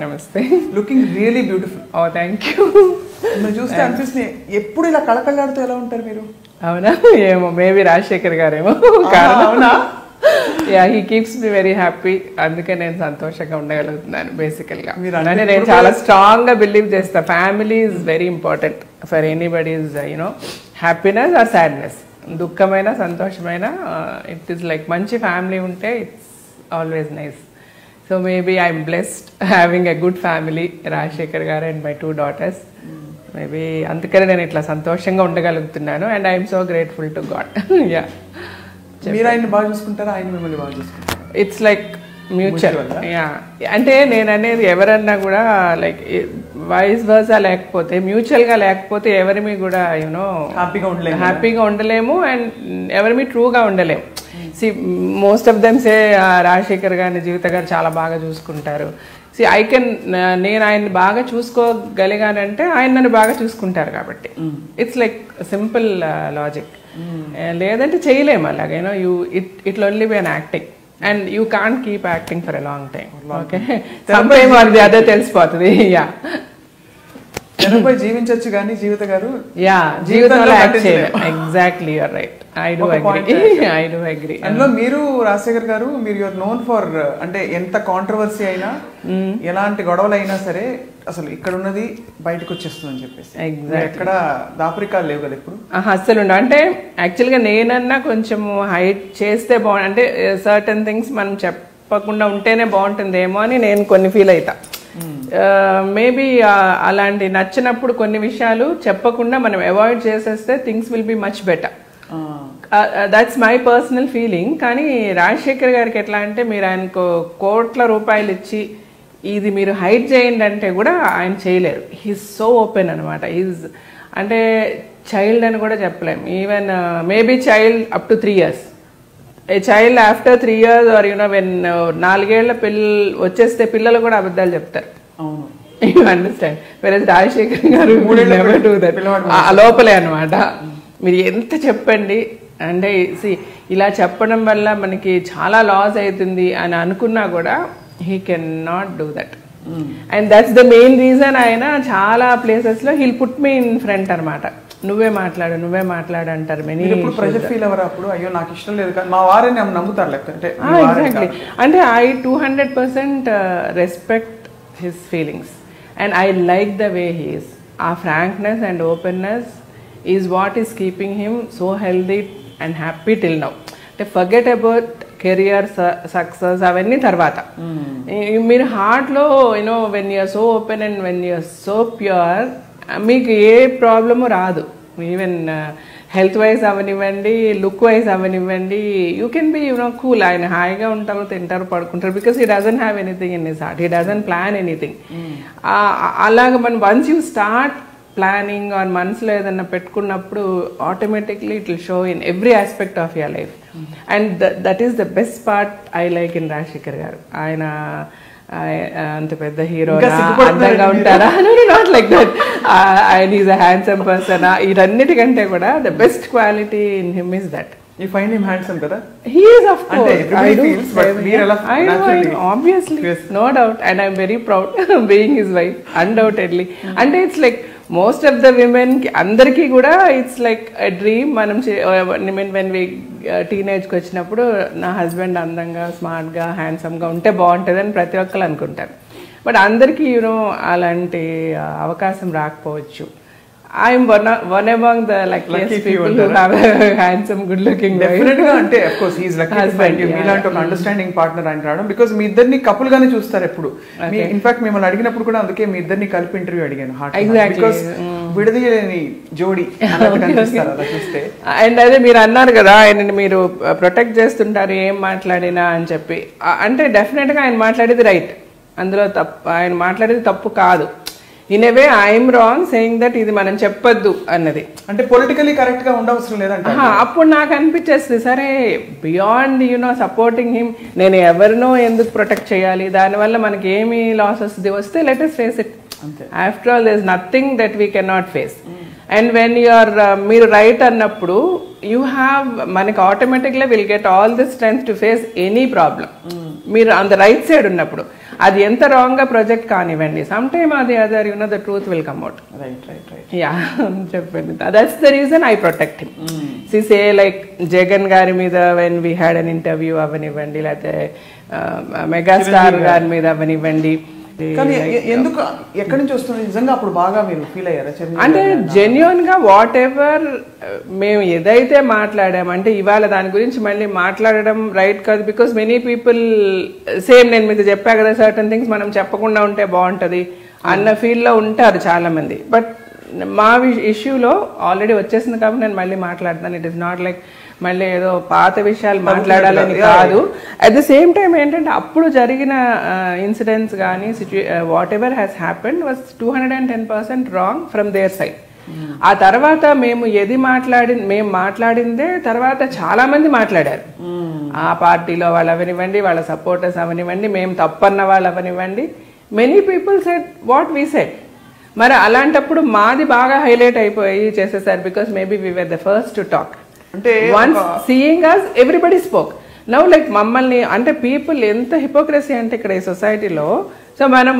నమస్తే. Looking really beautiful. Oh thank you. మీరు చూస్తే అనిపిస్తుంది ఎప్పుడు ఇలా కళకళలాడుతూ ఎలా ఉంటారు మీరు? అవునా, ఏమో మేబీ రాజశేఖర్ గారేమో. అవునా? Yeah, he keeps me very happy. అందుకే నేను సంతోషంగా ఉండగలుగుతున్నాను బేసికల్గా. అంటే నేను చాలా స్ట్రాంగ్ గా బిలీవ్ చేస్తా, family is very important for anybody's happiness or sadness. దుఃఖమైన సంతోషమైన ఇట్ ఈస్ లైక్ మంచి ఫ్యామిలీ ఉంటే it's always nice. So maybe I'm blessed having a good family, Rajasekhar garu and my 2 daughters. Maybe అందుకనే నేను ఇట్లా సంతోషంగా ఉండగలుగుతున్నాను and I'm so grateful to God. Yeah, మీరు ఆయన్ని బాగా చూసుకుంటారా, ఆయన మిమ్మల్ని బాగా చూసుకుంటారా? It's like mutual. యా, అంటే నేను అనేది ఎవరన్నా కూడా లైక్ వైస్ వర్సా లేకపోతే, మ్యూచువల్గా లేకపోతే ఎవరిమి కూడా హ్యాపీగా ఉండలేము అండ్ ఎవరిమి ట్రూగా ఉండలేము. See most of them say Rajasekhar గారిని, జీవిత గారు చాలా బాగా చూసుకుంటారు. సి నేను ఆయన్ని బాగా చూసుకోగలిగానంటే ఆయన నన్ను బాగా చూసుకుంటారు కాబట్టి. It's like simple logic. లేదంటే చేయలేము అలాగేనో. It only be an acting and you can't keep acting for a long time. Okay, some time అది అదే తెలిసిపోతుంది. యా, జనంపై జీవించవచ్చు కానీ జీవిత గారు జీవితంలో యాక్ట్ చేయలేము. Exactly, you're right. I do agree. అందులో మీరు రాజశేఖర్ గారు, మీరు యూఆర్ నోన్ ఫర్, అంటే ఎంత కాంట్రవర్సీ అయినా ఎలాంటి గొడవలు అయినా సరే అసలు ఇక్కడ ఉన్నది బయటకు వచ్చేస్తుంది అని చెప్పేసి ఎక్కడ దాపరికాలు లేవు కదా ఇప్పుడు అసలు. అంటే యాక్చువల్గా నేనన్నా కొంచెం హైట్ చేస్తే బాగుంది, అంటే సర్టన్ థింగ్స్ మనం చెప్పకుండా ఉంటేనే బాగుంటుందేమో అని నేను కొన్ని ఫీల్ అవుతా. మేబీ అలాంటి నచ్చినప్పుడు కొన్ని విషయాలు చెప్పకుండా మనం అవాయిడ్ చేసేస్తే things will be much better. That's my personal feeling. కానీ రాజశేఖర్ గారికి ఎట్లా అంటే, మీరు ఆయనకు కోట్ల రూపాయలు ఇచ్చి ఇది మీరు హైడ్ చేయండి అంటే కూడా ఆయన చేయలేరు. హీస్ సో ఓపెన్ అనమాట. అంటే చైల్డ్ అని కూడా చెప్పలేం. Even maybe child up to 3 years. A child after 3 years or when 4 ఏళ్ల వచ్చేస్తే పిల్లలు కూడా అబద్ధాలు చెప్తారు. You understand? వెరస్ రాజశేఖర్ గారు లోపలే అనమాట. మీరు ఎంత చెప్పండి అంటే ఇలా చెప్పడం వల్ల మనకి చాలా లాస్ అవుతుంది అని అనుకున్నా కూడా he can not do that. And that's the main reason. ఆయన చాలా ప్లేసెస్ లో he'll put me in front అనమాట. నువ్వే మాట్లాడు అంటారు. ప్రెషర్ ఫీల్ అవ్వరు అప్పుడు? అయ్యో నాకు ఇష్టం లేదు కానీ మా వారిని నమ్ముతారు లేకపోతే. ఎగ్జాక్ట్లీ. అంటే I 200% respect his feelings and I like the way he is. ఆ frankness and openness is what is keeping him so healthy and happy till now. అంటే forget about career success అవన్నీ తర్వాత. మీరు హార్ట్లో when you are so open and when you are so pure, మీకు ఏ problem రాదు. Even health wise అవనివ్వండి, look wise అవనివ్వండి, you can be cool. ఆయన హాయిగా ఉంటారు, తింటారు, పడుకుంటారు. Because he doesn't have anything in his heart. He doesn't plan anything. అలాగ మనం once you start planning on మనసులో ఏదన్నా పెట్టుకున్నప్పుడు automatically it will show in every aspect of your life. And that is the best part I like in Rajasekhar గారు. ఆయన అంత పెద్ద hero అందంగా ఉంటారా? Not like that. ఆయన ఈజ్ అ హ్యాండ్సమ్ పర్సన్. ఇదన్నిటికంటే కూడా the best quality in him is that. You find him handsome kada? He is, of course. I do. Obviously, yes. No doubt. And I'm very proud being his wife, undoubtedly. And it's like most of the women, andarki kuda it's like a dream. Manam when we teenage కి వచ్చినప్పుడు నా husband అందంగా, smart గా, handsome గా ఉంటే బాగుంటుందని ప్రతి ఒక్కరు అనుకుంటారు. బట్ అందరికీ అలాంటి అవకాశం రాకపోవచ్చు. I'm one among the lucky people who have a handsome, good-looking wife. Definitely, ante of course he is lucky to find you. మీలాంటి ఒక అండర్స్టాండింగ్ పార్ట్నర్ అని రావడం, బికాజ్ మీ ఇద్దరిని కపుల్ గానే చూస్తారు ఎప్పుడు. ఇన్ఫాక్ట్ మిమ్మల్ని అడిగినప్పుడు కూడా అందుకే మీ ఇద్దరిని కలిపి ఇంటర్వ్యూ అడిగాను. బికాస్ విడదీయలేని జోడి కనిపిస్తారు అలా చూస్తే. అండ్ అదే మీరు అన్నారు కదా, ఆయనని మీరు ప్రొటెక్ట్ చేస్తుంటారు ఏం మాట్లాడినా అని చెప్పి. అంటే డెఫినెట్ గా ఆయన మాట్లాడేది రైట్, అందులో ఆయన మాట్లాడేది తప్పు కాదు. In a way I'm wrong saying that ఇది మనం చెప్పొద్దు అన్నది. అంటే పొలిటికలీ కరెక్ట్ గా ఉండవసరం లేదంట. అప్పుడు నాకు అనిపించేస్తుంది, సరే బియాండ్ సపోర్టింగ్ హిమ్ నేను ఎవరినో ఎందుకు ప్రొటెక్ట్ చేయాలి, దానివల్ల మనకి ఏమి లాసెస్ వస్తే let us face it. After all there is nothing that we can not face. And when మీరు రైట్ అన్నప్పుడు యూ హ్యావ్ మనకి ఆటోమేటిక్గా will get all the strength to face any problem. మీరు ఆన్ ద రైట్ సైడ్ ఉన్నప్పుడు అది ఎంత wrong గా project కానివ్వండి, సమ్ టైమ్ అది other you know the truth will come out. Yeah చెప్పండి. That's the reason I protect him. See say like Jagan గారి మీద when we had an interview అవనివ్వండి, లేకపోతే మెగాస్టార్ గారి మీద అవనివ్వండి. కానీ ఎందుకు ఎక్కడి నుంచి వస్తుంది నిజంగా అప్పుడు బాగా మీరు ఫీల్ అయ్యారా? అంటే జెన్యున్ గా వాట్ ఎవర్ మేము ఏదైతే మాట్లాడామంటే ఇవాళ దాని గురించి మళ్ళీ మాట్లాడడం రైట్ కాదు. బికాస్ మెనీ పీపుల్ సేమ్ నేను మీకు చెప్పా కదా, సర్టన్ థింగ్స్ మనం చెప్పకుండా ఉంటే బాగుంటది అన్న ఫీల్ లో ఉంటారు చాలా మంది. బట్ మా ఇష్యూలో ఆల్రెడీ వచ్చేసింది కాబట్టి నేను మళ్ళీ మాట్లాడుతాను. ఇట్ ఇస్ నాట్ లైక్ మళ్ళీ ఏదో పాత విషయాలు మాట్లాడాలని కాదు. అట్ ద సేమ్ టైం ఏంటంటే అప్పుడు జరిగిన ఇన్సిడెంట్స్ కానీ what ever has happened was 210% wrong from their side. ఆ తర్వాత మేము మేము మాట్లాడిందే తర్వాత చాలా మంది మాట్లాడారు. ఆ పార్టీలో వాళ్ళు అవనివ్వండి, వాళ్ళ సపోర్టర్స్ అవనివ్వండి, మేము తప్పన్న వాళ్ళు అవనివ్వండి, many people said what we said. మరి అలాంటప్పుడు మాది బాగా హైలైట్ అయిపోయి చేసేసారు. Because maybe we were the first to talk. అంటే వన్స్ సీయింగ్ అస్ ఎవ్రీబడి స్పోక్. నవ్ లైక్ మమ్మల్ని అంటే పీపుల్ ఎంత హిపోక్రసీ అంటే ఇక్కడ ఈ సొసైటీలో. సో మనం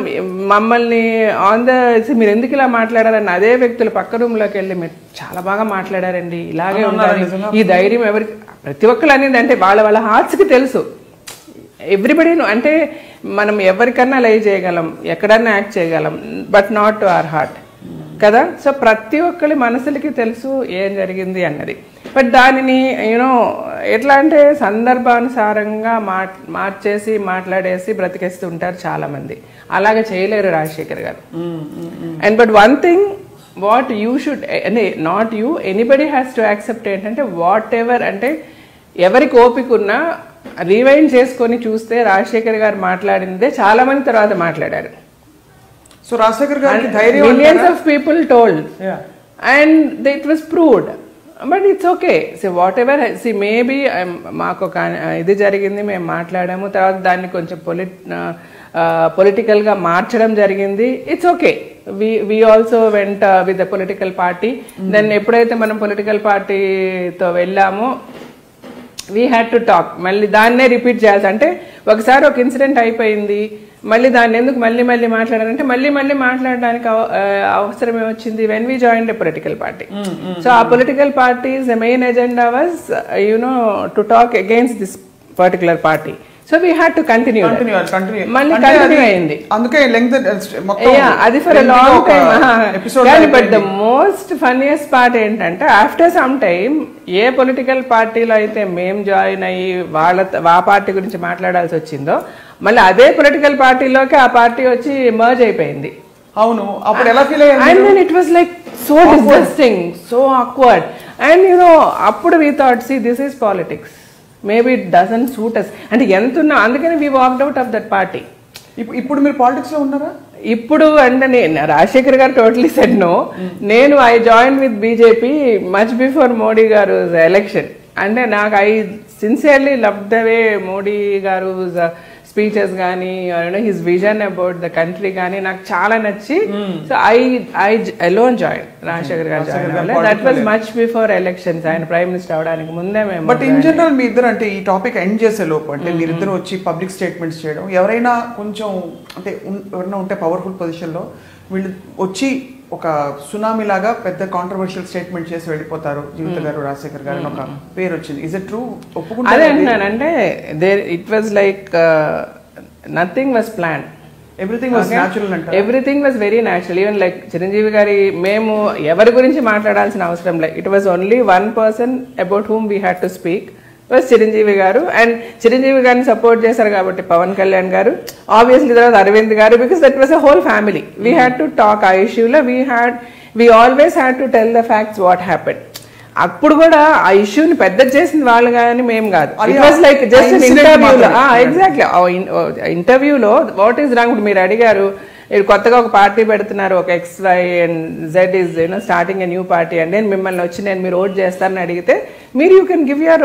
మమ్మల్ని ఆన్ ద మీరు ఎందుకు ఇలా మాట్లాడారని అదే వ్యక్తులు పక్క రూమ్ లోకి వెళ్ళి మీరు చాలా బాగా మాట్లాడారండి, ఇలాగే ఉండాలి, ఈ ధైర్యం ఎవరికి ప్రతి ఒక్కరు అనేది అంటే వాళ్ళ హార్ట్స్ కి తెలుసు. ఎవ్రీబడి అంటే మనం ఎవరికన్నా లైవ్ చేయగలం, ఎక్కడన్నా యాక్ట్ చేయగలం, but not to our heart కదా. సో ప్రతి ఒక్కరి మనసులకి తెలుసు ఏం జరిగింది అన్నది. బట్ దానిని యూనో ఎట్లా అంటే సందర్భానుసారంగా మార్చేసి మాట్లాడేసి బ్రతికేస్తూ ఉంటారు చాలా మంది. అలాగే చేయలేరు Rajasekhar garu. And but one thing what you should అంటే not you anybody has to accept ఏంటంటే వాట్ ఎవర్ అంటే ఎవరికి ఓపిక ఉన్నా రీవైండ్ చేసుకొని చూస్తే రాజశేఖర్ గారు మాట్లాడిందే చాలా మంది తర్వాత మాట్లాడారు. సో రాజశేఖర్ గారికి ధైర్యం millions of people told and it was proved. But it's okay. So what ever see maybe మాకు ఒక ఇది జరిగింది, మేము మాట్లాడాము, తర్వాత దాన్ని కొంచెం పొలిటికల్ గా మార్చడం జరిగింది. It's okay. We also went with the political party. Then ఎప్పుడైతే మనం పొలిటికల్ పార్టీతో వెళ్ళామో వీ హ్యాడ్ టు టాక్. మళ్ళీ దాన్నే రిపీట్ చేయాల్సి అంటే ఒకసారి ఒక ఇన్సిడెంట్ అయిపోయింది, మళ్ళీ దాన్ని ఎందుకు మళ్ళీ మాట్లాడారంటే మళ్ళీ మాట్లాడడానికి అవసరం ఏమొచ్చింది when we join a political party. So ఆ political parties main agenda was to talk against this particular party. So we had to continue. మళ్ళీ కంటిన్యూ అయింది. అది for a long time. But the most funniest part ఏంటంటే after some time a political పార్టీలో అయితే మేము join అయ్యి ఆ party గురించి మాట్లాడాల్సి వచ్చిందో మళ్ళీ అదే పొలిటికల్ పార్టీలోకి ఆ పార్టీ వచ్చి మర్జ్ అయిపోయింది. అవును, అప్పుడు ఎలా ఫీల్ అయ్యారు? And then it was like so disgusting, so awkward. And అప్పుడు we thought see this is politics, maybe it doesn't suit us అంటే ఎంత ఉన్నా. అందుకని we walked out of that party. ఇప్పుడు మీరు పాలిటిక్స్ లో ఉన్నారా? ఇప్పుడు అంటే Rajasekhar garu totally said no. నేను I join with BJP much before Modi garu election. అంటే నాకు I sincerely love the way Modi garu speeches కానీ his vision about the country కానీ నాకు చాలా నచ్చి so I alone join Rajasekhar garu join. That was much before elections. ఆయన prime minister అవడానికి ముందే మేము. బట్ ఇన్ జనరల్ మీ ఇద్దరు అంటే ఈ టాపిక్ ఎండ్ చేసే లోపు అంటే మీరిద్దరు వచ్చి పబ్లిక్ స్టేట్మెంట్స్ చేయడం, ఎవరైనా కొంచెం అంటే ఎవరైనా ఉంటే పవర్ఫుల్ పొజిషన్ లో వీళ్ళు వచ్చి ఒక సునామీ లాగా పెద్ద కాంట్రవర్షియల్ స్టేట్మెంట్ చేసి వెళ్ళిపోతారు. జీవిత గారు, రాజశేఖర్ గారు ఒక పేరు వచ్చింది. Is it true? ఒప్పుకుంటారు? అదే అంటున్నానంటే it was like nothing was plan. Everything was natural అంట. Everything was very natural. Even like Chiranjeevi గారి మేము ఎవరి గురించి మాట్లాడాల్సిన అవసరం లేదు. It was only one person about whom we had to speak, was Chiranjeevi garu. And Chiranjeevi గారిని సపోర్ట్ చేశారు కాబట్టి పవన్ కళ్యాణ్ గారు, ఆబ్వియస్లీ తర్వాత అరవింద్ గారు, because that was a whole family. We had to talk ఆ ఇష్యూలో. We always had to tell the facts what happened. అప్పుడు కూడా ఆ ఇష్యూని పెద్ద చేసింది వాళ్ళు కానీ మేము కాదు. ఇట్ వాజ్ లైక్ జస్ట్ ఇంటర్వ్యూలో. ఎగ్జాక్ట్లీ ఇంటర్వ్యూలో వాట్ ఈస్ రాంగ్ మీరు అడిగారు కొత్తగా ఒక పార్టీ పెడుతున్నారు, ఒక XY and Z is starting a new party అండి, నేను మిమ్మల్ని వచ్చి మీరు ఓట్ చేస్తారని అడిగితే మీరు you can give your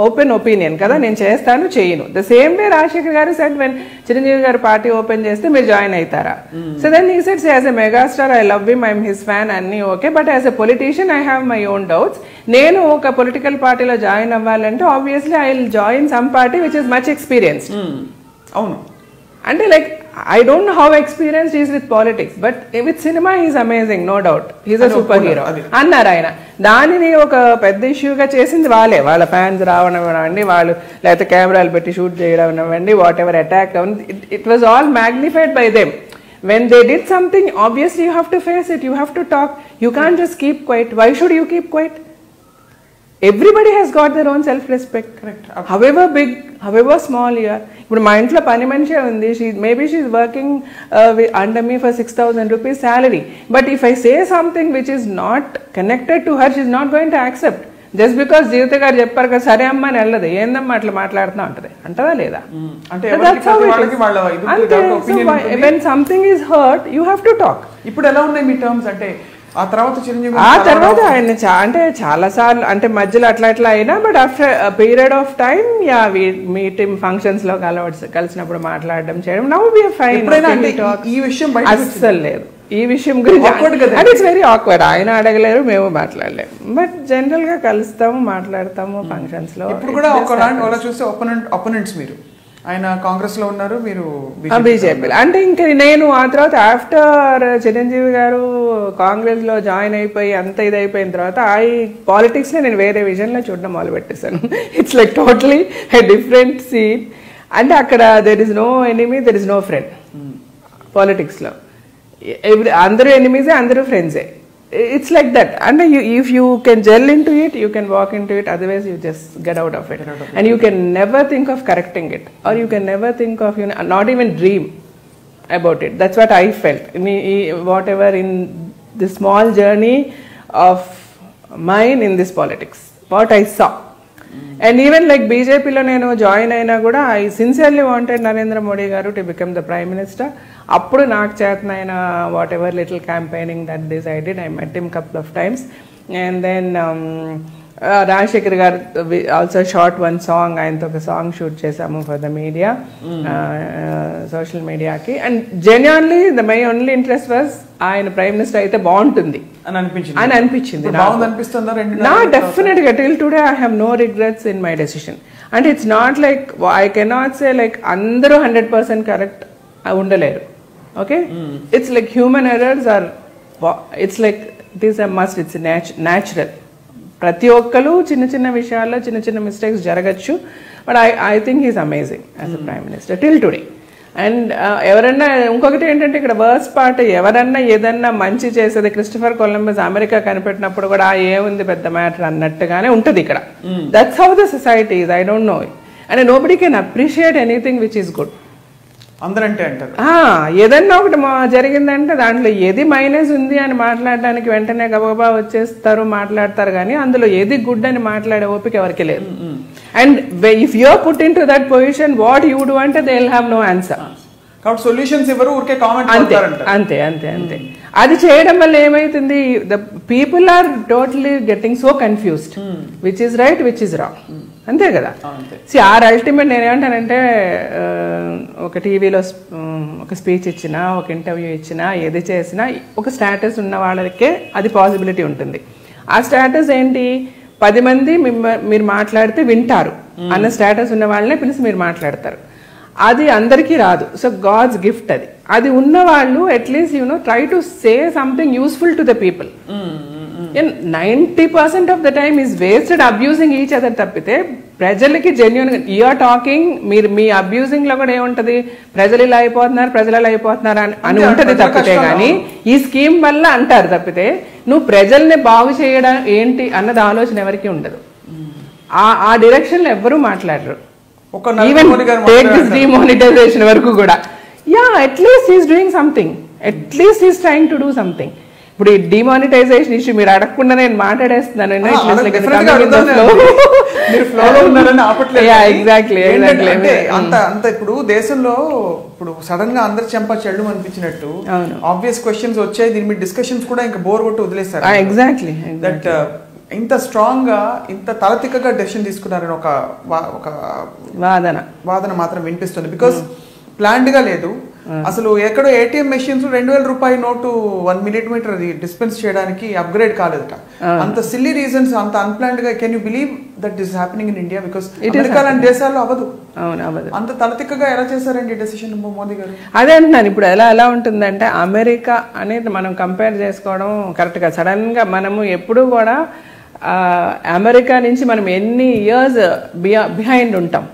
open opinion కదా, నేను చేస్తాను చేయను. ద సేమ్ వే రాజశేఖర్ గారు సెడ్ వెన్ చిరంజీవి గారు పార్టీ ఓపెన్ చేస్తే మీరు జాయిన్ అవుతారా? So then he said as a megastar I love him, I'm his fan అన్ని okay, but as a politician I have my own doubts. నేను ఒక political పార్టీలో join అవ్వాలంటే obviously I will join some party which is much experienced. అవును, అంటే like I don't know how experienced he is with politics, but with cinema he is amazing, no doubt. He is a super hero. అన్నారు ఆయన. దానిని ఒక పెద్ద ఇష్యూగా చేసింది వాళ్ళ fans రావనివ్వండి, వాళ్ళు లేకపోతే కెమెరాలు పెట్టి షూట్ చేయడం, what ever attack, it was all magnified by them. When they did something, obviously you have to face it, you have to talk. You can't just keep quiet. Why should you keep quiet? Everybody has got their own self-respect. Correct. However big, however small you are. ఇప్పుడు మా ఇంట్లో పని మనిషి ఉంది, maybe she working under me for 6,000 rupees salary. But if I say something which is not connected to her, she is not going to accept. Just because జీవిత గారు చెప్పారు కదా సరే అమ్మ అని వెళ్ళదు, ఏందమ్మా అట్లా మాట్లాడుతున్నా అంటది, అంటదా లేదా? When something is hurt, you have to talk. ఇప్పుడు ఎలా ఉన్నాయి మీ టర్మ్స్? అంటే ఆ తర్వాత ఆయన అంటే చాలా సార్లు అంటే మధ్యలో అట్లా అయినా, but after period of time meet functions లో కలిసినప్పుడు మాట్లాడడం చేయడం, నౌ వి ఆర్ ఫైన్. ఈ విషయం అస్సలు లేదు ఈ విషయం గురించి, అండ్ ఇట్స్ వెరీ ఆక్వర్డ్. ఆయన అడగలేరు, మేము మాట్లాడలేము, బట్ జనరల్ గా కలుస్తాము, మాట్లాడతాము ఫంక్షన్స్ లో. ఇప్పుడు కూడా ఒక చూస్తే ఒపోనెంట్స్ మీరు, ఆయన కాంగ్రెస్ లో ఉన్నారు, మీరు బీజేపీ. అంటే ఇంకా నేను ఆ తర్వాత ఆఫ్టర్ చిరంజీవి గారు కాంగ్రెస్ లో జాయిన్ అయిపోయి అంత ఇది అయిపోయిన తర్వాత పాలిటిక్స్ లో నేను వేరే విజన్ లో చూడడం మొదలు పెట్టేశాను. It's like totally different scene. అంటే అక్కడ there is no enemy, there is no friend. Politics లో అందరూ ఎనిమీసే, అందరూ ఫ్రెండ్సే. It's like that, and if you can gel into it, you can walk into it, otherwise you just get out of it. And you can never think of correcting it, or you can never think of, not even dream about it. That's what I felt. Whatever in the small journey of mine in this politics, what I saw. And even like BJP lo nenu join aina kuda, I sincerely wanted Narendra Modi garu to become the Prime Minister. Appudu నాకు చేతనైన whatever little campaigning that this I did, I met him couple of times. And then Rajasekhar garu also short one song, ఆయనతో ఒక song shoot చేసాము for the media, social మీడియాకి. And genuinely my only interest was ఆయన prime minister అయితే బాగుంటుంది అని అనిపించింది. Definite గా till today I have no regrets in my decision. అంటే it's not like I cannot say like అందరూ 100% కరెక్ట్ ఉండలేరు. Okay, it's like human errors are, it's like it is a must, it's natural. ప్రతి ఒక్కరు చిన్న చిన్న విషయాల్లో చిన్న చిన్న మిస్టేక్స్ జరగచ్చు, but I think he's amazing as a prime minister till today. అండ్ ఎవరన్నా ఇంకొకటి ఏంటంటే ఇక్కడ వర్స్ పార్ట్, ఎవరన్నా ఏదన్నా మంచి చేసేది, క్రిస్టఫర్ కొలంబస్ అమెరికా కనిపెట్టినప్పుడు కూడా ఏముంది పెద్ద మ్యాటర్ అన్నట్టుగానే ఉంటుంది ఇక్కడ. That's how the society is. I don't know, and nobody can appreciate anything which is good. అందరంటే అంటారు ఏదన్నా ఒకటి జరిగిందంటే దాంట్లో ఏది మైనస్ ఉంది అని మాట్లాడడానికి వెంటనే గబగబా వచ్చేస్తారు, మాట్లాడతారు, కానీ అందులో ఏది గుడ్ అని మాట్లాడే ఓపిక ఎవరికి లేదు. And if you are put in to that position, what you do అంటే they will have no answer. కాబట్టి సొల్యూషన్స్ ఎవరు ఊరికే కామెంట్ అంతే అంతే అంతే. అది చేయడం వల్ల ఏమైతుంది, the people are totally getting so confused, which is right which is wrong. అంతే కదా. ఆర్ అల్టిమేట్ నేనేమంటానంటే, ఒక టీవీలో ఒక స్పీచ్ ఇచ్చినా, ఒక ఇంటర్వ్యూ ఇచ్చినా, ఏది చేసినా ఒక స్టేటస్ ఉన్న వాళ్ళకే అది పాసిబిలిటీ ఉంటుంది. ఆ స్టేటస్ ఏంటి, 10 మంది మీరు మాట్లాడితే వింటారు అన్న స్టేటస్ ఉన్న వాళ్ళనే పిలిచి మీరు మాట్లాడతారు. అది అందరికీ రాదు. సో గాడ్స్ గిఫ్ట్ అది. అది ఉన్న వాళ్ళు at least try to say something useful to the people. 90% of the time is wasted abusing each other తప్పితే ప్రజలకి జెన్యూన్ గా యూఆర్ టాకింగ్, మీరు మీ అబ్యూజింగ్ లో కూడా ఏముంటది, ప్రజలు ఇలా అయిపోతున్నారు, ప్రజలు ఇలా అయిపోతున్నారు అని ఉంటది తప్పితే, కానీ ఈ స్కీమ్ వల్ల అంటారు తప్పితే నువ్వు ప్రజల్ని బాగు చేయడం ఏంటి అన్నది ఆలోచన ఎవరికి ఉండదు. ఆ డైరెక్షన్ లో ఎవ్వరూ మాట్లాడరు. ఈవెన్ టేక్ దిస్ డిమానిటైజేషన్ వరకు కూడా, at least is doing something, at least is trying to do something. ఇప్పుడు ఈ డిమానిటైజేషన్ ఇష్యూ మీరు అడగకుండా నేను మాట్లాడేస్తున్నాను. ఎగ్జాక్ట్లీ అంత ఇప్పుడు దేశంలో ఇప్పుడు సడన్ గా అందరు చెంప చెల్లు అనిపించినట్టు ఆబ్వియస్ క్వశ్చన్స్ వచ్చాయి, దీని మీద డిస్కషన్స్ కూడా ఇంకా బోర్ కొట్టి వదిలేస్తారు. ఎగ్జాక్ట్లీ దట్ ఇంత స్ట్రాంగ్ గా ఇంత తలతిక్కగా డెసిషన్ తీసుకున్నారని ఒక వాదన మాత్రం వినిపిస్తుంది. బికాస్ ప్లాన్డ్ గా లేదు. అసలు ఎక్కడో ఏటీఎం మెషిన్స్ 2000 రూపాయల నోటు 1 మిల్లీమీటర్ అది డిస్పెన్స్ చేయడానికి అప్గ్రేడ్ కాలేదట. అంత సిల్లీ రీజన్స్, అంత అన్ప్లాన్డ్ గా can you believe that this happening in India? Because America లాంటి దేశాల్లో అవ్వదు. అంత తలతిక్కగా ఎలా చేశారండి డెసిషన్ మోదీ గారు? అదే అంటున్నాను. ఇప్పుడు ఎలా ఉంటుందంటే అమెరికా అనేది మనం కంపేర్ చేసుకోవడం కరెక్ట్ గా. సడన్ గా మనము ఎప్పుడు కూడా అమెరికా నుంచి మనం ఎన్ని ఇయర్స్ బిహైండ్ ఉంటాం.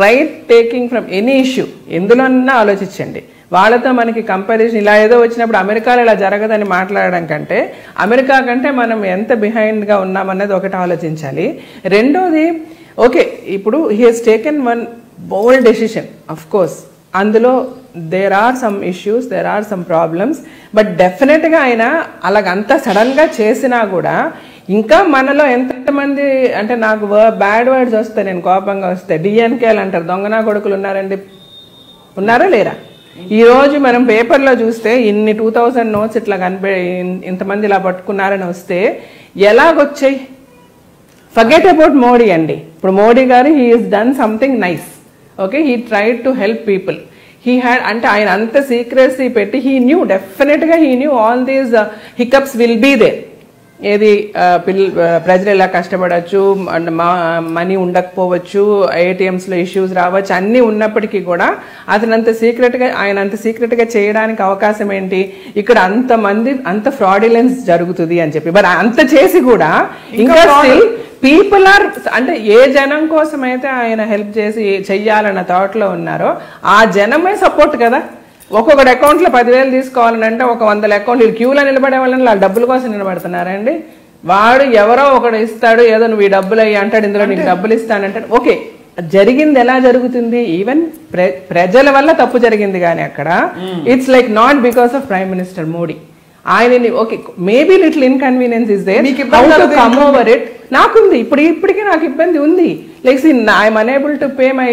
Right taking from any issue ఎందులోనన్నా ఆలోచించండి. వాళ్ళతో మనకి కంపారిజన్ ఇలా ఏదో వచ్చినప్పుడు అమెరికాలో ఇలా జరగదని మాట్లాడడం కంటే అమెరికా కంటే మనం ఎంత బిహైండ్గా ఉన్నామన్నది ఒకటి ఆలోచించాలి. రెండోది ఓకే, ఇప్పుడు he he's taken one bold decision. Of course అందులో there are some issues, there are some problems, but డెఫినెట్గా ఆయన అలాగంతా సడన్గా చేసినా కూడా ఇంకా మనలో ఎంతమంది అంటే నాకు బ్యాడ్ వర్డ్స్ వస్తాయి, నేను కోపంగా వస్తాయి. డిఎన్కేలు అంటారు, దొంగనా కొడుకులు ఉన్నారండి. ఉన్నారా లేరా? ఈరోజు మనం పేపర్లో చూస్తే ఇన్ని 2000 నోట్స్ ఇట్లా ఇంతమంది ఇలా పట్టుకున్నారని వస్తే ఎలాగొచ్చాయి? ఫర్గెట్ అబౌట్ మోడీ అండి. ఇప్పుడు మోడీ గారు he is done something nice. Okay, he tried to help people. He had అంటే ఆయన అంత సీక్రెసీ పెట్టి హీ డెఫినెట్గా all these hiccups will be there. ఏది ప్రజలు ఎలా కష్టపడవచ్చు, మనీ ఉండకపోవచ్చు, ఏటీఎంస్లో ఇష్యూస్ రావచ్చు, అన్నీ ఉన్నప్పటికీ కూడా ఆయన అంత సీక్రెట్గా చేయడానికి అవకాశం ఏంటి? ఇక్కడ అంత ఫ్రాడిలెన్స్ జరుగుతుంది అని చెప్పి. బట్ అంత చేసి కూడా ఇంకా స్టిల్ పీపుల్ ఆర్ అంటే ఏ జనం కోసం అయితే ఆయన హెల్ప్ చేసి చెయ్యాలన్న థాట్లో ఉన్నారో ఆ జనమే సపోర్ట్ కదా. ఒక్కొక్కటి అకౌంట్లో 10,000 తీసుకోవాలని ఒక 100 అకౌంట్లు క్యూలో నిలబడే వాళ్ళని వాళ్ళ డబ్బుల కోసం నిలబడుతున్నారండి. వాడు ఎవరో ఒకడు ఇస్తాడు, ఏదో నువ్వు ఈ డబ్బులు అయ్యి అంటాడు, ఇందులో నీకు డబ్బులు ఇస్తానంటాడు. ఓకే, జరిగింది ఎలా జరుగుతుంది? ఈవెన్ ప్రజల వల్ల తప్పు జరిగింది. కానీ అక్కడ it's like not because of prime minister Modi. ఆయనని okay maybe little inconvenience is there, how to come over it నాకుంది. ఇప్పటికీ నాకు ఇబ్బంది ఉంది. Like see, I'm unable to pay my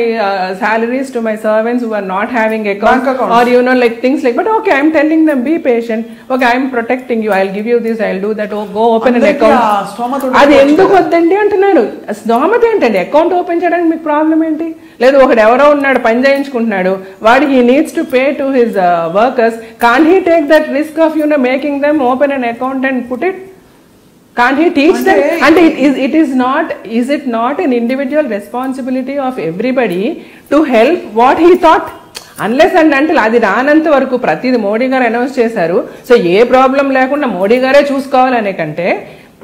salaries to my servants who are not having accounts, or like things like. But okay, I'm telling them be patient. Okay, I'm protecting you. I'll give you this. I'll do that. Oh, go open an account. అది ఎందుకు వద్దండి అంటున్నాడు. స్తోమత ఏంటండి? Account open చేయడానికి మీకు problem ఏంటి? లేదు ఒకడు ఎవరో ఉన్నాడు పని చేయించుకుంటున్నాడు, వాడు he needs to pay to his workers. Can't he take that risk of making them open an account and put it? Can't he teach them? And is it not an individual responsibility of everybody to help what he thought? Unless and until అది రానంత వరకు ప్రతిది మోడీ గారు announce చేశారు. So ఏ problem లేకుండా మోడీ గారే చూసుకోవాలనే కంటే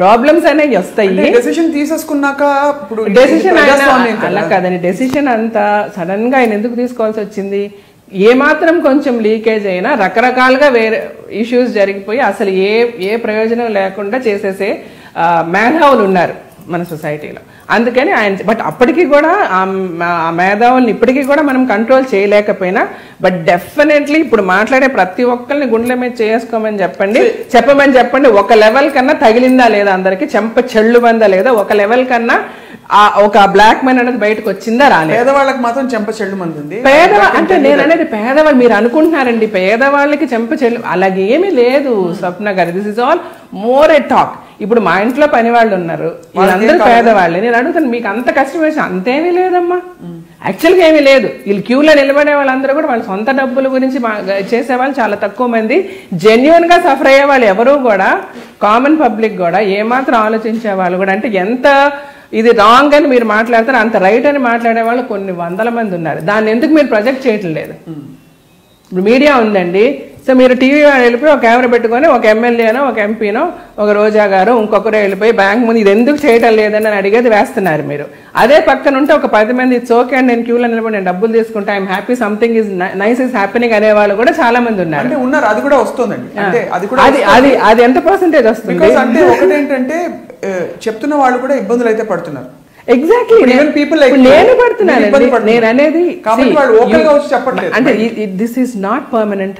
problems అనేవి వస్తాయి. డెసిషన్ తీసేసుకున్నాక డెసిషన్ అలా కాదని, డెసిషన్ అంతా సడన్ గా ఆయన ఎందుకు తీసుకోవాల్సి వచ్చింది? ఏమాత్రం కొంచెం లీకేజ్ అయినా రకరకాలుగా వేరే ఇష్యూస్ జరిగిపోయి అసలు ఏ ప్రయోజనం లేకుండా చేసేసే మేధావులు ఉన్నారు మన సొసైటీలో. అందుకని ఆయన బట్ అప్పటికి కూడా ఆ మేధావుల్ని ఇప్పటికీ కూడా మనం కంట్రోల్ చేయలేకపోయినా, బట్ డెఫినెట్లీ ఇప్పుడు మాట్లాడే ప్రతి ఒక్కరిని గుండెల మీద చేసుకోమని చెప్పండి. ఒక లెవెల్ కన్నా తగిలిందా లేదా, అందరికి చెంప చెళ్ళు బందా లేదా, ఒక లెవెల్ కన్నా ఒక బ్లాక్ మనీ అనేది బయటకు వచ్చిందా రాలేదు. పేదవాళ్ళకి మాత్రం చెంప చెల్లు మంది ఉంది. అంటే నేను అనేది పేదవాళ్ళు మీరు అనుకుంటున్నారండి పేదవాళ్ళకి చెంప చెల్లు, అలాగేమీ లేదు స్వప్న గారు. This is all more a talk. ఇప్పుడు మా ఇంట్లో పని వాళ్ళు ఉన్నారు, వాళ్ళందరూ పేదవాళ్ళే. నేను అడుగుతాను మీకు అంత కష్టం వేసి అంతేమీ లేదమ్మా, యాక్చువల్గా ఏమీ లేదు. వీళ్ళు క్యూలో నిలబడే వాళ్ళందరూ కూడా వాళ్ళ సొంత డబ్బుల గురించి చేసేవాళ్ళు చాలా తక్కువ మంది. జెన్యున్ గా సఫర్ అయ్యే వాళ్ళు ఎవరు కూడా, కామన్ పబ్లిక్ కూడా ఏమాత్రం ఆలోచించే వాళ్ళు కూడా, అంటే ఎంత ఇది రాంగ్ అని మీరు మాట్లాడతారు అంత రైట్ అని మాట్లాడే వాళ్ళు కొన్ని 100 మంది ఉన్నారు. దాన్ని ఎందుకు మీరు ప్రొజెక్ట్ చేయటం లేదు? ఇప్పుడు మీడియా ఉందండి, సో మీరు టీవీ వెళ్ళిపోయి ఒక కెమెరా పెట్టుకొని ఒక ఎమ్మెల్యేనో ఒక ఎంపీనో ఒక రోజా గారు ఇంకొకరు వెళ్ళిపోయి బ్యాంక్ ముందు ఇది ఎందుకు చేయటం లేదని అడిగేది వేస్తున్నారు మీరు. అదే పక్కన ఉంటే ఒక 10 మంది ఇట్స్ ఓకే అండి, నేను క్యూలో నిలబడి నేను డబ్బులు తీసుకుంటా, I'm happy, something is nice is happening అనే వాళ్ళు కూడా చాలా మంది ఉన్నారు. అది కూడా వస్తుందండి. అది ఎంత పర్సెంటేజ్ వస్తుంది అంటే ఒకటేంటంటే చెప్తున్న వాళ్ళు కూడా ఇబ్బందులు అయితే పడుతున్నారు. ఎగ్జాక్ట్లీ నేను పడుతున్నాను. నేను అనేది అంటే this is not permanent.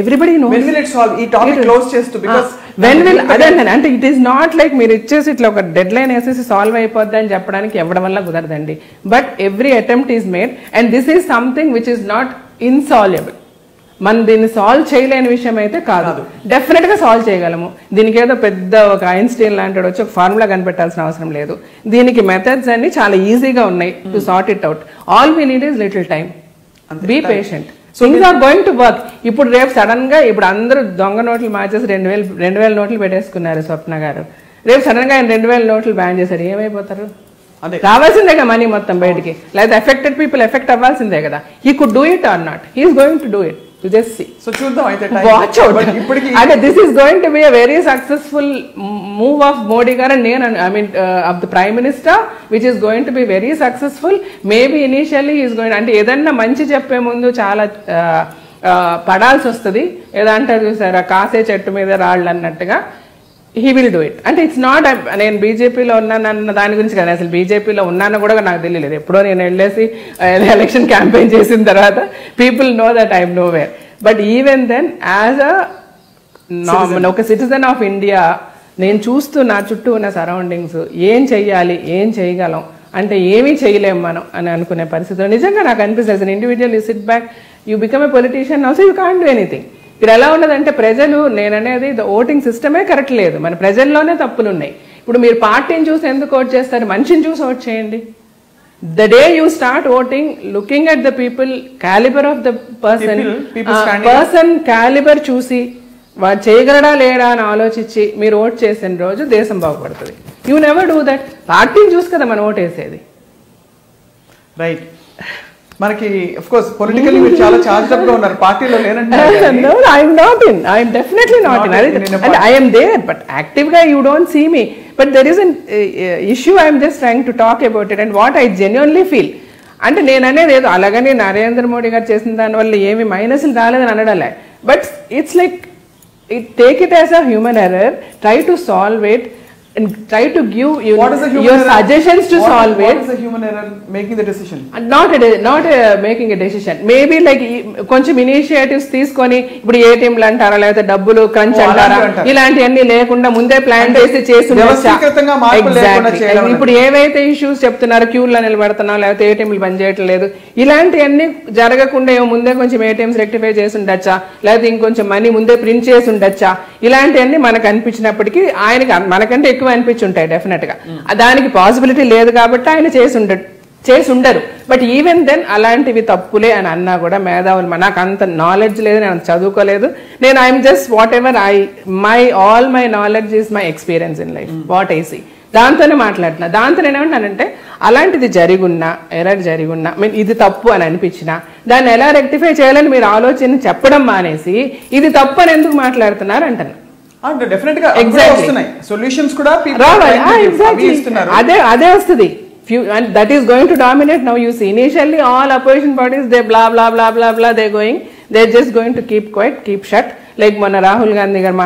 Everybody knows. When will it solve? ఈ టాపిక్ క్లోజ్ చేస్తూ బికాజ్ when will అదే అంటే ఇట్ ఈస్ నాట్ లైక్ మీరు ఇచ్చేసి ఇట్లా ఒక డెడ్ లైన్ వేసేసి సాల్వ్ అయిపోద్ది అని చెప్పడానికి ఎవరి వల్ల కుదరదండి. But every attempt is made and this is something which is not insolvable. మనం దీన్ని సాల్వ్ చేయలేని విషయం అయితే కాదు, డెఫినెట్ గా సాల్వ్ చేయగలము. దీనికి ఏదో పెద్ద ఒక ఐన్స్టీన్ లాంటి వచ్చి ఒక ఫార్ములా కనిపెట్టాల్సిన అవసరం లేదు. దీనికి మెథడ్స్ అన్ని చాలా ఈజీగా ఉన్నాయి to sort it out. All we need is little time, be patient, things are going to work. ఇప్పుడు రేపు సడన్ గా ఇప్పుడు అందరూ దొంగ నోట్లు మార్చేసి 2000 నోట్లు పెట్టేసుకున్నారు స్వప్న గారు. రేపు సడన్ గా ఆయన 2000 నోట్లు బ్యాన్ చేశారు, ఏమైపోతారు? రావాల్సిందేగా మనీ మొత్తం బయటికి, లేదా ఎఫెక్టెడ్ పీపుల్ ఎఫెక్ట్ అవ్వాల్సిందే కదా. He could do it or not, he is going to do it. You just see. So చూద్దాం అయితే watch out. And this is going to be a very successful move of Modi garu and I mean of the Prime Minister, which is going to be very successful. Maybe initially he is going అంటే ఏదన్నా మంచి చెప్పే ముందు చాలా పడాల్సి వస్తుంది. ఏదంటారు చూసారా, కాసే చెట్టు మీద రాళ్ళు అన్నట్టుగా. He will do it. అంటే ఇట్స్ నాట్ నేను బీజేపీలో ఉన్నానన్న దాని గురించి కదా, అసలు బీజేపీలో ఉన్నాను కూడా నాకు తెలియలేదు. ఎప్పుడో నేను వెళ్ళేసి ఎలక్షన్ క్యాంపెయిన్ చేసిన తర్వాత people know that I'm nowhere. But even then as ఒక సిటిజన్ ఆఫ్ ఇండియా నేను చూస్తూ నా చుట్టూ ఉన్న సరౌండింగ్స్ ఏం చెయ్యాలి, ఏం చేయగలం అంటే ఏమీ చేయలేము మనం అని అనుకునే పరిస్థితిలో నిజంగా నాకు అనిపిస్తుంది. Individual you SIT back, you become a politician also, you can't do anything. ఇక్కడ ఎలా ఉన్నదంటే ప్రజలు, నేననేది ఓటింగ్ సిస్టమే కరెక్ట్ లేదు, మన ప్రజల్లోనే తప్పులు ఉన్నాయి. ఇప్పుడు మీరు పార్టీని చూసి ఎందుకు ఓట్ చేస్తారు? మనిషిని చూసి ఓట్ చేయండి. The day you start voting looking at the people calibre of the person calibre చూసి వాడు చేయగలడా లేడా అని ఆలోచించి మీరు ఓట్ చేసిన రోజు దేశం బాగుపడుతుంది. You never do that. పార్టీని చూసి కదా మనం ఓట్ వేసేది. రైట్. మనకి ఆఫ్ కోర్స్ పొలిటికల్లీ మీరు చాలా చార్జ్డ్ అప్ గా ఉన్నారు, పార్టీలో లేనంటే. No, I'm not in. I'm definitely not in. And I am there, but actively you don't see me. But there is an issue I'm just trying to talk about it and what I genuinely feel. అంటే నేను అనేది ఏదో అలాగని నరేంద్ర మోడీ గారు చేసిన దానివల్ల ఏమి మైనస్లు రాలేదని అనడాలే. But it's like take it as a human error, try to solve it and try to give your suggestions to solve it. What is the human error making the decision? Not making a decision. Maybe like కొంచెం initiatives తీసుకొని ఇప్పుడు ఏటీఎంలు అంటారా లేకపోతే డబ్బులు crunch అంటారా ఇలాంటివన్నీ లేకుండా ముందే ప్లాన్ చేసి ఇప్పుడు ఏవైతే ఇష్యూస్ చెప్తున్నారో క్యూల్లో నిలబడుతున్నాం లేకపోతే ఏటీఎంలు పని చేయట్లేదు ఇలాంటివన్నీ జరగకుండా ముందే కొంచెం ఏటీఎంస్ రెక్టిఫై చేసి ఉండొచ్చా, లేకపోతే ఇంకొంచెం మనీ ముందే ప్రింట్ చేసి ఉండొచ్చా, ఇలాంటివన్నీ మనకు అనిపించినప్పటికీ ఆయనకి మనకంటే ఎక్కువ అనిపించుంటాయి డెఫినెట్ గా. దానికి పాసిబిలిటీ లేదు కాబట్టి ఆయన చేసి ఉండరు. బట్ ఈవెన్ దెన్ అలాంటివి తప్పులే అని అన్నా కూడా మేధావులు, నాకు అంత నాలెడ్జ్ లేదు, నేను చదువుకోలేదు, నేను I'm just what ever all my knowledge is my experience in life, what I see, దాంతోనే మాట్లాడుతున్నా. దాంతో నేనేమంటానంటే అలాంటిది జరిగున్నా ఎర్రర్ జరిగున్నా మీన్ ఇది తప్పు అని అనిపించినా దాన్ని ఎలా రెక్టిఫై చేయాలని మీరు ఆలోచన చెప్పడం మానేసి ఇది తప్పు అని ఎందుకు మాట్లాడుతున్నారు అంటున్నా. అదే వస్తుంది. That is going to dominate now. You see, initially all opposition parties, they blah blah blah blah blah, they're just going to keep quiet, keep shut. Like మన రాహుల్ గాంధీ గారు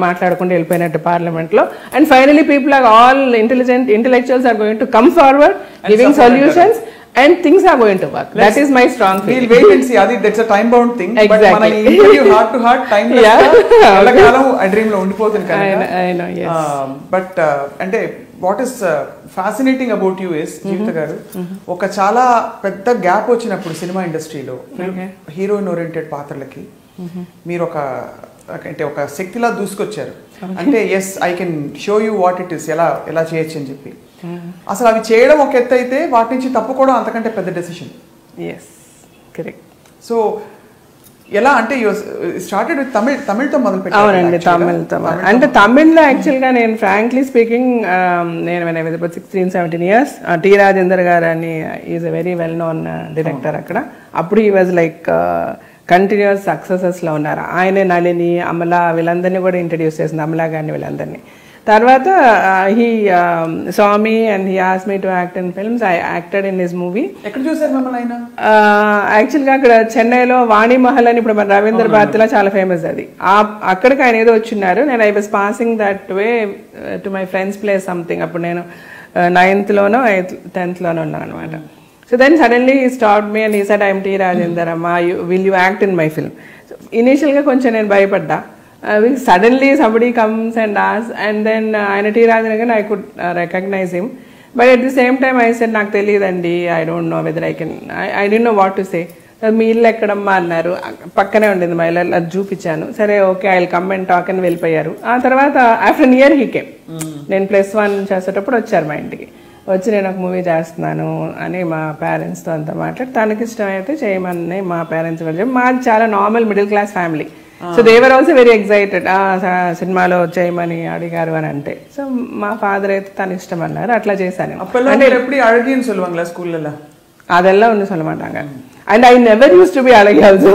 మాట్లాడకుండా వెళ్ళిపోయినట్టు పార్లమెంట్ లో. And finally people are all intellectuals are going to come forward giving solutions and things are going to work. That is my strong feeling. We'll wait and see. Adi, that's a time bound thing. Exactly. But మన interview heart to heart time ఎల్లకాలం ఆ dream లో ఉండిపోతుంది కదా. I know, yes. But అంటే what is fascinating about you is జీవిత గారు, ఒక చాలా పెద్ద గ్యాప్ వచ్చినప్పుడు సినిమా ఇండస్ట్రీలో హీరోయిన్ ఓరియంటెడ్ పాత్రలకి మీరు ఒక శక్తిలా దూసుకొచ్చారు. అంటే yes I can show you what it is, ఎలా చేయొచ్చు అని చెప్పి. అసలు అవి చేయడం ఒక ఎత్తు అయితే వాటి నుంచి తప్పుకోవడం అంతకంటే పెద్ద డెసిషన్. సో ఎలా అంటే స్టార్టెడ్ విత్ తమిళ్తో మొదలు పెట్టారు. అవునండి, తమిళ్తో. అంటే తమిళ్లో యాక్చువల్గా నేను ఫ్రాంక్లీ స్పీకింగ్ నేను 16-17 years టి రాజేందర్ గారు అని is a very well known director అక్కడ. అప్పుడు ఈ వాజ్ లైక్ కంటిన్యూస్ సక్సెసెస్లో ఉన్నారు. ఆయనే నళిని, అమల వీళ్ళందరినీ కూడా ఇంట్రడ్యూస్ చేసింది, అమలా గారిని వీళ్ళందరినీ. తర్వాత he saw me and he asked me to act in films. I acted in his movie. ఎక్కడ చూసారు మిమ్మల్ని ఆయన? యాక్చువల్గా అక్కడ చెన్నైలో వాణి మహల్ అని ఇప్పుడు మన రవీంద్ర భారతిలో చాలా ఫేమస్, అది అక్కడికి ఆయన ఏదో వచ్చిన్నారు. నేను I was passing that way to my friends place something. అప్పుడు నేను 9th లోనో 10th లోనో ఉన్నాను అనమాట. So then suddenly he stopped me and he said, I am T. Rajendra Amma, will you act in my film? ఇనీషియల్గా కొంచెం నేను భయపడ్డా. Suddenly somebody comes and asks, and then ఆయన టీ రాజనగానే I could recognize him. But at the same time I said, నాకు తెలియదండి, I don't know whether I didn't know what to say. మీ ఇల్లు ఎక్కడమ్మా అన్నారు, పక్కనే ఉండింది మా ఇల్లు, అది చూపించాను. సరే okay I will come and talk అని వెళ్ళిపోయారు. ఆ తర్వాత ఆఫ్టర్ ఇయర్ హీ కేమ్. నేను +1 చేసేటప్పుడు వచ్చారు మా ఇంటికి. వచ్చి నేను ఒక మూవీ చేస్తున్నాను అని మా పేరెంట్స్తో అంతా మాట్లాడి, తనకి ఇష్టమైతే చేయమని మా పేరెంట్స్ వాళ్ళు చెప్పి, మాది చాలా normal middle class family. So they were also very excited, సినిమాలో చేయమని అడిగారు అని అంటే. సో మా ఫాదర్ అయితే తన ఇష్టం అన్నారు, అట్లా చేశాను. అదెల్లా ఉంది சொல்ல மாட்டாங்க. And I never use to be అలగి ఆల్సో.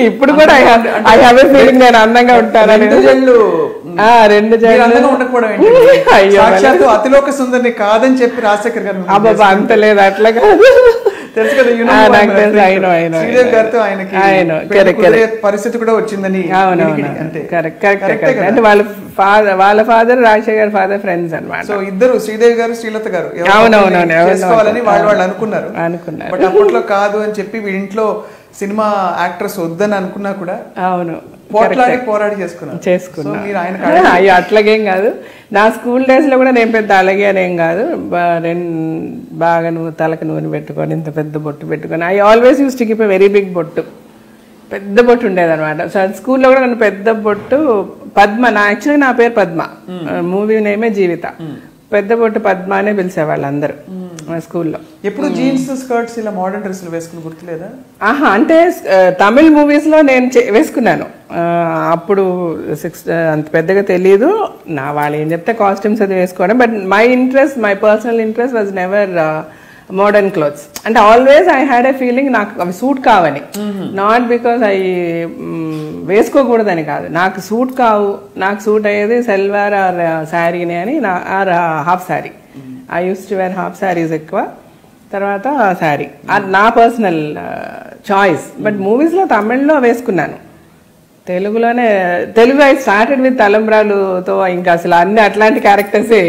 ఇప్పుడు కూడా ఐ హావ్ ఎ ఫీలింగ్ నేను అందంగా ఉంటానని. 2 జళ్ళు అతిలోక సుందరిని కాదని చెప్పి రాజశేఖర్ గారు అబ్బా అంత లేదు, అట్లా కాదు. తెలుసు కదా, పరిస్థితి కూడా వచ్చిందని. అంటే వాళ్ళ ఫాదర్ రాజశేఖర్ ఫాదర్ ఫ్రెండ్స్ అన్నమాట. సో ఇద్దరు శ్రీదేవి గారు శ్రీలత గారు అవునవునవును వాళ్ళు అనుకున్నారు. బట్ అప్పట్లో కాదు అని చెప్పి వీడింట్లో సినిమా యాక్ట్రెస్ వద్దని అనుకున్నా కూడా అవును పోరాడి చేసుకున్నా. అయ్యో అట్లాగేం కాదు. నా స్కూల్ డేస్ లో కూడా నేను పెద్ద అలాగే అనేం కాదు. బాగా నువ్వు తలకు నూనె పెట్టుకొని ఇంత పెద్ద బొట్టు పెట్టుకొని, I always use to keep a very big బొట్టు, పెద్ద బొట్టు ఉండేది అనమాట. సో స్కూల్లో కూడా నన్ను పెద్ద బొట్టు పద్మ, యాక్చువల్గా నా పేరు పద్మ, మూవీ నేమే జీవిత, పెద్ద బొట్టు పద్మ అనే పిలిచేవాళ్ళు అందరూ స్కూల్లో. ఎప్పుడు జీన్స్ స్కర్ట్స్ ఇలా మోడర్న్ డ్రెస్సులు వేసుకుని గుర్తులేదా? అంటే తమిళ్ మూవీస్ లో నేను వేసుకున్నాను. అప్పుడు అంత పెద్దగా తెలియదు, వాళ్ళు ఏం చెప్తే కాస్ట్యూమ్స్ అది వేసుకోవడం. But my personal interest was never modern clothes. అంటే always I had a feeling నాకు అవి సూట్ కావని, నాట్ బికాస్ వేసుకోకూడదని కాదు, నాకు సూట్ కావు. నాకు సూట్ అయ్యేది సల్వార్ ఆర్ శారీని అని, or half sari. I use to wear half saris ఎక్కువ, తర్వాత శారీ. అది నా పర్సనల్ చాయిస్. బట్ మూవీస్లో తమిళ్లో వేసుకున్నాను, తెలుగు ఐ స్టార్టెడ్ విత్ తలంబ్రాలుతో. ఇంకా అసలు అన్ని అట్లాంటి క్యారెక్టర్సే,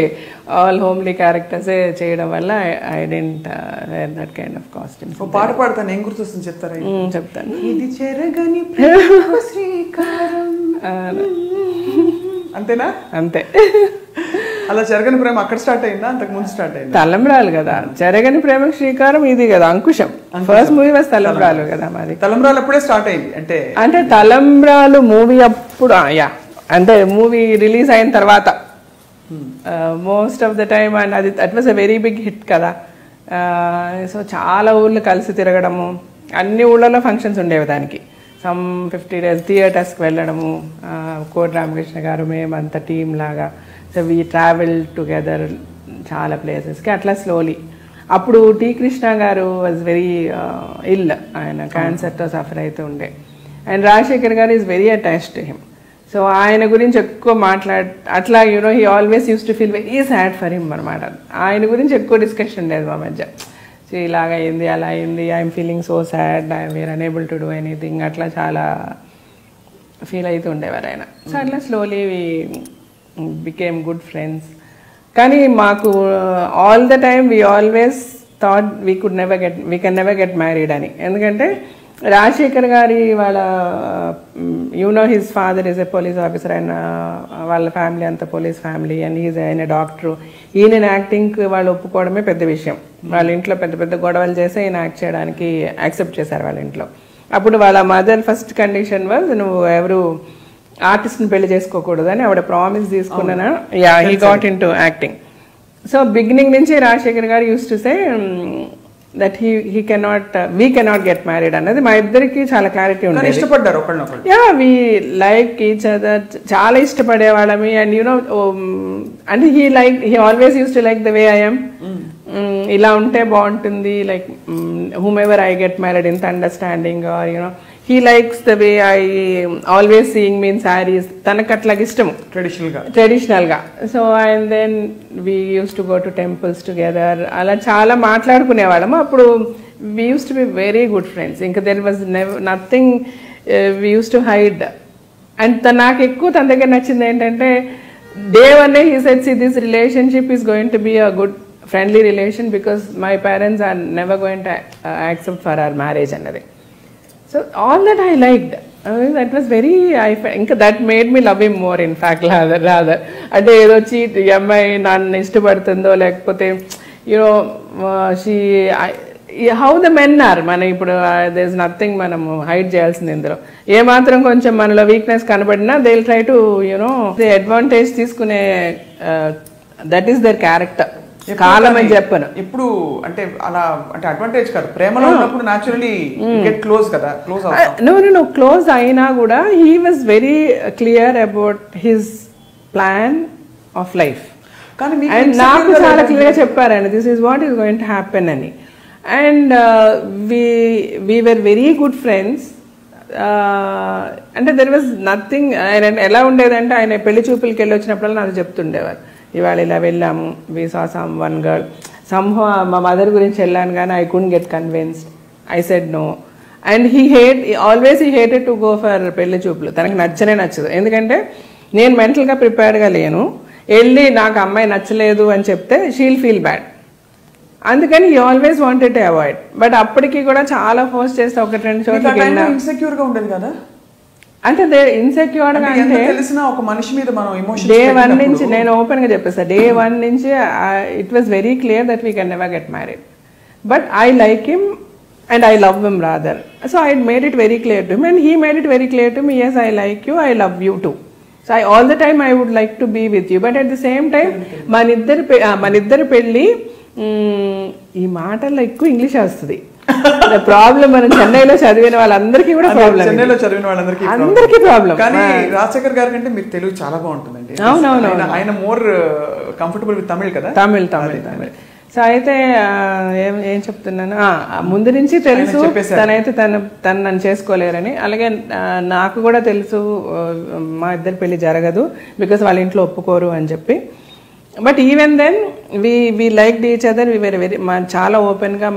ఆల్ హోమ్లీ క్యారెక్టర్సే చేయడం వల్ల I don't wear that kind of costumes. పాట పాడతాను, ఏం గుర్తొస్తుంది చెప్తారా? చెప్తాను. ఇది చెరగని శ్రీకారం, అంతేనా? అంతే. అలా చెరగని ప్రేమ అక్కడ స్టార్ట్ అయిందా, అంతకు ముందు స్టార్ట్ అయింది? తలంబ్రాలు కదా, చెరగని ప్రేమ శ్రీకారం ఇది కదా, అంకుశం. ఫస్ట్ మూవీ వాజ్ తలంబ్రాలు కదా మరి. తలంబ్రాలు అప్పుడే స్టార్ట్ అయింది అంటే తలంబ్రాలు మూవీ అప్పుడు, అంటే మూవీ రిలీజ్ అయిన తర్వాత most of the time. And అది that was a very big hit కదా. సో చాలా ఊళ్ళు కలిసి తిరగడము, అన్ని ఊళ్ళలో ఫంక్షన్స్ ఉండేవి దానికి. సమ్ 50 days థియేటర్స్కి వెళ్ళడము, కోటి రామకృష్ణ గారు మేమంతా టీమ్ లాగా. సో వీ ట్రావెల్ టుగెదర్ చాలా ప్లేసెస్కి. అట్లా స్లోలీ. అప్పుడు టి కృష్ణ గారు వాజ్ వెరీ ఇల్, ఆయన క్యాన్సర్తో సఫర్ అవుతూ ఉండే. అండ్ రాజశేఖర్ గారు is very attached to him. So ఆయన గురించి ఎక్కువ అట్లా he always use to feel very sad for him అనమాట. ఆయన గురించి ఎక్కువ డిస్కషన్ ఉండేది మా మధ్య. సో ఇలాగ అయింది, అలా అయింది, I'm feeling so sad, we're unable to do anything, అట్లా చాలా ఫీల్ అవుతూ ఉండేవారు ఆయన. సో అట్లా slowly we became good friends. కానీ మాకు all the time we always thought we can never get married అని. ఎందుకంటే రాజశేఖర్ గారి వాళ్ళ his father is a police officer, ఆయన వాళ్ళ ఫ్యామిలీ అంతా పోలీస్ ఫ్యామిలీ, అండ్ ఆయన డాక్టరు. ఈయన యాక్టింగ్కి వాళ్ళు ఒప్పుకోవడమే పెద్ద విషయం. వాళ్ళ ఇంట్లో పెద్ద పెద్ద గొడవలు చేసి ఈయన యాక్ట్ చేయడానికి యాక్సెప్ట్ చేశారు వాళ్ళ ఇంట్లో. అప్పుడు వాళ్ళ మదర్ ఫస్ట్ కండిషన్ వాజ్, నువ్వు ఎవరు ఆర్టిస్ట్ని పెళ్లి చేసుకోకూడదని ఆవిడ ప్రామిస్ తీసుకున్నాను. He got in to acting. So beginning నుంచి రాజశేఖర్ గారు use to say that we cannot get married అన్నది మా ఇద్దరికి చాలా క్లారిటీ ఉంది. ఇష్టపడ్డారు వి లైక్ ఈచ్ అదర్, చాలా ఇష్టపడేవాళ్ళమి. అండ్ అంటే he always use to like the way I'm. ఇలా ఉంటే బాగుంటుంది, like whom ever I get married, ఇంత understanding, or he likes the way I always seeing me in sarees. తనకు అట్లాగా ఇష్టము ట్రెడిషనల్ గా. So and then we used to go to temples together. అలా చాలా మాట్లాడుకునేవాళ్ళము. అప్పుడు we used to be very good friends. ఇంకా there was nothing we used to hide. And నాకు ఎక్కువ తన దగ్గర నచ్చింది ఏంటంటే, day one he said, see, this relationship is going to be a good friendly relation because my parents are never going to accept for our marriage అన్నది. So all that I liked. That was very ఇంకా that made me love him more in fact rather. అంటే ఏదో cheat ఈ అమ్మాయి నన్ను ఇష్టపడుతుందో లేకపోతే you know she how the men are. మన ఇప్పుడు దేర్ ఇస్ నథింగ్ మనం హైడ్ చేయాల్సింది ఇందులో. ఏమాత్రం కొంచెం మనలో వీక్నెస్ కనబడినా they will try to you know the advantage తీసుకునే దట్ ఈస్ దర్ క్యారెక్టర్. కాలం అని చెప్పను ఇప్పుడు అంటే అలా అంటే అడ్వాంటేజ్ కాదు, ప్రేమలో ఉన్నప్పుడు న్యాచురల్లీ గెట్ క్లోజ్ కదా, క్లోజ్ నో క్లోజ్ అయినా కూడా he was very clear about his plan of life. And నాకు చాలా క్లియర్గా చెప్పారండి this is what is going to happen అని. And we were very good friends. అంటే దెర్ వాజ్ నథింగ్. ఆయన ఎలా ఉండేదంటే ఆయన పెళ్లి చూపులకి వెళ్ళి వచ్చినప్పుడల్లా నాకు చెప్తుండేవారు, ఇవాళ ఇలా వెళ్ళాము, we saw some one girl somehow మా మదర్ గురించి వెళ్ళాను కానీ I couldn't get convinced, I said no. And he hated to go for పెళ్లి చూపులు. తనకి నచ్చదు, ఎందుకంటే నేను మెంటల్గా ప్రిపేర్డ్గా లేను. వెళ్ళి నాకు అమ్మాయి నచ్చలేదు అని చెప్తే షీల్ ఫీల్ బ్యాడ్. అందుకని he always wanted to avoid. But అప్పటికి కూడా చాలా ఫోర్స్ చేస్తే 1-2 చోట్లకి వెళ్ళినా ఇన్సెక్యూర్ గా ఉండేది కదా. అంటే ఇన్సెక్యూర్ గా అంటే తెలిసిన ఒక మనిషి మీద మనం ఎమోషన్స్ డే 1 నుంచి నేను ఓపెన్ గా చెప్పేస్తా. డే 1 నుంచి it was very clear that we can never get married. But I like him and I love him rather. So I made it very clear to him and he made it very clear to me, yes, I like you, I love you too. So all the time I would like to be with you, but at the same time maniddari pelli ఈ మాటల్లో ఎక్కువ English వస్తుంది. Problem మనం చెన్నైలో చదివిన వాళ్ళందరికీ కూడా problem, చెన్నైలో చదివిన వాళ్ళందరికీ అందరికీ ప్రాబ్లం. కానీ రాజశేఖర్ గారి కంటే మీరు తెలుగు చాలా బాగుంటుందండి. అవునవును, ఆయన మోర్ కంఫర్టబుల్ విత్ తమిళ్ కదా. తమిళ్. సో అయితే ఏం చెప్తున్నాను, ముందు నుంచి తెలుసు తనైతే తను నన్ను చేసుకోలేరని. అలాగే నాకు కూడా తెలుసు మా ఇద్దరి పెళ్లి జరగదు బికాస్ వాళ్ళ ఇంట్లో ఒప్పుకోరు అని చెప్పి. But even then we liked each other. We very very చాలా ఓపెన్గా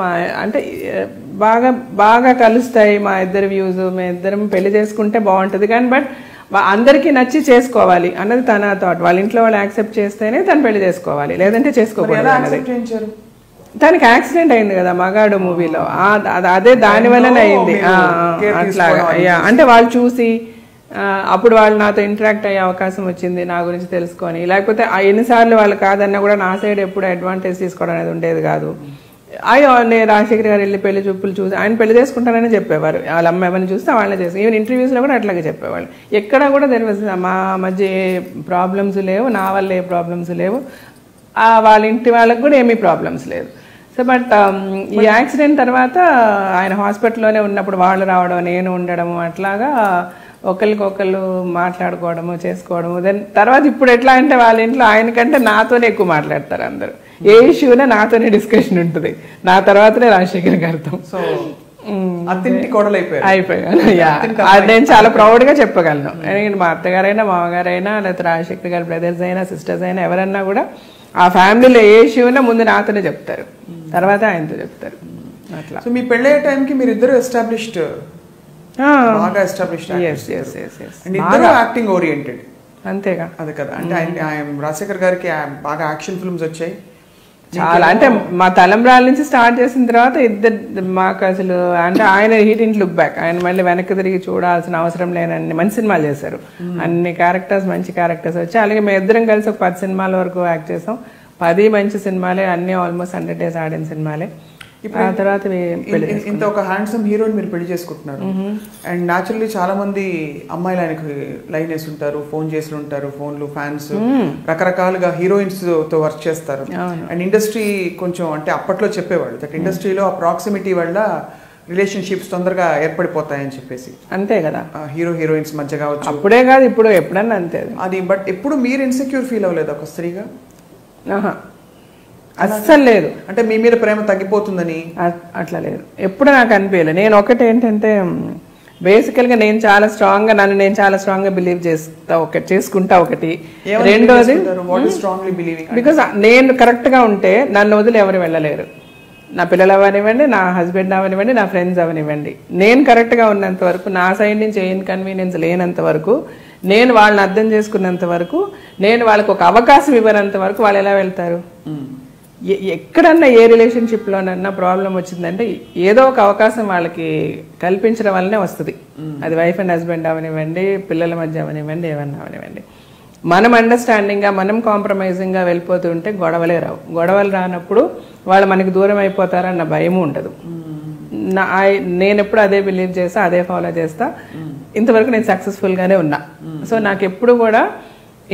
అంటే బాగా కలుస్తాయి మా ఇద్దరి వ్యూస్. మేము ఇద్దరం పెళ్లి చేసుకుంటే బాగుంటుంది కానీ బట్ అందరికీ నచ్చి చేసుకోవాలి అన్నది తన థాట్. వాళ్ళ ఇంట్లో వాళ్ళు యాక్సెప్ట్ చేస్తేనే తను పెళ్లి చేసుకోవాలి, లేదంటే చేసుకోకూడదు అన్నది. తనకి యాక్సిడెంట్ అయింది కదా మగాడు మూవీలో, అదే దాని వల్లనే అయింది. అట్లాగా అంటే వాళ్ళు చూసి అప్పుడు వాళ్ళు నాతో ఇంటరాక్ట్ అయ్యే అవకాశం వచ్చింది, నా గురించి తెలుసుకొని. లేకపోతే ఎన్నిసార్లు వాళ్ళు కాదన్నా కూడా నా సైడ్ ఎప్పుడు అడ్వాంటేజ్ తీసుకోవడం అనేది ఉండేది కాదు. నేను రాజశేఖర్ గారు వెళ్ళి పెళ్లి చూపులు చూసి ఆయన పెళ్లి చేసుకుంటానని చెప్పేవారు. వాళ్ళ అమ్మ ఎవరిని చూస్తే వాళ్ళని చేసి ఈవెన్ ఇంటర్వ్యూస్లో కూడా అట్లాగే చెప్పేవాళ్ళు. ఎక్కడ కూడా తెలియదు మా మధ్య ఏ ప్రాబ్లమ్స్ లేవు, నా వల్ల ఏ ప్రాబ్లమ్స్ లేవు, వాళ్ళ ఇంటి వాళ్ళకి కూడా ఏమీ ప్రాబ్లమ్స్ లేదు. సో బట్ ఈ యాక్సిడెంట్ తర్వాత ఆయన హాస్పిటల్లోనే ఉన్నప్పుడు వాళ్ళు రావడం, నేను ఉండడము, అట్లాగా ఒకరికొకళ్ళు మాట్లాడుకోవడము చేసుకోవడము. దెన్ తర్వాత ఇప్పుడు ఎట్లా అంటే వాళ్ళ ఇంట్లో ఆయనకంటే నాతోనే ఎక్కువ మాట్లాడతారు అందరూ. ఏ ఇష్యూనే నాతోనే డిస్కషన్ ఉంటుంది, నా తర్వాతనే రాజశేఖర్ గారితో. సో అయిపోయాను. నేను చాలా ప్రౌడ్గా చెప్పగలను. మా అత్తగారైనా మామగారైనా లేకపోతే రాజశేఖర్ గారి బ్రదర్స్ అయినా సిస్టర్స్ అయినా ఎవరన్నా కూడా ఆ ఫ్యామిలీలో ఏ ఇష్యూనా ముందు నాతోనే చెప్తారు, తర్వాత ఆయనతో చెప్తారు. అట్లా. సో మీ పెళ్ళయ్యే టైంకి మీరు ఇద్దరు ఎస్టాబ్లిష్డ్, బాగా ఎస్టాబ్లిష్డ్ అండ్ ఇద్దరు యాక్టింగ్ ఓరియంటెడ్. అంతేగా, అదే కదా. అంటే రాజశేఖర్ గారికి బాగా యాక్షన్ ఫిల్మ్స్ వచ్చాయి చాలా. అంటే మా తలంబ్రాల నుంచి స్టార్ట్ చేసిన తర్వాత ఇద్దరు మాకు అసలు అంటే ఆయన హీ డిడ్ంట్ లుక్ బ్యాక్. ఆయన మళ్ళీ వెనక్కి తిరిగి చూడాల్సిన అవసరం లేనన్ని మంచి సినిమాలు చేశారు. అన్ని క్యారెక్టర్స్ మంచి క్యారెక్టర్స్ వచ్చాయి. అలాగే మేము ఇద్దరం కలిసి ఒక 10 సినిమాల వరకు యాక్ట్ చేసాం. 10 మంచి సినిమాలే, అన్ని ఆల్మోస్ట్ 100 days ఆడిన సినిమాలే. ఆ తర్వాత ఇంత ఒక హ్యాండ్సమ్ హీరోని మీరు పెళ్లి చేసుకుంటున్నారు. అండ్ న్యాచురల్లీ చాలా మంది అమ్మాయిలు ఆయనకు లైన్ వేసి ఉంటారు, ఫోన్ చేసి ఉంటారు, ఫోన్లు, ఫ్యాన్స్, రకరకాలుగా హీరోయిన్స్ తో వర్క్ చేస్తారు. అండ్ ఇండస్ట్రీ కొంచెం అంటే అప్పట్లో చెప్పేవాళ్ళు దట్ ఇండస్ట్రీలో ఆ ప్రాక్సిమిటీ వల్ల రిలేషన్షిప్స్ తొందరగా ఏర్పడిపోతాయని చెప్పేసి. అంతే కదా, హీరో హీరోయిన్స్ మధ్య కావచ్చు. అప్పుడే కాదు ఇప్పుడు ఎప్పుడన్నా అంతే అది. బట్ ఎప్పుడు మీరు ఇన్సెక్యూర్ ఫీల్ అవ్వలేదు ఒక స్త్రీగా? అస్సలు లేదు. అంటే మీ మీద ప్రేమ తగ్గిపోతుందని అట్లా లేదు, ఎప్పుడు నాకు అనిపించలేదు. నేను ఒకటి ఏంటంటే బేసికల్గా నేను చాలా స్ట్రాంగ్గా నేను చాలా స్ట్రాంగ్గా బిలీవ్ చేసుకుంటా ఒకటి. రెండోది బికాస్ నేను కరెక్ట్గా ఉంటే నన్ను వదిలి ఎవరు వెళ్ళలేరు. నా పిల్లలు అవనివ్వండి, నా హస్బెండ్ అవనివ్వండి, నా ఫ్రెండ్స్ అవనివ్వండి. నేను కరెక్ట్గా ఉన్నంత వరకు, నా సైడ్ నుంచి ఏ ఇన్కన్వీనియన్స్ లేనంత వరకు, నేను వాళ్ళని అర్థం చేసుకున్నంత వరకు, నేను వాళ్ళకి ఒక అవకాశం ఇవ్వనంత వరకు వాళ్ళు ఎలా వెళ్తారు? ఎక్కడన్నా ఏ రిలేషన్షిప్లోనన్నా ప్రాబ్లం వచ్చిందంటే ఏదో ఒక అవకాశం వాళ్ళకి కల్పించడం వల్లనే వస్తుంది. అది వైఫ్ అండ్ హస్బెండ్ అవనివ్వండి, పిల్లల మధ్య అవనివ్వండి, ఏమన్నా అవనివ్వండి. మనం అండర్స్టాండింగ్గా మనం కాంప్రమైజింగ్గా వెళ్ళిపోతూ ఉంటే గొడవలే రావు. గొడవలు రానప్పుడు వాళ్ళు మనకి దూరం అయిపోతారన్న భయము ఉండదు. నేను ఎప్పుడు అదే బిలీవ్ చేస్తా, అదే ఫాలో చేస్తా. ఇంతవరకు నేను సక్సెస్ఫుల్గానే ఉన్నా. సో నాకు ఎప్పుడు కూడా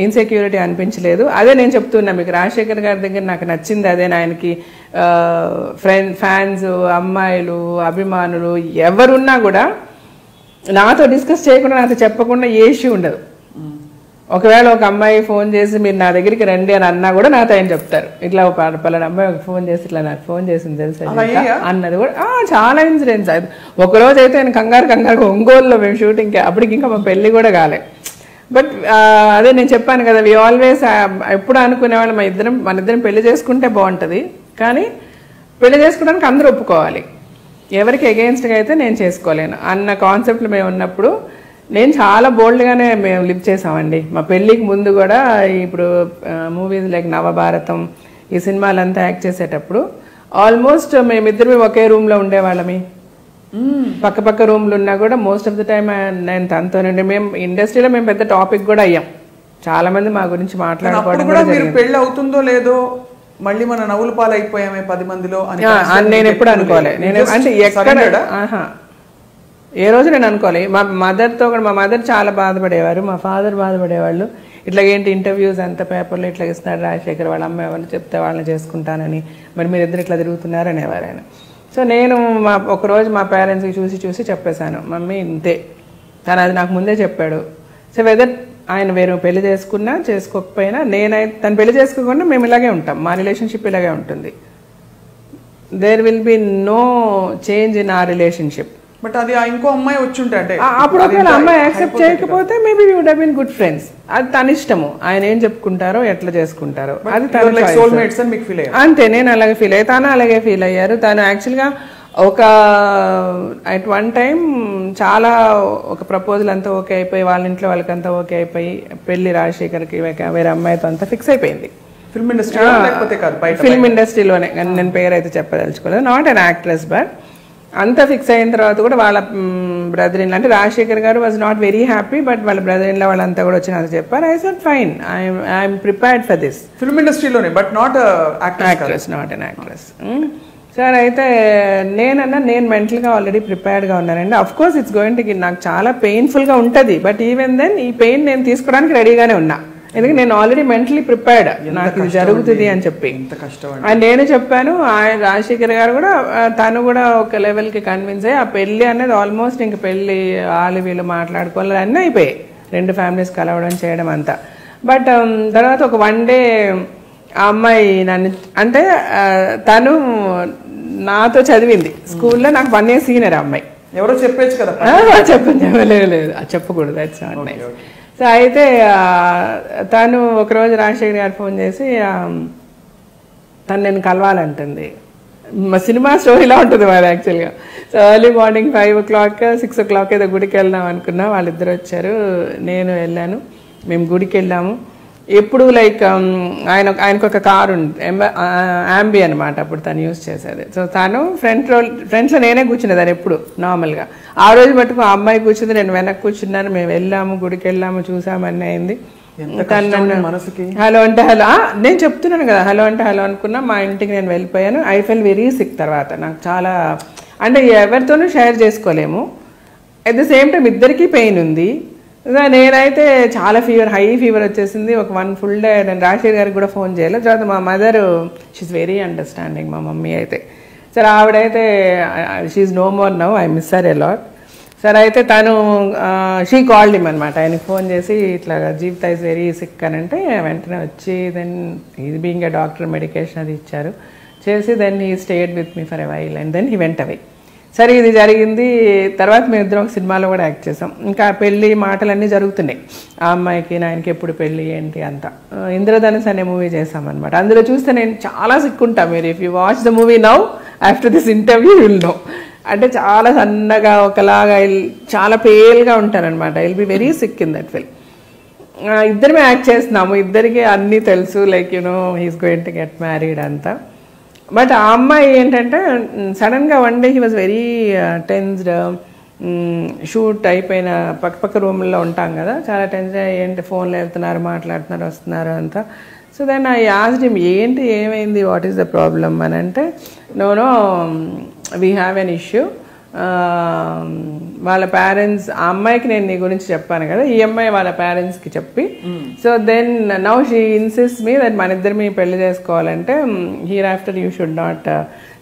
ఇన్సెక్యూరిటీ అనిపించలేదు. అదే నేను చెప్తున్నా మీకు, రాజశేఖర్ గారి దగ్గర నాకు నచ్చింది అదే. ఆయనకి ఫ్యాన్స్, అమ్మాయిలు, అభిమానులు ఎవరున్నా కూడా నాతో డిస్కస్ చేయకుండా, నాతో చెప్పకుండా ఏ ఇష్యూ ఉండదు. ఒకవేళ ఒక అమ్మాయి ఫోన్ చేసి మీరు నా దగ్గరికి రండి అని అన్నా కూడా నాతో ఆయన చెప్తారు. ఇట్లా పలానా అమ్మాయి ఒక ఫోన్ చేసి ఇట్లా నాకు ఫోన్ చేసింది తెలుసా అన్నది కూడా. చాలా ఇన్సిడెంట్స్. ఒకరోజు అయితే ఆయన కంగారు ఒంగోలులో మేము షూటింగ్కి, అప్పటికి ఇంకా మా పెళ్లి కూడా కాలే. బట్ అదే నేను చెప్పాను కదా, వి ఆల్వేస్ ఎప్పుడు అనుకునేవాళ్ళు మన ఇద్దరం పెళ్లి చేసుకుంటే బాగుంటుంది, కానీ పెళ్లి చేసుకోవడానికి అందరూ ఒప్పుకోవాలి. ఎవరికి అగెయిన్స్ట్గా అయితే నేను చేసుకోలేను అన్న కాన్సెప్ట్లు మేము ఉన్నప్పుడు నేను చాలా బోల్డ్గానే మేము లివ్ చేసామండి. మా పెళ్ళికి ముందు కూడా ఇప్పుడు మూవీస్ లైక్ నవభారతం ఈ సినిమాలంతా యాక్ట్ చేసేటప్పుడు ఆల్మోస్ట్ మేమిద్దరు ఒకే రూమ్లో ఉండేవాళ్ళమి. పక్క రూమ్లు ఉన్నా కూడా మోస్ట్ ఆఫ్ ద టైమ్ నేను తనతోనండి. మేము ఇండస్ట్రీలో మేము పెద్ద టాపిక్ కూడా అయ్యాం. చాలా మంది మా గురించి మాట్లాడుకోవడం కూడా జరిగింది. పెళ్లి అవుతుందో లేదో మళ్ళీ మన నవ్వుల పాలు అయిపోయామే 10 మందిలో అని నేను ఎప్పుడు అనుకోలే. నేను అంటే ఎక్కడ ఏ రోజు నేను అనుకోలే. మా మదర్తో కూడా, మా మదర్ చాలా బాధపడేవారు, మా ఫాదర్ బాధపడేవాళ్ళు. ఇట్లా ఏంటి ఇంటర్వ్యూస్ అంత పేపర్లో ఇట్లా ఇస్తున్నారు రాజశేఖర్, వాళ్ళ అమ్మాయి వాళ్ళు చెప్తే వాళ్ళని చేసుకుంటానని, మరి మీరు ఇద్దరు ఇట్లా తిరుగుతున్నారు అనేవారు ఆయన. సో నేను ఒకరోజు మా పేరెంట్స్కి చూసి చెప్పేశాను, మమ్మీ ఇంతే. తను అది నాకు ముందే చెప్పాడు. సో వెదర్ ఆయన వేరే పెళ్లి చేసుకున్నా చేసుకోకపోయినా, నేనైతే తను పెళ్లి చేసుకోకుండా మేము ఇలాగే ఉంటాం, మా రిలేషన్షిప్ ఇలాగే ఉంటుంది. There will be no change in ఆ రిలేషన్షిప్. బట్ అది ఇంకో అమ్మాయి వచ్చి ఉంటే అంటే అప్పుడు ఒకవేళ అమ్మాయి యాక్సెప్ట్ చేయకపోతే maybe would have been good friends. అది తన ఇష్టము, ఆయన ఏం చెప్పుకుంటారో ఎట్లా చేసుకుంటారో అది తన సోల్మేట్స్ అని మీకు ఫీల్ అయ్యారు. అంతే, నేను అలాగే ఫీల్ అయ్యి, తను అలాగే ఫీల్ అయ్యారు. తను యాక్చువల్గా అట్ వన్ టైం చాలా ఒక ప్రపోజల్ అంతా ఓకే అయిపోయి, వాళ్ళ ఇంట్లో వాళ్ళకంతా ఓకే అయిపోయి, పెళ్లి రాజశేఖర్కి వేరే అమ్మాయితో అంతా ఫిక్స్ అయిపోయింది. ఫిల్మ్ ఇండస్ట్రీ లేకపోతే కాదు, ఫిల్మ్ ఇండస్ట్రీలోనే. నేను పేరు అయితే చెప్పదలుచుకోలేదు, నాట్ అన్ యాక్ట్రెస్. బట్ అంతా ఫిక్స్ అయిన తర్వాత కూడా వాళ్ళ బ్రదర్ ఇన్, అంటే రాజశేఖర్ గారు was not very happy, but వాళ్ళ బ్రదర్ ఇన్ లో వాళ్ళంతా కూడా వచ్చి నాకు చెప్పారు. I said fine, I'm prepared for this. Film ఇండస్ట్రీలోనే, but not actress, not an actress. Sir అయితే నేను మెంటల్గా ఆల్రెడీ ప్రిపేర్డ్గా ఉన్నానండి. Of course it's going to, నాకు చాలా పెయిన్ఫుల్గా ఉంటుంది, బట్ ఈవెన్ దెన్ ఈ పెయిన్ నేను తీసుకోవడానికి రెడీగానే ఉన్నా. ఎందుకంటే నేను ఆల్రెడీ మెంటలీ ప్రిపేర్డ్, నాకు ఇది జరుగుతుంది అని చెప్పి. అండ్ నేను చెప్పాను, ఆయన రాజశేఖర్ గారు కూడా, తను కూడా ఒక లెవెల్కి కన్విన్స్ అయ్యి, ఆ పెళ్లి అనేది ఆల్మోస్ట్ ఇంక పెళ్లి వాళ్ళు వీళ్ళు మాట్లాడుకోవాలి అన్నీ అయిపోయాయి, 2 ఫ్యామిలీస్ కలవడం చేయడం అంతా. బట్ తర్వాత ఒక 1 డే ఆ అమ్మాయి నన్ను, అంటే తను నాతో చదివింది స్కూల్లో, నాకు 1 year సీనియర్ అమ్మాయి. ఎవరో చెప్పచ్చు కదా, చెప్పలేదు, చెప్పకూడదు, దట్స్ నాట్ నైస్. సో అయితే తను ఒకరోజు రాజశేఖర్ గారు ఫోన్ చేసి తను నేను కలవాలంటుంది. మా సినిమా స్టోరీలా ఉంటుంది మరి యాక్చువల్గా. So early morning 5 o'clock 6 o'clock ఏదో గుడికి వెళ్దాం అనుకున్నా. వాళ్ళిద్దరు వచ్చారు, నేను వెళ్ళాను. మేము గుడికి వెళ్ళాము. ఎప్పుడు లైక్ ఆయనకు ఒక కారు ఉంది, ఆంబి అనమాట, అప్పుడు తను యూజ్ చేసేది. సో తను ఫ్రంట్లో నేనే కూర్చునేదాన్ని ఎప్పుడు నార్మల్గా. ఆ రోజు మటుకు ఆ అమ్మాయి కూర్చుంది, నేను వెనక్కి కూర్చున్నాను. మేము వెళ్ళాము, గుడికి వెళ్ళాము, చూసాము, అన్నీ అయింది. మనసుకి హలో అంటే హలో, నేను చెప్తున్నాను కదా, హలో అంటే హలో అనుకున్నా. మా ఇంటికి నేను వెళ్ళిపోయాను. I fell very sick. తర్వాత నాకు చాలా, అంటే ఎవరితోనూ షేర్ చేసుకోలేము. అట్ ద సేమ్ టైం ఇద్దరికీ పెయిన్ ఉంది. నేనైతే చాలా ఫీవర్, హై ఫీవర్ వచ్చేసింది. ఒక 1 full day నేను రాజశేఖర్ గారికి కూడా ఫోన్ చేయలేదు. తర్వాత మా మదర్, షీఈస్ వెరీ అండర్స్టాండింగ్, మా మమ్మీ అయితే. సరే ఆవిడైతే she's no more now, I miss her a lot. సరే అయితే తను షీ కాల్డ్ హిమ్ అనమాట. ఆయనకి ఫోన్ చేసి ఇట్లా జీవిత ఇస్ వెరీ సిక్ అని అంటే వెంటనే వచ్చి, then is being a doctor medication అది ఇచ్చారు చేసి, then he stayed with me for a while and then he went away. సరే ఇది జరిగింది. తర్వాత మేము ఇద్దరం ఒక సినిమాలో కూడా యాక్ట్ చేసాం. ఇంకా పెళ్లి మాటలన్నీ జరుగుతున్నాయి. ఆ అమ్మాయికి నాయనకి ఎప్పుడు పెళ్లి ఏంటి అంతా. ఇంద్రధనుస్ అనే మూవీ చేసామన్నమాట. అందులో చూస్తే నేను చాలా సిక్కుంటా. మీరు if you watch the movie now after this interview will know. అంటే చాలా సన్నగా ఒకలాగా చాలా పేల్గా ఉంటారనమాట. I will be very sick in that film. ఇద్దరమే యాక్ట్ చేస్తున్నాము, ఇద్దరికి అన్నీ తెలుసు, like you know he's going to get married అంతా. బట్ ఆ అమ్మాయి ఏంటంటే సడన్గా one day he was very tensed. Shoot అయిపోయిన పక్క రూమ్లో ఉంటాం కదా, చాలా టెన్షన్. ఏంటి ఫోన్లో వెళ్తున్నారు, మాట్లాడుతున్నారు, వస్తున్నారు అంతా. So then I asked him, ఏంటి ఏమైంది, వాట్ ఈస్ ద ప్రాబ్లమ్ అని అంటే, no we have an issue. వాళ్ళ పేరెంట్స్, ఆ అమ్మాయికి నేను నీ గురించి చెప్పాను కదా, ఈ అమ్మాయి వాళ్ళ పేరెంట్స్కి చెప్పి, so then now she insist me that మన ఇద్దరు మీ పెళ్లి చేసుకోవాలంటే here after you should not,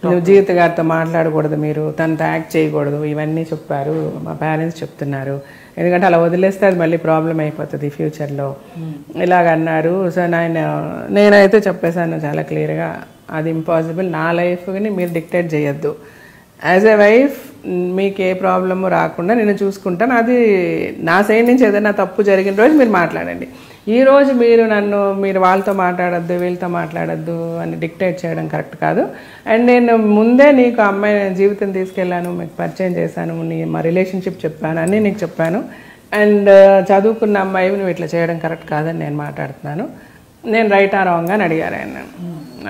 నువ్వు జీవిత గారితో మాట్లాడకూడదు, మీరు తనతో యాక్ట్ చేయకూడదు, ఇవన్నీ చెప్పారు మా పేరెంట్స్ చెప్తున్నారు. ఎందుకంటే అలా వదిలేస్తే అది మళ్ళీ ప్రాబ్లం అయిపోతుంది ఫ్యూచర్లో, ఇలాగన్నారు. సో నేనైతే చెప్పేశాను చాలా క్లియర్గా, అది ఇంపాసిబుల్, నా లైఫ్ని మీరు డిక్టేట్ చేయొద్దు. యాజ్ ఎ వైఫ్ మీకు ఏ ప్రాబ్లము రాకుండా నేను చూసుకుంటాను. అది నా సైడ్ నుంచి ఏదైనా తప్పు జరిగిన రోజు మీరు మాట్లాడండి. ఈరోజు మీరు వాళ్ళతో మాట్లాడద్దు, వీళ్ళతో మాట్లాడద్దు అని డిక్టేట్ చేయడం కరెక్ట్ కాదు. అండ్ నేను ముందే నీకు అమ్మాయి జీవితం తీసుకెళ్ళాను, మీకు పరిచయం చేశాను, మా రిలేషన్షిప్ చెప్పాను, అన్నీ నీకు చెప్పాను. అండ్ చదువుకున్న అమ్మాయి నువ్వు ఇట్లా చేయడం కరెక్ట్ కాదని నేను మాట్లాడుతున్నాను. నేను రైట్ ఆ రాంగ్ అని అడిగారు ఆయన.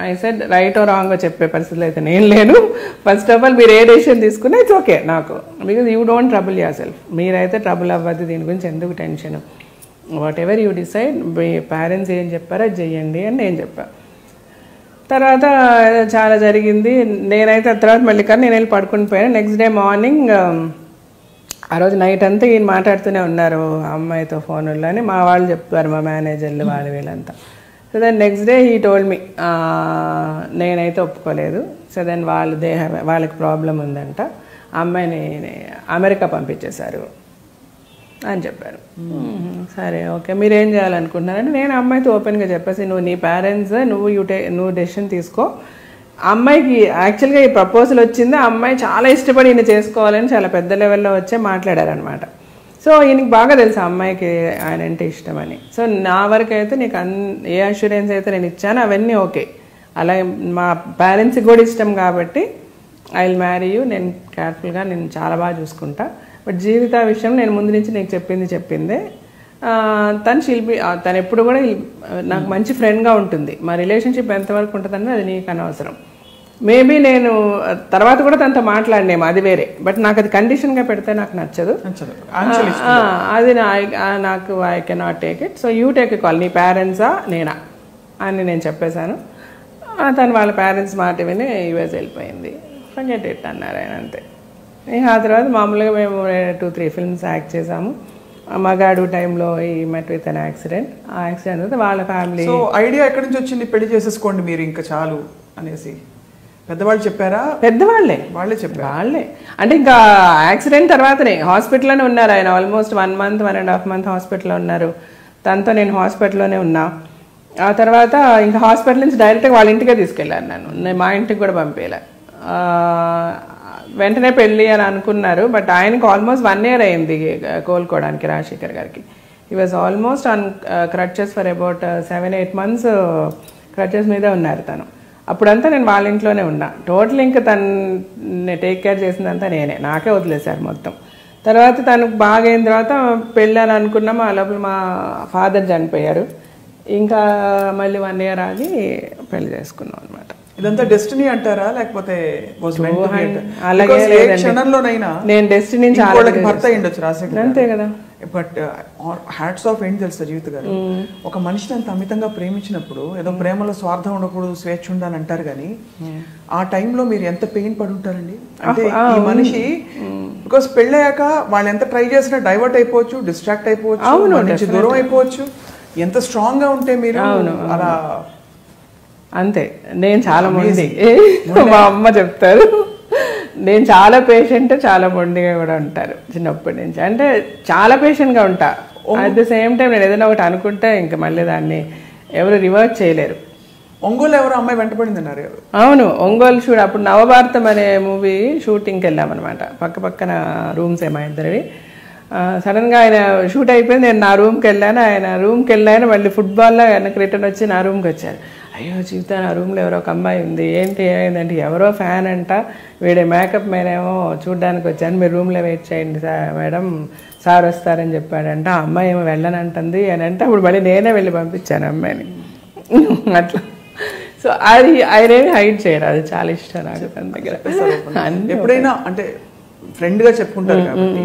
I said right or wrong చెప్పే పరిస్థితులు అయితే నేను లేను. ఫస్ట్ ఆఫ్ ఆల్ మీరు ఏ డెసిషన్ తీసుకున్నా ఇట్స్ ఓకే నాకు, because you don't trouble yourself. మీరైతే ట్రబుల్ అవ్వద్దు, దీని గురించి ఎందుకు tension. Whatever you decide, మీ పేరెంట్స్ ఏం చెప్పారో అది చెయ్యండి అని నేను చెప్పాను. తర్వాత చాలా జరిగింది. నేనైతే తర్వాత మళ్ళీ కానీ నేను వెళ్ళి పడుకుని పోయాను. నెక్స్ట్ డే మార్నింగ్, ఆ రోజు నైట్ అంతా ఈయన మాట్లాడుతూనే ఉన్నారు అమ్మాయితో ఫోన్లో అని మా వాళ్ళు చెప్పారు, మా మేనేజర్లు వాళ్ళు వీళ్ళంతా. So then next day he told me, నేనైతే ఒప్పుకోలేదు. సో దెన్ వాళ్ళకి ప్రాబ్లం ఉందంట, అమ్మాయిని అమెరికా పంపించేశారు అని చెప్పారు. సరే ఓకే, మీరేం చేయాలనుకుంటున్నారంటే నేను అమ్మాయితో ఓపెన్గా చెప్పేసి, నువ్వు నీ పేరెంట్స్ నువ్వు డెసిషన్ తీసుకో. అమ్మాయికి యాక్చువల్గా ఈ ప్రపోజల్ వచ్చింది, ఆ అమ్మాయి చాలా ఇష్టపడి ఈయన చేసుకోవాలని చాలా పెద్ద లెవెల్లో వచ్చే మాట్లాడారనమాట. సో ఈయనకి బాగా తెలుసు అమ్మాయికి ఆయన అంటే ఇష్టమని. సో నా వరకు అయితే నీకు ఏ అష్యూరెన్స్ అయితే నేను ఇచ్చానో అవన్నీ ఓకే. అలాగే మా పేరెంట్స్కి కూడా ఇష్టం కాబట్టి ఐ విల్ మ్యారీ యూ, నేను కేర్ఫుల్గా నేను చాలా బాగా చూసుకుంటా. బట్ జీవిత విషయం నేను ముందు నుంచి నీకు చెప్పిందే. తను ఎప్పుడు కూడా నాకు మంచి ఫ్రెండ్గా ఉంటుంది. మా రిలేషన్షిప్ ఎంతవరకు ఉంటుందని అది నీకు అనవసరం. మేబీ నేను తర్వాత కూడా తనతో మాట్లాడినేమో, అది వేరే. బట్ నాకు అది కండిషన్గా పెడితే నాకు నచ్చదు. అది నాకు I cannot take it. So you take a call, నీ పేరెంట్సా నేనా అని నేను చెప్పేశాను. తను వాళ్ళ పేరెంట్స్ మాట విని యూఎస్ వెళ్ళిపోయింది. ఫర్గెట్ ఇట్ అన్నారు ఆయన, అంతే. ఆ తర్వాత మామూలుగా మేము 2-3 ఫిల్మ్స్ యాక్ట్ చేసాము. మగాడు టైంలో ఈ మెట్ విత్ అన్ యాక్సిడెంట్. ఆ యాక్సిడెంట్ అయితే వాళ్ళ ఫ్యామిలీ. సో ఐడియా ఎక్కడి నుంచి వచ్చింది, పెళ్లి చేసేసుకోండి మీరు ఇంకా చాలు అనేసి? పెద్దవాళ్ళు చెప్పారా? వాళ్ళే చెప్పారు. వాళ్ళే అంటే ఇంకా యాక్సిడెంట్ తర్వాతనే హాస్పిటల్లోనే ఉన్నారు ఆయన. ఆల్మోస్ట్ 1 month 1.5 month హాస్పిటల్లో ఉన్నారు. తనతో నేను హాస్పిటల్లోనే ఉన్నా. ఆ తర్వాత ఇంకా హాస్పిటల్ నుంచి డైరెక్ట్గా వాళ్ళ ఇంటికే తీసుకెళ్ళాను. నేను మా ఇంటికి కూడా పంపేలా. వెంటనే పెళ్ళి అని అనుకున్నారు. బట్ ఆయనకు ఆల్మోస్ట్ 1 year అయింది కోలుకోవడానికి, రాజశేఖర్ గారికి. He was almost on crutches for about 7-8 months crutches మీదే ఉన్నారు తను. అప్పుడంతా నేను వాళ్ళ ఇంట్లోనే ఉన్నా. టోటల్ ఇంకా తను టేక్ కేర్ చేసిందంతా నేనే, నాకే వదిలేశారు మొత్తం. తర్వాత తనకు బాగా అయిన తర్వాత పెళ్ళి అని అనుకున్నాము. ఆ లోపల మా ఫాదర్ చనిపోయారు. ఇంకా మళ్ళీ 1 year ఆగి పెళ్లి చేసుకున్నాం అనమాట. ఇదంతా డెస్టినీ అంటారా, లేకపోతే నేను డెస్టినీ భర్త అయ్యుండొచ్చు రాజశేఖర్, అంతే కదా. బట్ హ్యాట్స్ ఆఫ్ ఏంటి తెలుసా జీవిత గారు, ఒక మనిషిని అంత అమితంగా ప్రేమించినప్పుడు ఏదో ప్రేమలో స్వార్థం ఉండకూడదు, స్వేచ్ఛ ఉండాలని అంటారు. కానీ ఆ టైంలో మీరు ఎంత పెయిన్ పడి ఉంటారండి. అంటే ఈ మనిషి బికాస్ పెళ్ళయ్యాక వాళ్ళు ఎంత ట్రై చేసినా డైవర్ట్ అయిపోవచ్చు, డిస్ట్రాక్ట్ అయిపోవచ్చు, దూరం అయిపోవచ్చు. ఎంత స్ట్రాంగ్ గా ఉంటే మీరు అలా. అంతే, నేను చాలా మొండి, మా అమ్మ చెప్తారు. నేను చాలా పేషెంట్, చాలా మొండిగా కూడా ఉంటారు చిన్నప్పటి నుంచి. అంటే చాలా పేషెంట్గా ఉంటా. అట్ ద సేమ్ టైం నేను ఏదైనా ఒకటి అనుకుంటే ఇంకా మళ్ళీ దాన్ని ఎవరు రివర్స్ చేయలేరు. ఒంగోలు ఎవరు అమ్మాయి వెంటపడింది అన్నారు? అవును, ఒంగోలు షూట్. అప్పుడు నవభారతం అనే మూవీ షూటింగ్కి వెళ్ళామన్నమాట. పక్కన రూమ్స్ మా ఇద్దరివి. సడన్గా ఆయన షూట్ అయిపోయింది, నేను నా రూమ్కి వెళ్ళాను. ఆయన రూమ్కి వెళ్ళాను, మళ్ళీ ఫుట్బాల్లో ఆయనకు రిటర్న్ వచ్చి నా రూమ్కి వచ్చారు. అయ్యో జీవిత, నా రూమ్లో ఎవరో ఒక అమ్మాయి ఉంది, ఏంటి ఏమైందంటే ఎవరో ఫ్యాన్ అంట, వీడే మేకప్ మేనేమో చూడ్డానికి వచ్చాను, మీరు రూమ్లో వెయిట్ చేయండి మేడం, సార్ వస్తారని చెప్పాడంట. ఆ అమ్మాయి ఏమో వెళ్ళనంటుంది అని అంటే అప్పుడు మళ్ళీ నేనే వెళ్ళి పంపించాను అమ్మాయిని అట్లా. సో అది ఆయన హైడ్ చేయరు, అది చాలా ఇష్టం నాకు తన దగ్గర. ఎప్పుడైనా అంటే ఫ్రెండ్ గా చెప్పుకుంటారు కాబట్టి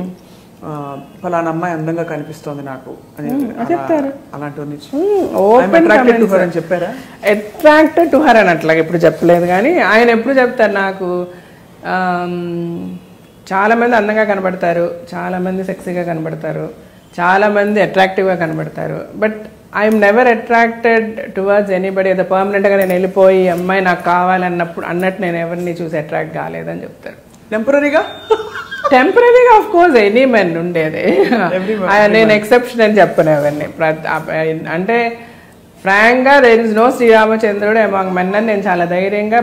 ఫలానా అమ్మాయి అందంగా కనిపిస్తోంది నాకు అని చెప్తారు. అలాంటి చెప్పారా? అట్రాక్టెడ్ టు హర్ అని అట్లాగే ఎప్పుడు చెప్పలేదు, కానీ ఆయన ఎప్పుడు చెప్తారు నాకు చాలా మంది అందంగా కనబడతారు, చాలా మంది సెక్సీగా కనబడతారు, చాలా మంది అట్రాక్టివ్గా కనబడతారు, but I'm never attracted towards anybody. ఏదో పర్మనెంట్గా నేను వెళ్ళిపోయి అమ్మాయి నాకు కావాలన్నప్పుడు అన్నట్టు నేను ఎవరిని చూసి అట్రాక్ట్ కాలేదని చెప్తారు. టెంపరీగా ఆఫ్ కోర్స్ ఎనీ మెన్ ఉండేది, నేను ఎక్సెప్షన్ అని చెప్పను ఎవరిని. అంటే ఫ్రాంక్ గా దేర్ ఇస్ నో శ్రీరామచంద్రుడు అమాంగ్ మెన్ అని నేను చాలా ధైర్యంగా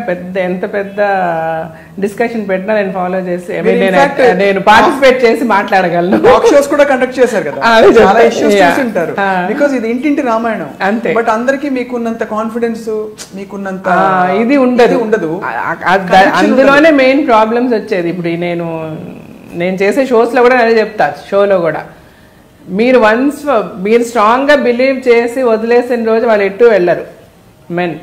ఎంత పెద్ద డిస్కషన్ పెట్టినా నేను ఫాలో చేసి నేను పార్టిసిపేట్ చేసి మాట్లాడగలను. కూడా కండక్ట్ చేశారు కదా, బికాజ్ ఇది ఇంటింటి రామాయణం అంతే. బట్ అందరికి మీకున్నంత కాన్ఫిడెన్స్ మీకున్నంత ఇది ఉండదు. అందులోనే మెయిన్ ప్రాబ్లమ్స్ వచ్చేది. ఇప్పుడు నేను చేసే షోస్ లో కూడా అదే చెప్తా, షోలో కూడా మీరు మీరు స్ట్రాంగ్ గా బిలీవ్ చేసి వదిలేసిన రోజు వాళ్ళు ఎటు వెళ్ళరు మెన్.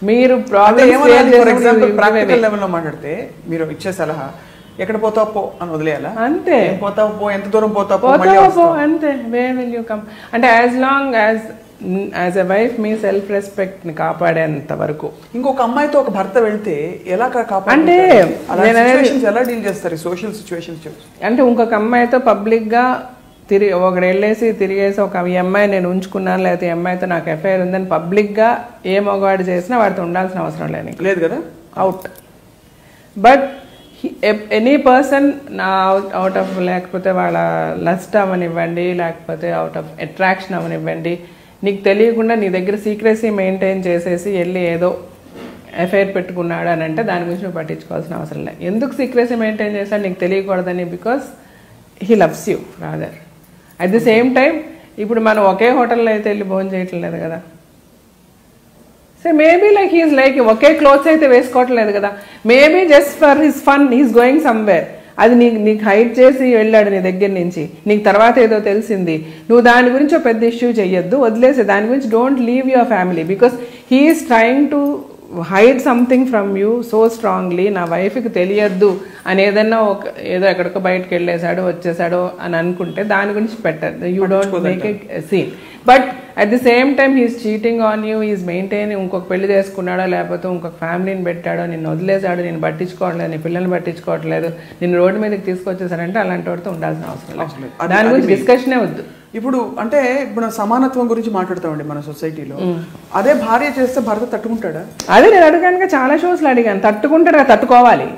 మీరు ప్రాక్టికల్ లెవెల్లో మాట్లాడితే మీరు ఇచ్చే సలహా ఎక్కడ పోతావు పో అని వదిలేయాలా? అంతే. పోతావు పో, ఎంత దూరం పోతావు అంతే. వేర్ విల్ యూ కమ్ అంటే as long as a wife me self respect ని కాపాడేంత వరకు. ఇంకొక అమ్మాయితో ఒక భర్త వెళ్తే ఎలా అంటే ఎలా డీల్ చేస్తారు సోషల్ సిచ్యువేషన్స్? అంటే ఇంకొక అమ్మాయితో పబ్లిక్ గా ఒకడు వెళ్ళేసి తిరిగేసి ఈ అమ్మాయి నేను ఉంచుకున్నాను, లేకపోతే ఈ అమ్మాయితో నాకు ఎఫ్ఐఆర్ ఉందని పబ్లిక్ గా ఏ మగవాడు చేసినా వాడితో ఉండాల్సిన అవసరం లేదు కదా, out. But any person out of లేకపోతే వాళ్ళ లస్ట్ అవనివ్వండి, లేకపోతే అవుట్ ఆఫ్ అట్రాక్షన్ అవనివ్వండి, నీకు తెలియకుండా నీ దగ్గర సీక్రెసీ మెయింటైన్ చేసేసి వెళ్ళి ఏదో ఎఫ్ఐఆర్ పెట్టుకున్నాడు అని అంటే దాని గురించి నువ్వు పట్టించుకోవాల్సిన అవసరం లేదు. ఎందుకు సీక్రెసీ మెయింటైన్ చేస్తాడు నీకు తెలియకూడదని? Because he loves you rather. At the same time ఇప్పుడు మనం ఒకే హోటల్లో అయితే వెళ్ళి భోజనం చేయట్లేదు కదా. So maybe like he's like ఒకే క్లోత్స్ అయితే వేసుకోవట్లేదు కదా, maybe just for his fun he's going somewhere. అది నీకు హైడ్ చేసి వెళ్ళాడు నీ దగ్గర నుంచి, నీకు తర్వాత ఏదో తెలిసింది, నువ్వు దాని గురించి ఒక పెద్ద ఇష్యూ చెయ్యొద్దు, వదిలేసే దాని గురించి. Don't leave your family because he's trying to hide something from you so strongly. నా వైఫ్కి తెలియద్దు అని ఏదన్నా ఏదో ఎక్కడికో బయటకు వెళ్ళేసాడు వచ్చేసాడు అని అనుకుంటే దాని గురించి పెట్టద్దు. You don't make a scene. But at the same time he's cheating on you, he's maintain. ఇంకొక పెళ్లి చేసుకున్నాడో లేకపోతే ఇంకొక ఫ్యామిలీని పెట్టాడో, నిన్ను వదిలేసాడు, నేను పట్టించుకోవట్లేదు, నీ పిల్లల్ని పట్టించుకోవట్లేదు, నిన్ను రోడ్డు మీదకి తీసుకొచ్చేసారంటే అలాంటి వాడితో ఉండాల్సిన అవసరం లేదు. దాని గురించి డిస్కషనే వద్దు. ఇప్పుడు అంటే ఇప్పుడు సమానత్వం గురించి మాట్లాడతామండి మన సొసైటీలో. అదే భార్య చేస్తే భర్త తట్టుకుంటాడా? అదే నేను అడిగాను, చాలా షోస్లో అడిగాను. తట్టుకుంటాడు, తట్టుకోవాలి.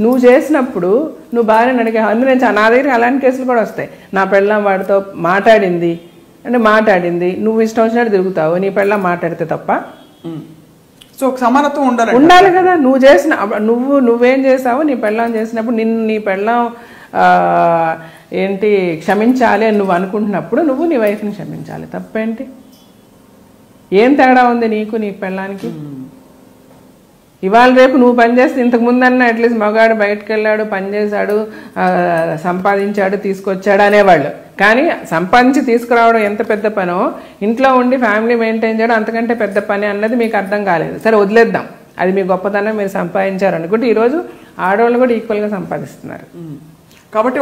నువ్వు చేసినప్పుడు నువ్వు భార్యను అడిగా. అందులో నా దగ్గర అలాంటి కేసులు కూడా వస్తాయి. నా పెళ్ళాం వాడితో మాట్లాడింది, నువ్వు ఇష్టం వచ్చినట్టు తిరుగుతావు, నీ పెళ్ళాం మాట్లాడితే తప్ప. సో సమానత్వం ఉండాలి కదా. నువ్వేం చేసావు, నీ పెళ్ళాం చేసినప్పుడు నీ పెళ్ళాం ఏంటి క్షమించాలి అని నువ్వు అనుకుంటున్నప్పుడు నువ్వు నీ వైఫ్ని క్షమించాలి. తప్పేంటి? ఏం తేడా ఉంది నీకు నీ పెళ్ళానికి? ఇవాళ రేపు నువ్వు పనిచేస్తే ఇంతకు ముందన్నా అట్లీస్ట్ మగాడు బయటకు వెళ్ళాడు, పనిచేశాడు, సంపాదించాడు, తీసుకొచ్చాడు అనేవాళ్ళు. కానీ సంపాదించి తీసుకురావడం ఎంత పెద్ద పనో, ఇంట్లో ఉండి ఫ్యామిలీ మెయింటైన్ చేయడం అంతకంటే పెద్ద పని అన్నది మీకు అర్థం కాలేదు. సరే వదిలేద్దాం, అది మీ గొప్పతనం, మీరు సంపాదించారు అనుకుంటే ఈరోజు ఆడవాళ్ళు కూడా ఈక్వల్గా సంపాదిస్తున్నారు. కాబట్టి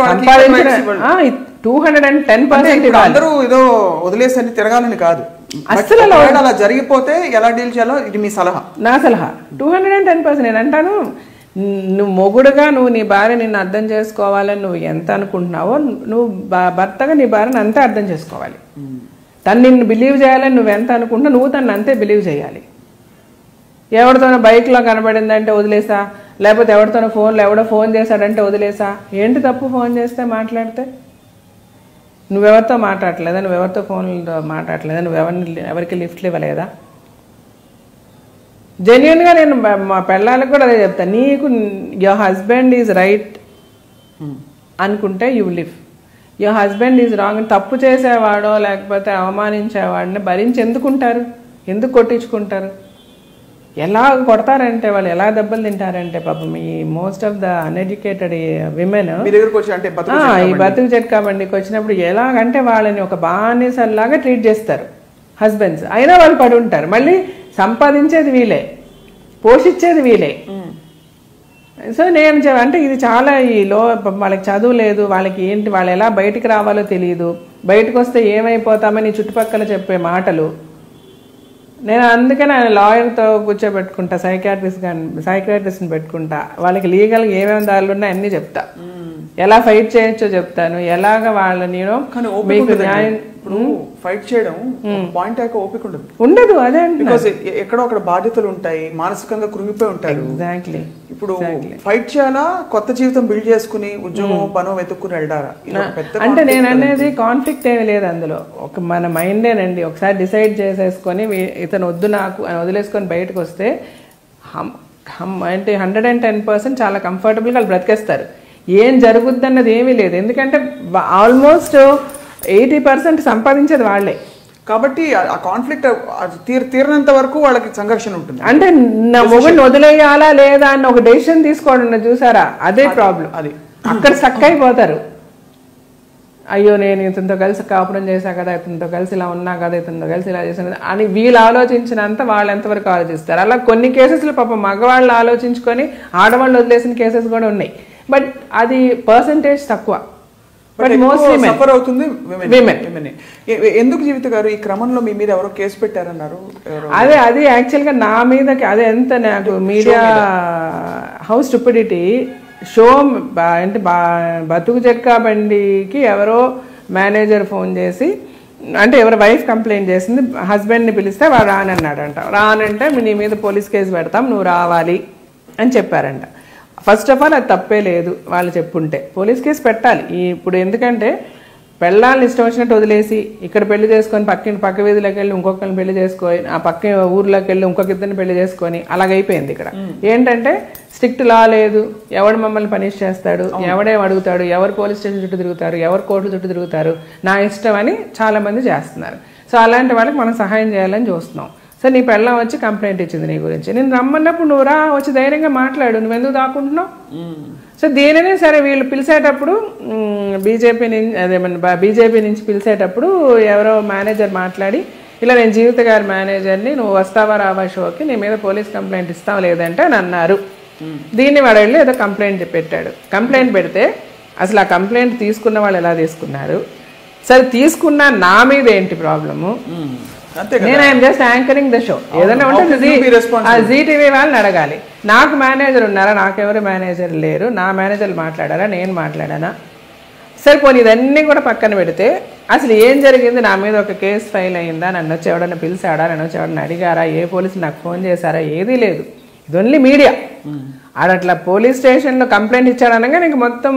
210% అందరూ ఏదో వదిలేసి తిరగాలని కాదు, అసలు అలా జరిగిపోతే ఎలా డీల్ చేయాలో ఇది మీ సలహా. నా సలహా 210%. నేను అంటాను, నువ్వు మొగుడుగా నువ్వు నీ భార్య నిన్ను అర్థం చేసుకోవాలని నువ్వు ఎంత అనుకుంటున్నావో, నువ్వు భర్తగా నీ భార్యను అంతే అర్థం చేసుకోవాలి. తను నిన్ను బిలీవ్ చేయాలని నువ్వు ఎంత అనుకుంటున్నావు, నువ్వు తను అంతే బిలీవ్ చేయాలి. ఎవరితోనో బైక్లో కనబడిందంటే వదిలేసా, లేకపోతే ఎవడో ఫోన్ చేశాడంటే వదిలేసా. ఏంటి తప్పు? ఫోన్ చేస్తే మాట్లాడితే నువ్వెవరితో మాట్లాడలేదా, నువ్వెవరితో ఫోన్లతో మాట్లాడలేదా, ఎవరికి లిఫ్ట్లు ఇవ్వలేదా? జెన్యున్గా నేను మా పిల్లలకు కూడా అదే చెప్తాను. నీకు యువర్ హస్బెండ్ ఈజ్ రైట్ అనుకుంటే you live. Your husband is wrong. తప్పు చేసేవాడో లేకపోతే అవమానించేవాడిని భరించి ఎందుకుంటారు, ఎందుకు కొట్టించుకుంటారు? ఎలా కొడతారంటే వాళ్ళు, ఎలా దెబ్బలు తింటారంటే పాపం ఈ most of the uneducated women ఈ బతుకు చెట్కా బండికి వచ్చినప్పుడు ఎలాగంటే వాళ్ళని ఒక బానిసల్లాగా ట్రీట్ చేస్తారు. హస్బెండ్స్, అయినా వాళ్ళు పడి ఉంటారు. మళ్ళీ సంపాదించేది వీలే, పోషించేది వీలే. సో నేను అంటే ఇది చాలా వాళ్ళకి చదువు లేదు, వాళ్ళకి ఏంటి, వాళ్ళు ఎలా బయటికి రావాలో తెలియదు, బయటకు వస్తే ఏమైపోతామని చుట్టుపక్కల చెప్పే మాటలు. నేను అందుకని ఆయన లాయర్తో కూర్చోబెట్టుకుంటా, సైకియాట్రిస్ట్ని పెట్టుకుంటా, వాళ్ళకి లీగల్గా ఏమేమి దారులు ఉన్నాయో అన్నీ చెప్తా, ఎలా ఫైట్ చేయొచ్చో చెప్తాను, ఎలాగ వాళ్ళని మీకు న్యాయం. ఫైట్ చేయడం పాయింట్ అయ్యాక ఓపిక ఉండదు. అదే బికాస్ ఎక్కడో అక్కడ బాధ్యతలు ఉంటాయి, మానసికంగా కృంగిపోయి ఉంటారు. ఎగ్జాక్ట్లీ. ఇప్పుడు ఫైట్ చేయాలా, కొత్త జీవితం బిల్డ్ చేసుకుని ఉద్యోగం పనో వెతుక్కుని వెళ్తారా? అంటే నేను అనేది కాన్ఫ్లిక్ట్ ఏమీ లేదు అందులో. ఒక మన మైండేనండి, ఒకసారి డిసైడ్ చేసేసుకొని ఇతను వద్దు నాకు అని వదిలేసుకొని బయటకు వస్తే అంటే 110% చాలా కంఫర్టబుల్గా వాళ్ళు బ్రతికేస్తారు. ఏం జరుగుద్ది అన్నది ఏమీ లేదు, ఎందుకంటే ఆల్మోస్ట్ 80% సంపాదించేది వాళ్ళే. కాబట్టి ఆ కాన్ఫ్లిక్ట్ తీరినంత వరకు వాళ్ళకి సంఘర్షణ ఉంటుంది. అంటే నా మొగుడిని వదిలేయాలా లేదా అని ఒక డెసిషన్ తీసుకోవడం చూసారా, అదే ప్రాబ్లం. అది అక్కడ స్టక్ అయిపోతారు. అయ్యో నేను ఇతనితో కలిసి కాపురం చేశా కదా, ఇతనితో కలిసి ఇలా ఉన్నా కదా, ఇతనితో కలిసి ఇలా చేశాను అని వీళ్ళు ఆలోచించినంత వాళ్ళు ఎంతవరకు ఆలోచిస్తారు. అలా కొన్ని కేసెస్లో పాపం మగవాళ్ళు ఆలోచించుకొని ఆడవాళ్ళు వదిలేసిన కేసెస్ కూడా ఉన్నాయి. బట్ అది పర్సంటేజ్ తక్కువ. బట్ మోస్ట్లీ సఫర్ అవుతుంది విమెన్. ఎందుకు జీవిత గారు ఈ క్రమంలో మీ మీద ఎవరో కేసు పెట్టారన్నారు? అది యాక్చువల్గా నా మీదకి అదే ఎంత నాకు మీడియా హౌస్ స్టూపిడిటీ షో అంటే బతుకు చెక్క బండికి ఎవరో మేనేజర్ ఫోన్ చేసి, అంటే ఎవరు వైఫ్ కంప్లైంట్ చేసింది, హస్బెండ్ని పిలిస్తే వాడు రానన్నాడంట. రానంటే నీ మీద పోలీస్ కేసు పెడతాం, నువ్వు రావాలి అని చెప్పారంట. ఫస్ట్ ఆఫ్ ఆల్ అది తప్పే లేదు, వాళ్ళు చెప్పుంటే పోలీస్ కేసు పెట్టాలి. ఇప్పుడు ఎందుకంటే పెళ్ళాలను ఇష్టం వచ్చినట్టు వదిలేసి ఇక్కడ పెళ్లి చేసుకొని పక్క వీధిలోకి వెళ్ళి ఇంకొకరిని పెళ్లి చేసుకొని, ఆ పక్క ఊర్లోకి వెళ్ళి ఇంకొక ఇద్దరిని పెళ్లి చేసుకొని అలాగైపోయింది. ఇక్కడ ఏంటంటే స్ట్రిక్ట్ లా లేదు, ఎవడు మమ్మల్ని పనిష్ చేస్తాడు, ఎవడేం అడుగుతాడు, ఎవరు పోలీస్ స్టేషన్ చుట్టూ తిరుగుతారు, ఎవరు కోర్టు చుట్టూ తిరుగుతారు, నా ఇష్టం అని చాలా మంది చేస్తున్నారు. సో అలాంటి వాళ్ళకి మనం సహాయం చేయాలని చూస్తున్నాం. సో నీ పెళ్ళం వచ్చి కంప్లైంట్ ఇచ్చింది నీ గురించి, నేను రమ్మన్నప్పుడు నువ్వు రా, వచ్చి ధైర్యంగా మాట్లాడు, నువ్వు ఎందుకు దాక్కుంటున్నావు? సో దీనినే సరే వీళ్ళు పిలిచేటప్పుడు బీజేపీ నుంచి పిలిచేటప్పుడు ఎవరో మేనేజర్ మాట్లాడి, ఇలా నేను జీవిత గారి మేనేజర్ని, నువ్వు వస్తావా రావా షోకి, నీ మీద పోలీస్ కంప్లైంట్ ఇస్తావా లేదంటే అని అన్నారు. దీన్ని వాడు వెళ్ళి ఏదో కంప్లైంట్ పెట్టాడు. కంప్లైంట్ పెడితే అసలు ఆ కంప్లైంట్ తీసుకున్న వాళ్ళు ఎలా తీసుకున్నారు, సరే తీసుకున్నా నా మీద ఏంటి ప్రాబ్లము? నేను I'm just anchoring the show. ఏదైనా ఉంటే జీటీవీ వాళ్ళని అడగాలి. నాకు మేనేజర్ ఉన్నారా? నాకెవరు మేనేజర్ లేరు. నా మేనేజర్లు మాట్లాడారా? నేను మాట్లాడానా? సరే పోనీ ఇదన్నీ కూడా పక్కన పెడితే అసలు ఏం జరిగింది, నా మీద ఒక కేసు ఫైల్ అయ్యిందా, నన్ను వచ్చి ఎవడన్నా పిలిచాడా, నన్ను వచ్చి ఎవడన్నా అడిగారా, ఏ పోలీసులు నాకు ఫోన్ చేశారా, ఏదీ లేదు. ఇది ఓన్లీ మీడియా. ఆడట్లా పోలీస్ స్టేషన్లో కంప్లైంట్ ఇచ్చాడనగా నీకు మొత్తం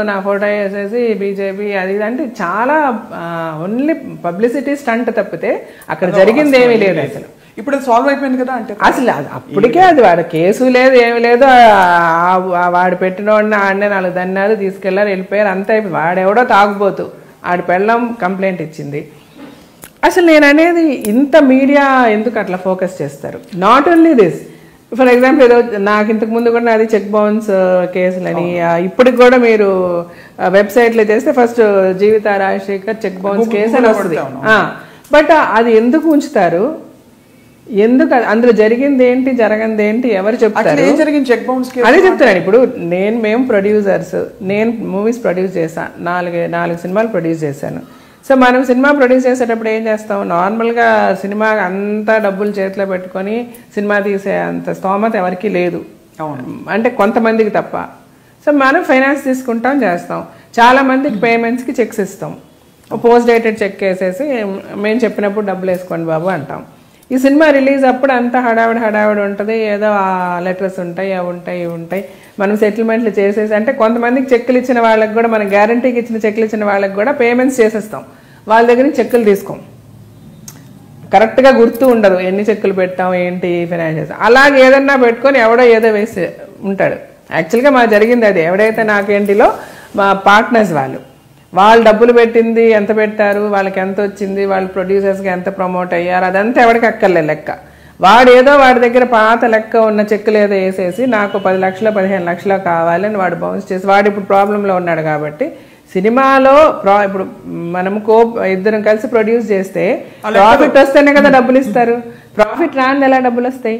నా ఫోటో వేసేసి బీజేపీ అది అంటే చాలా ఓన్లీ పబ్లిసిటీ స్టంట్ తప్పితే అక్కడ జరిగింది ఏమీ లేదు. అసలు ఇప్పుడు సాల్వ్ అయిపోయింది కదా. అంటే అసలు అప్పటికే అది వాడు కేసు లేదు, ఏమి లేదు, వాడు పెట్టిన వాడిని ఆడనే 4 ధన్యాలు తీసుకెళ్లారు, వెళ్ళిపోయారు, అంతా అయిపోయి. వాడెవడో తాగుపోతూ ఆడి పెళ్ళం కంప్లైంట్ ఇచ్చింది. అసలు నేను అనేది ఇంత మీడియా ఎందుకు అట్లా ఫోకస్ చేస్తారు? Not only this, for example ఏదో నాకు ఇంతకు ముందు కూడా అది చెక్ బౌన్స్ కేసులని, ఇప్పటికి కూడా మీరు వెబ్సైట్లో చేస్తే ఫస్ట్ జీవిత రాజశేఖర్ చెక్ బౌన్స్ కేసు అని వస్తుంది. బట్ అది ఎందుకు ఉంచుతారు, ఎందుకు అందులో జరిగింది ఏంటి, జరగంది ఏంటి, ఎవరు చెప్తారు? అదే చెప్తున్నాను. ఇప్పుడు మేము ప్రొడ్యూసర్స్, నేను మూవీస్ ప్రొడ్యూస్ చేశాను, 4 సినిమాలు ప్రొడ్యూస్ చేశాను. సో మనం సినిమా ప్రొడ్యూస్ చేసేటప్పుడు ఏం చేస్తాం, నార్మల్గా సినిమా అంతా డబ్బులు చేతిలో పెట్టుకొని సినిమా తీసే అంత స్తోమత ఎవరికి లేదు, అంటే కొంతమందికి తప్ప. సో మనం ఫైనాన్స్ తీసుకుంటాం, చేస్తాం. చాలామందికి పేమెంట్స్కి చెక్స్ ఇస్తాం, పోస్ట్ డేటెడ్ చెక్ వేసేసి మేము చెప్పినప్పుడు డబ్బులు వేసుకోండి బాబు అంటాం. ఈ సినిమా రిలీజ్ అప్పుడు అంతా హడావిడి ఉంటుంది, ఏదో ఆ లెటర్స్ ఉంటాయి, అవి ఉంటాయి, మనం సెటిల్మెంట్లు చేసేసి, అంటే కొంతమందికి చెక్కులు ఇచ్చిన వాళ్ళకి కూడా, మనం గ్యారంటీకి ఇచ్చిన చెక్కులు ఇచ్చిన వాళ్ళకి కూడా పేమెంట్స్ చేసేస్తాం, వాళ్ళ దగ్గర నుంచి చెక్కులు తీసుకోం. కరెక్ట్గా గుర్తు ఉండదు ఎన్ని చెక్కులు పెట్టాం ఏంటి ఫైనాన్షియల్స్. అలాగే ఏదన్నా పెట్టుకొని ఎవడో ఏదో వేసి ఉంటాడు. యాక్చువల్గా మాకు జరిగింది అది. ఎవడైతే నాకేంటిలో మా పార్ట్నర్స్ వాళ్ళు డబ్బులు పెట్టింది ఎంత పెట్టారు, వాళ్ళకి ఎంత వచ్చింది, వాళ్ళు ప్రొడ్యూసర్స్కి ఎంత ప్రమోట్ అయ్యారు, అదంతా ఎవరికి అక్కర్లే లెక్క. వాడేదో వాడి దగ్గర పాత లెక్క ఉన్న చెక్కులు ఏదో వేసేసి నాకు 10 లక్షలు 15 లక్షలు కావాలని వాడు బౌన్స్ చేసి, వాడు ఇప్పుడు ప్రాబ్లంలో ఉన్నాడు కాబట్టి సినిమాలో ఇప్పుడు మనం ఇద్దరం కలిసి ప్రొడ్యూస్ చేస్తే ప్రాఫిట్ వస్తేనే కదా డబ్బులు ఇస్తారు. ప్రాఫిట్ రాని ఎలా డబ్బులు వస్తాయి?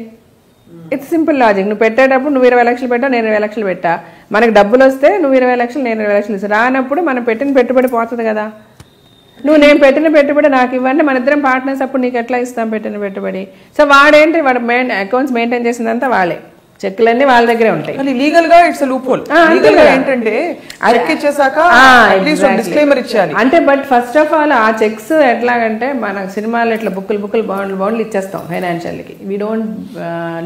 It's simple logic. నువ్వు పెట్టేటప్పుడు నువ్వు 20 లక్షలు పెట్టా, నేను 20 లక్షలు పెట్టా, మనకి డబ్బులు వస్తే నువ్వు 20 లక్షలు, నేను 20 లక్షలు ఇస్తాను. రానప్పుడు మనం పెట్టిన పెట్టుబడి పోతుంది కదా. నేను పెట్టిన పెట్టుబడి నాకు ఇవ్వండి, మన ఇద్దరం పార్ట్నర్స్, అప్పుడు నీకు ఎట్లా ఇస్తాం పెట్టిన పెట్టుబడి? సో వాడు అకౌంట్స్ మెయింటైన్ చేసిందంతా వాళ్ళే, చెక్కులన్నీ వాళ్ళ దగ్గరే ఉంటాయి. లీగల్ గా ఇట్స్ లూప్ హోల్. ఏంటంటే ఇచ్చేసాక డిస్క్లైమర్ ఇచ్చేయాలి అంటే. బట్ ఫస్ట్ ఆఫ్ ఆల్ ఆ చెక్స్ ఎట్లాగంటే మన సినిమాలో ఇట్లా బుక్కులు బాండ్లు ఇచ్చేస్తాం ఫైనాన్షియల్కి. We don't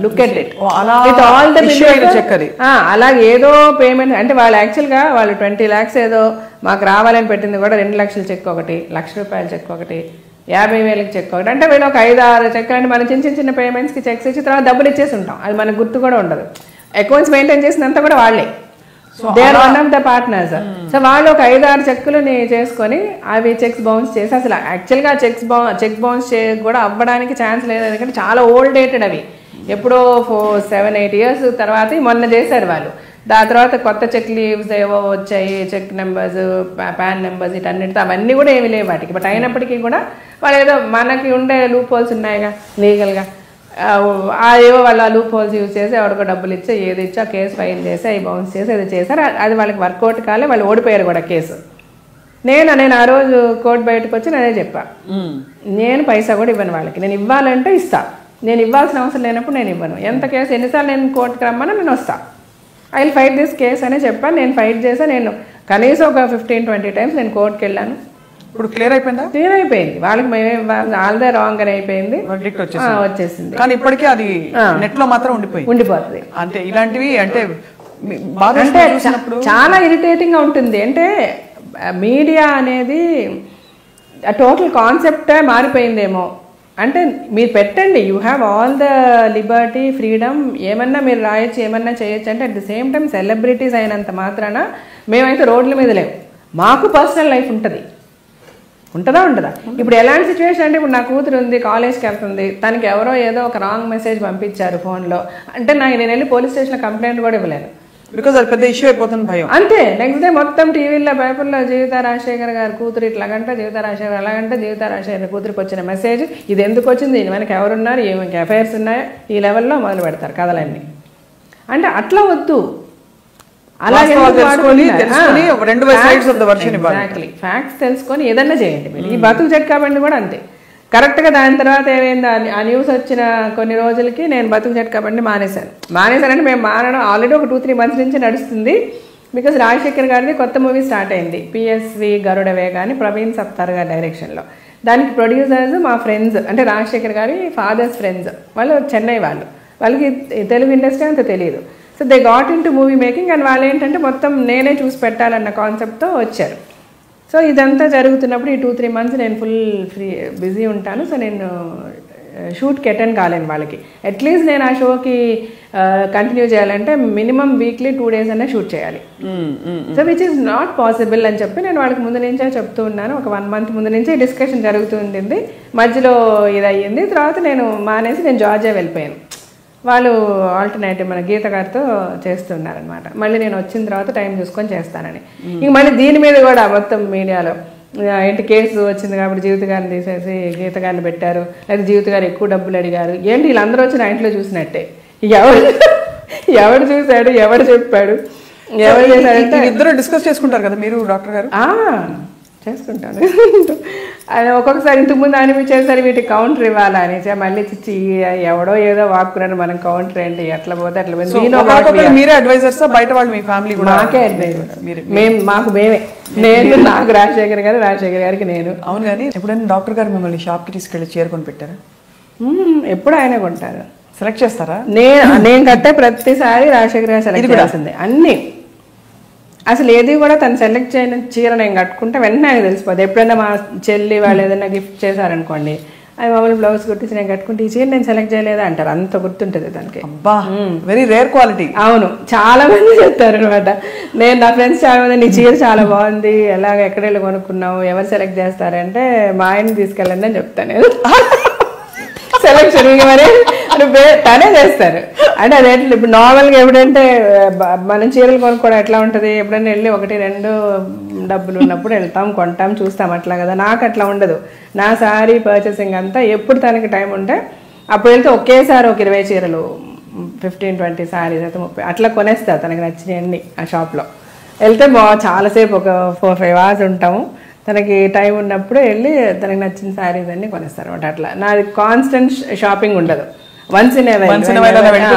look at it with all the check. అది అలాగే ఏదో పేమెంట్ అంటే వాళ్ళు యాక్చువల్గా వాళ్ళు 20 lakhs ఏదో మాకు రావాలని పెట్టింది కూడా 2 లక్షల చెక్ ఒకటి, ₹1,00,000 చెక్ ఒకటి, 50,000 చెక్ ఒకటి. అంటే వీళ్ళు ఒక 5-6 చెక్లు అంటే మనం చిన్న పేమెంట్స్కి చెక్స్ ఇచ్చి తర్వాత డబ్బులు ఇచ్చేసి ఉంటాం. అది మనకు గుర్తు కూడా ఉండదు. అకౌంట్స్ మెయింటైన్ చేసినంత కూడా వాళ్ళే, they are one of the partners. So వాళ్ళు ఒక 5-6 చెక్కులని చేసుకొని అవి చెక్స్ బౌన్స్ చేసి, అసలు యాక్చువల్గా చెక్ బౌన్స్ కూడా అవ్వడానికి ఛాన్స్ లేదు. ఎందుకంటే చాలా ఓల్డ్ డేటెడ్ అవి, ఎప్పుడో 7-8 years తర్వాత మొన్న చేశారు వాళ్ళు. దాని తర్వాత కొత్త చెక్ లీవ్స్ ఏవో వచ్చాయి, చెక్ నెంబర్స్, పాన్ నెంబర్స్, ఇటన్నిటితో అవన్నీ కూడా ఏమి లేవు వాటికి. బట్ అయినప్పటికీ కూడా వాళ్ళు ఏదో మనకి ఉండే లూప్ హోల్స్ ఉన్నాయిగా లీగల్గా, ఏవో వాళ్ళు ఆ లూప్ హోల్స్ యూజ్ చేసి ఎవరికో డబ్బులు ఇచ్చి ఏది ఇచ్చి ఆ కేసు ఫైల్ చేసి అవి బౌన్స్ చేసి అది చేశారు. అది వాళ్ళకి వర్కౌట్ కాలే, వాళ్ళు ఓడిపోయారు కూడా కేసు. నేను ఆ రోజు కోర్టు బయటకు వచ్చి నేనే చెప్పా, నేను పైసా కూడా ఇవ్వను వాళ్ళకి. నేను ఇవ్వాలంటే ఇస్తా, నేను ఇవ్వాల్సిన అవసరం లేనప్పుడు నేను ఇవ్వను. ఎంత కేసు ఎన్నిసార్లు నేను కోర్టుకి రమ్మన్నా నేను వస్తా, I will fight this case అనే చెప్పాను. నేను ఫైట్ చేసా. నేను కనీసం ఒక 15-20 times నేను కోర్టుకి వెళ్ళాను. ఇప్పుడు క్లియర్ అయిపోయిందా? క్లియర్ అయిపోయింది. వాళ్ళకి వాళ్ళదే రాంగ్ అని అయిపోయింది, వచ్చేసింది. కానీ ఇప్పటికీ అది నెట్ లో మాత్రం ఉండిపోతుంది. అంటే ఇలాంటివి అంటే చాలా ఇరిటేటింగ్ గా ఉంటుంది. అంటే మీడియా అనేది టోటల్ కాన్సెప్టే మారిపోయిందేమో. అంటే మీరు పెట్టండి, you have all the Liberty, freedom, ఏమన్నా మీరు రాయొచ్చు, ఏమన్నా చేయొచ్చు. అంటే at the same time celebrities అయినంత మాత్రాన మేమైతే రోడ్ల మీద లేవు, మాకు పర్సనల్ లైఫ్ ఉంటుంది. ఉంటుందా ఉండదా? ఇప్పుడు ఎలాంటి సిచ్యువేషన్ అంటే, ఇప్పుడు నా కూతురు ఉంది, కాలేజ్కి వెళ్తుంది, తనకి ఎవరో ఏదో ఒక రాంగ్ మెసేజ్ పంపించారు ఫోన్లో అంటే నేను వెళ్ళి పోలీస్ స్టేషన్లో కంప్లైంట్ కూడా ఇవ్వలేను, బికాజ్ అది పెద్ద ఇష్యూ అయిపోతుంది భయం. అంతే. నెక్స్ట్ డే మొత్తం టీవీలో పేపర్లో జీవిత రాజశేఖర్ గారి కూతురు ఇట్లాగంటే, జీవిత రాజశేఖర్ అలాగంటే, జీవిత రాజశేఖర్ కూతురికి వచ్చిన మెసేజ్ ఇది ఎందుకు వచ్చింది, దీని వెనక ఎవరున్నారు, ఏమి అఫైర్స్ ఉన్నాయో, ఈ లెవెల్లో మొదలు పెడతారు కథలన్నీ. అంటే అట్లా వద్దు. అలాగే ఫ్యాక్ట్స్ తెలుసుకొని ఏదన్నా చేయండి మీరు. ఈ బతుకు జట్కా బండి కూడా అంతే. కరెక్ట్గా దాని తర్వాత ఏమైంది, ఆ న్యూస్ వచ్చిన కొన్ని రోజులకి నేను బతుకు జట్కా బండి మానేశానంటే మేము మానడం ఆల్రెడీ ఒక 2-3 months నుంచి నడుస్తుంది. బికాజ్ రాజశేఖర్ గారిది కొత్త మూవీ స్టార్ట్ అయింది, PSV గరుడవే కానీ, ప్రవీణ్ సప్తార్ గారి డైరెక్షన్లో. దానికి ప్రొడ్యూసర్స్ మా ఫ్రెండ్స్, అంటే రాజశేఖర్ గారి ఫాదర్స్ ఫ్రెండ్స్, వాళ్ళు చెన్నై వాళ్ళకి తెలుగు ఇండస్ట్రీ అంత తెలియదు. So they got in to movie making and వాళ్ళు ఏంటంటే మొత్తం నేనే చూసి పెట్టాలన్న కాన్సెప్ట్తో వచ్చారు. సో ఇదంతా జరుగుతున్నప్పుడు ఈ 2-3 months నేను ఫుల్ బిజీ ఉంటాను. సో నేను షూట్కి అటెండ్ కాలేను వాళ్ళకి. అట్లీస్ట్ నేను ఆ షోకి కంటిన్యూ చేయాలంటే మినిమం వీక్లీ 2 days అన్నా షూట్ చేయాలి. So which is not possible అని చెప్పి నేను వాళ్ళకి ముందు నుంచే చెప్తూ ఉన్నాను. ఒక 1 month ముందు నుంచే డిస్కషన్ జరుగుతూ ఉంటుంది. మధ్యలో ఇది అయ్యింది. తర్వాత నేను మానేసి నేను జార్జియా వెళ్ళిపోయాను. వాళ్ళు ఆల్టర్నేటివ్ మన గీత గారితో చేస్తున్నారనమాట. మళ్ళీ నేను వచ్చిన తర్వాత టైం చూసుకొని చేస్తానని. ఇంక మళ్ళీ దీని మీద కూడా మొత్తం మీడియాలో ఏంటి కేసు వచ్చింది కాబట్టి జీవిత గారిని తీసేసి గీత గారిని పెట్టారు, లేదా జీవిత గారు ఎక్కువ డబ్బులు అడిగారు. ఏంటి వీళ్ళందరూ వచ్చి నా ఇంట్లో చూసినట్టే, ఎవడు చూశాడు, ఎవడు చెప్పాడు, ఎవరు చేశాడంటే ఇద్దరు డిస్కస్ చేసుకుంటారు కదా మీరు డాక్టర్ గారు? చేసుకుంటాను. అది ఒక్కొక్కసారి ఇంతకుముందు అనిపించేసరి వీటికి కౌంటర్ ఇవ్వాలా అని మళ్ళీ చిచ్చి ఎవడో ఏదో వాక్కున్నాను మనం కౌంటర్ ఏంటి, ఎట్లా పోతే అట్లా పోతే. మీరే అడ్వైజర్స్ బయట వాళ్ళు మీ ఫ్యామిలీ కూడా? మాకే అడ్వైజర్స్, మేమే. నేను నాకు రాజశేఖర్ గారు, రాజశేఖర్ గారికి నేను. అవును. కానీ ఎప్పుడైనా డాక్టర్ గారు మిమ్మల్ని షాప్కి తీసుకెళ్ళి చేరుకొని పెట్టారా? ఎప్పుడు ఆయనే కొంటారు. సెలెక్ట్ చేస్తారా? నేను కట్టే ప్రతిసారి రాజశేఖర్ గారు సెలెక్ట్ చేయాల్సిందే అన్ని. అసలు ఏది కూడా తను సెలెక్ట్ చేయని చీర నేను కట్టుకుంటే వెంటనే ఆయన తెలిసిపోతుంది. ఎప్పుడైనా మా చెల్లి వాళ్ళు ఏదైనా గిఫ్ట్ చేశారనుకోండి, అది మామూలు బ్లౌజ్ కుట్టించి నేను కట్టుకుంటే ఈ చీర నేను సెలెక్ట్ చేయలేదా అంటారు, అంత గుర్తుంటుంది తనకి. అబ్బా, వెరీ రేర్ క్వాలిటీ. అవును, చాలా మంది చెప్తారు అనమాట. నేను నా ఫ్రెండ్స్ చాలా మంది నీ చీర చాలా బాగుంది, ఎలాగ ఎక్కడ వెళ్ళి కొనుక్కున్నావు, ఎవరు సెలెక్ట్ చేస్తారంటే మా ఆయన్ని తీసుకెళ్ళండి అని చెప్తాను నేను. సెలెక్షన్ మరి తనే చేస్తారు. అంటే అది ఎట్లా ఇప్పుడు నార్మల్గా ఎప్పుడంటే మనం చీరలు కొనుక్కోవడం ఎట్లా ఉంటుంది, ఎప్పుడైనా వెళ్ళి 1-2 డబ్బులు ఉన్నప్పుడు వెళ్తాం, కొంటాం, చూస్తాం, అట్లా కదా. నాకు అట్లా ఉండదు. నా శారీ పర్చేసింగ్ అంతా ఎప్పుడు తనకి టైం ఉంటే అప్పుడు వెళ్తే ఒకేసారి ఒక 20 చీరలు, 15-20 శారీస్ అయితే 30 అట్లా కొనేస్తా తనకి నచ్చినవన్నీ. ఆ షాప్లో వెళ్తే చాలాసేపు ఒక 4-5 hours ఉంటాము. తనకి టైం ఉన్నప్పుడు వెళ్ళి తనకి నచ్చిన శారీస్ అన్ని కొనేస్తారు అనమాట. అట్లా నాది కాన్స్టెంట్ షాపింగ్ ఉండదు. వన్స్ ఇన్